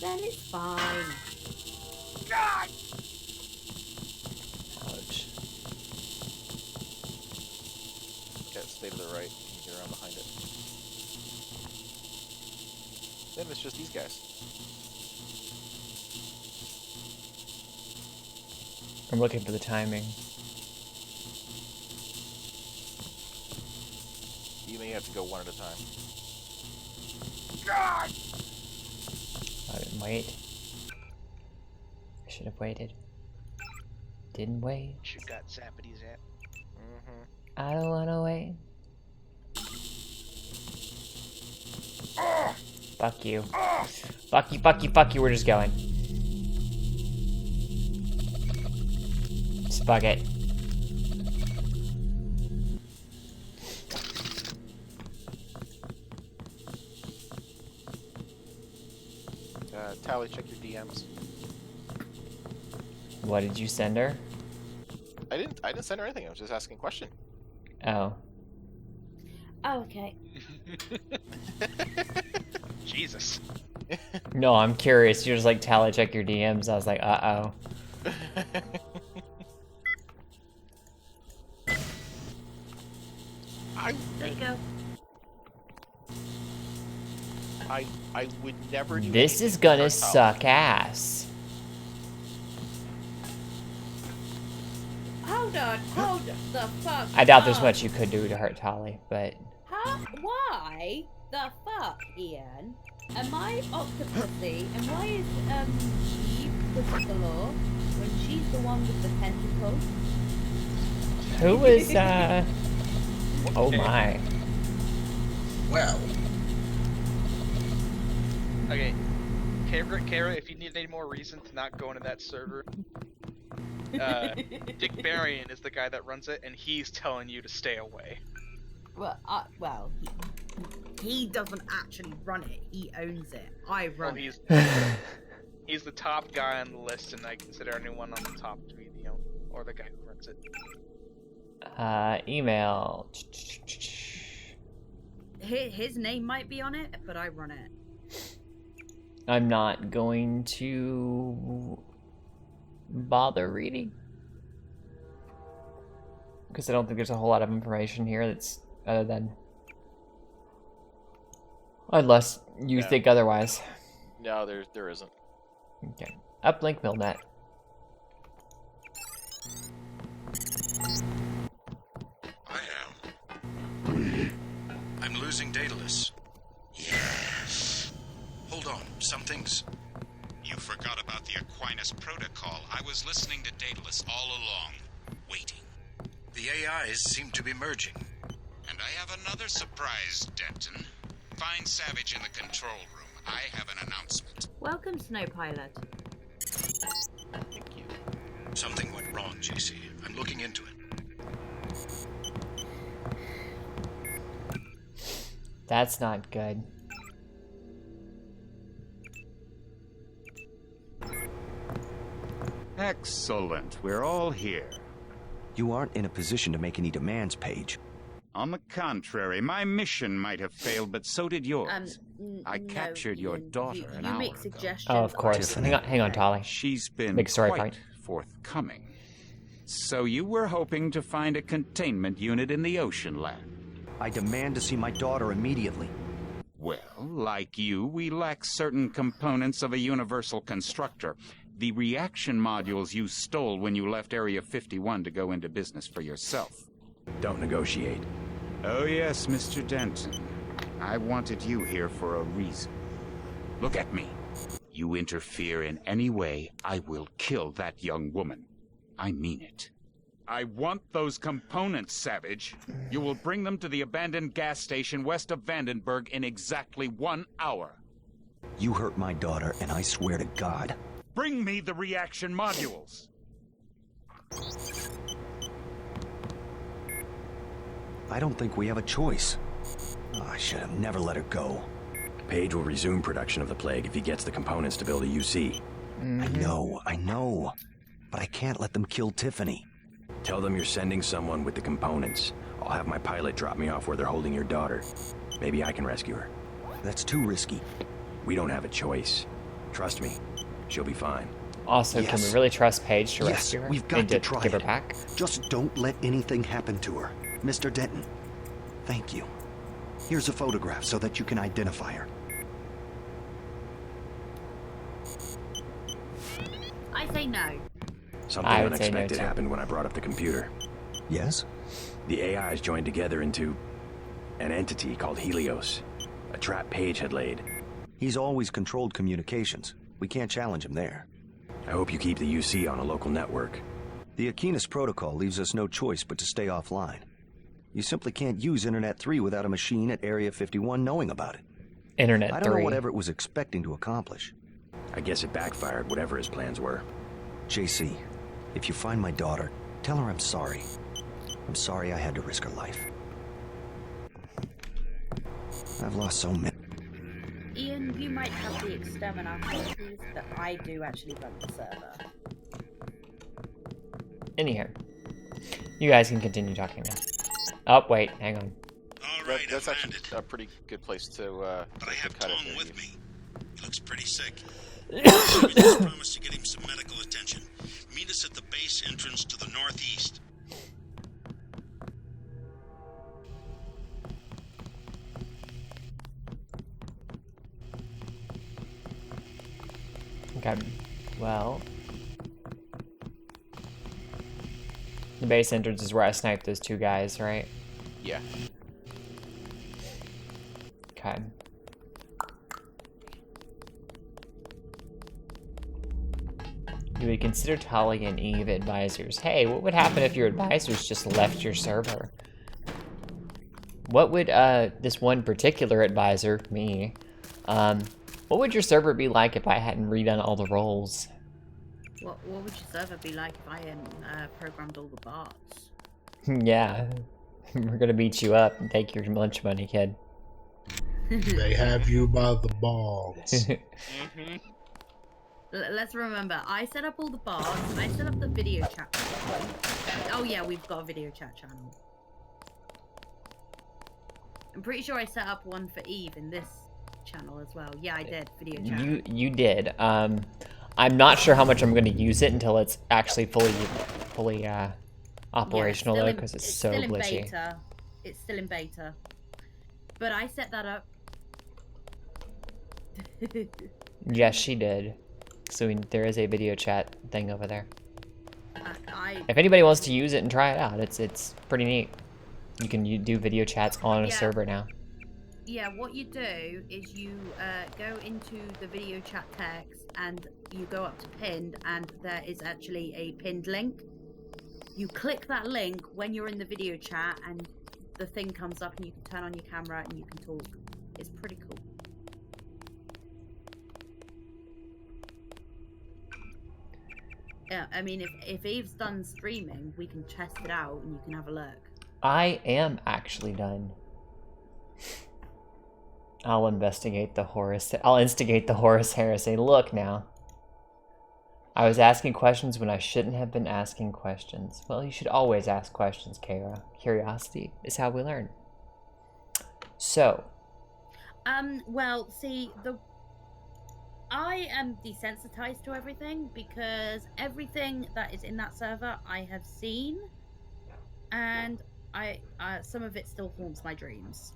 Then it's fine. God! Ouch. Okay, stay to the right. You get around behind it. Then it's just these guys. I'm looking for the timing. You may have to go one at a time. God! I didn't wait. I should have waited. Didn't wait. Should got Zappity's at. I don't wanna wait. Fuck you. Fuck you, we're just going. Just fuck it. Tally, check your DMs. What did you send her? I didn't send her anything. I was just asking a question. Oh. Oh, okay. Jesus. No, I'm curious. You're just like, Tally, check your DMs. I was like, uh-oh. There you go. I would never do This is gonna suck ass. Hold the fuck. I doubt there's up. much you could do to hurt Tally, but... Huh? Why the fuck, Ian? Am I Octopussy? And why is Eve Pussy Galore when she's the one with the tentacles? Who was, Oh my. Well. Okay. Kara, if you need any more reason to not go into that server, Dick Barrion is the guy that runs it, and he's telling you to stay away. Well, he doesn't actually run it. He owns it. I run it. He's the top guy on the list, and I consider anyone on the top to be the or the guy who runs it. Email. His name might be on it, but I run it. I'm not going to bother reading because I don't think there's a whole lot of information here that's other than unless you think otherwise. No, there isn't. Okay. Uplink Milnet. I'm losing Daedalus. Yes. Hold on, something's... You forgot about the Aquinas protocol. I was listening to Daedalus all along, waiting. The AIs seem to be merging. And I have another surprise, Denton. Find Savage in the control room. I have an announcement. Welcome, Snow Pilot. Thank you. Something went wrong, JC. I'm looking into it. That's not good. Excellent. We're all here. You aren't in a position to make any demands, Paige. On the contrary, my mission might have failed, but so did yours. I captured your daughter an hour ago. Oh, of course. Hang on, Tolly. She's been Big story quite point. forthcoming. So you were hoping to find a containment unit in the Ocean Lab. I demand to see my daughter immediately. Well, like you, we lack certain components of a universal constructor. The reaction modules you stole when you left Area 51 to go into business for yourself. Don't negotiate. Oh yes, Mr. Denton. I wanted you here for a reason. Look at me. You interfere in any way, I will kill that young woman. I mean it. I want those components, Savage. You will bring them to the abandoned gas station west of Vandenberg in exactly 1 hour. You hurt my daughter, and I swear to God. Bring me the reaction modules. I don't think we have a choice. Oh, I should have never let her go. Page will resume production of the Plague if he gets the components to build a UC. I know. But I can't let them kill Tiffany. Tell them you're sending someone with the components. I'll have my pilot drop me off where they're holding your daughter. Maybe I can rescue her. That's too risky. We don't have a choice. Trust me, she'll be fine. Also, can we really trust Paige to Yes, rescue her? we've got to try give her it. back? Just don't let anything happen to her. Mr. Denton, thank you. Here's a photograph so that you can identify her. I say no. Something unexpected happened when I brought up the computer. Yes? The AIs joined together into an entity called Helios. A trap Page had laid. He's always controlled communications. We can't challenge him there. I hope you keep the UC on a local network. The Aquinas protocol leaves us no choice but to stay offline. You simply can't use Internet 3 without a machine at Area 51 knowing about it. Internet 3. I don't know whatever it was expecting to accomplish. I guess it backfired, whatever his plans were. JC, if you find my daughter, tell her I'm sorry. I'm sorry I had to risk her life. I've lost so many. Ian, you might have the exterminators, but I do actually run the server. Anyhow, you guys can continue talking now. Oh, wait, hang on. All right, that's actually a pretty good place to but I have cut Tom it. with me. He looks pretty sick. We just promised to get him some medical attention. Meet us at the base entrance to the northeast. Okay, well... The base entrance is where I sniped those two guys, right? Yeah. Okay. You would consider Tali and Eve advisors. Hey, what would happen if your advisors just left your server? What would, this one particular advisor, me, what would your server be like if I hadn't redone all the roles? What would your server be like if I programmed all the bots? Yeah. We're gonna beat you up and take your lunch money, kid. They have you by the balls. Let's remember, I set up all the bots. I set up the video chat. Oh yeah, we've got a video chat channel. I'm pretty sure I set up one for Eve in this channel as well. Yeah, I did. Video chat. You did. I'm not sure how much I'm going to use it until it's actually fully operational though, because it's so glitchy. Beta. It's still in beta. But I set that up. Yes, she did. So there is a video chat thing over there. If anybody wants to use it and try it out, it's pretty neat. You can do video chats on a server now. Yeah, what you do is you go into the video chat text and you go up to pinned, and there is actually a pinned link. You click that link when you're in the video chat and the thing comes up and you can turn on your camera and you can talk. It's pretty cool. Yeah, I mean, if Eve's done streaming, we can test it out and you can have a look. I am actually done. I'll instigate the Horus heresy. Look now. I was asking questions when I shouldn't have been asking questions. Well, you should always ask questions, Kara. Curiosity is how we learn. So. Well, see, I am desensitized to everything because everything that is in that server I have seen, and some of it still haunts my dreams.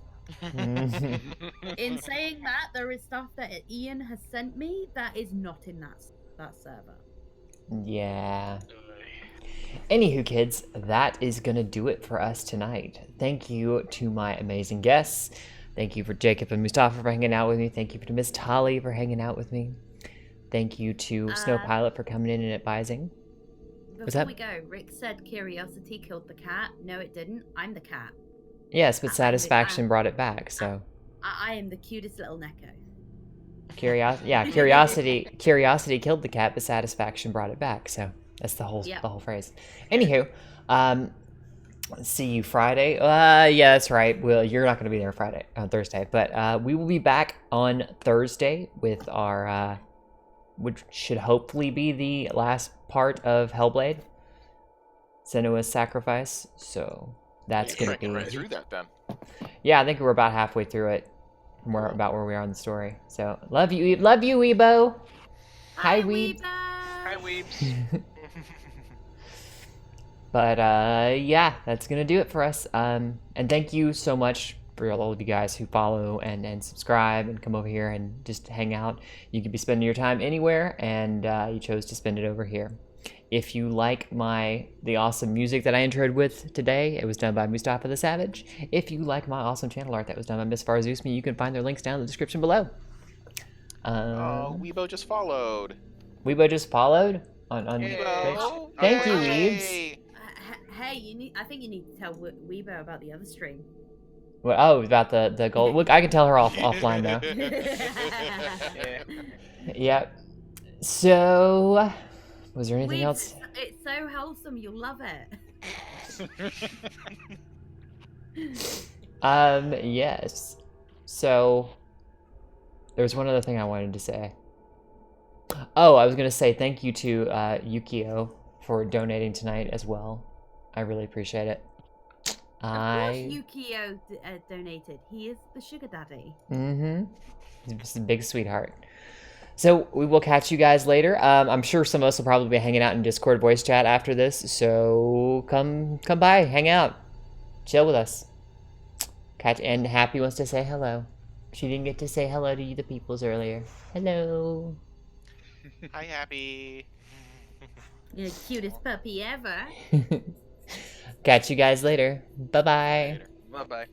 In saying that, there is stuff that Ian has sent me that is not in that server. Yeah. Anywho, kids, that is gonna do it for us tonight. Thank you to my amazing guests. Thank you for Jacob and Mustafa for hanging out with me. Thank you to Miss Tali for hanging out with me. Thank you to Snow Pilot for coming in and advising. Before we go, Rick said curiosity killed the cat. No, it didn't. I'm the cat. Yes, but satisfaction brought it back, so. I am the cutest little Neko. Curiosity killed the cat, but satisfaction brought it back, so that's the whole phrase. Anywho, see you Friday. Yeah, that's right. Well, you're not going to be there Thursday, but we will be back on Thursday with our, which should hopefully be the last part of Hellblade, Senua's Sacrifice. So that's going to be right through that then. Yeah, I think we're about halfway through it. About where we are in the story. So love you, Weebo. Hi, Weeb. Hi, Weebs. But yeah, that's gonna do it for us. And thank you so much for all of you guys who follow and subscribe and come over here and just hang out. You could be spending your time anywhere, and you chose to spend it over here. If you like the awesome music that I introed with today, it was done by Mustafa the Savage. If you like my awesome channel art that was done by Miss FarZoosme, you can find their links down in the description below. Weebo just followed. Weebo just followed on Twitch. Thank you, Weebs. Hey, I think you need to tell Weebo about the other stream. Well, oh, about the gold. Look, I can tell her offline now. Yep. So, was there anything else? It's so wholesome. You'll love it. Yes. So, there's one other thing I wanted to say. Oh, I was gonna say thank you to Yukio for donating tonight as well. I really appreciate it. Of course Yukio donated. He is the sugar daddy. He's a big sweetheart. So we will catch you guys later. I'm sure some of us will probably be hanging out in Discord voice chat after this. So come by, hang out, chill with us. And Happy wants to say hello. She didn't get to say hello to you, the peoples, earlier. Hello. Hi, Happy. You're the cutest puppy ever. Catch you guys later. Bye-bye. Bye-bye.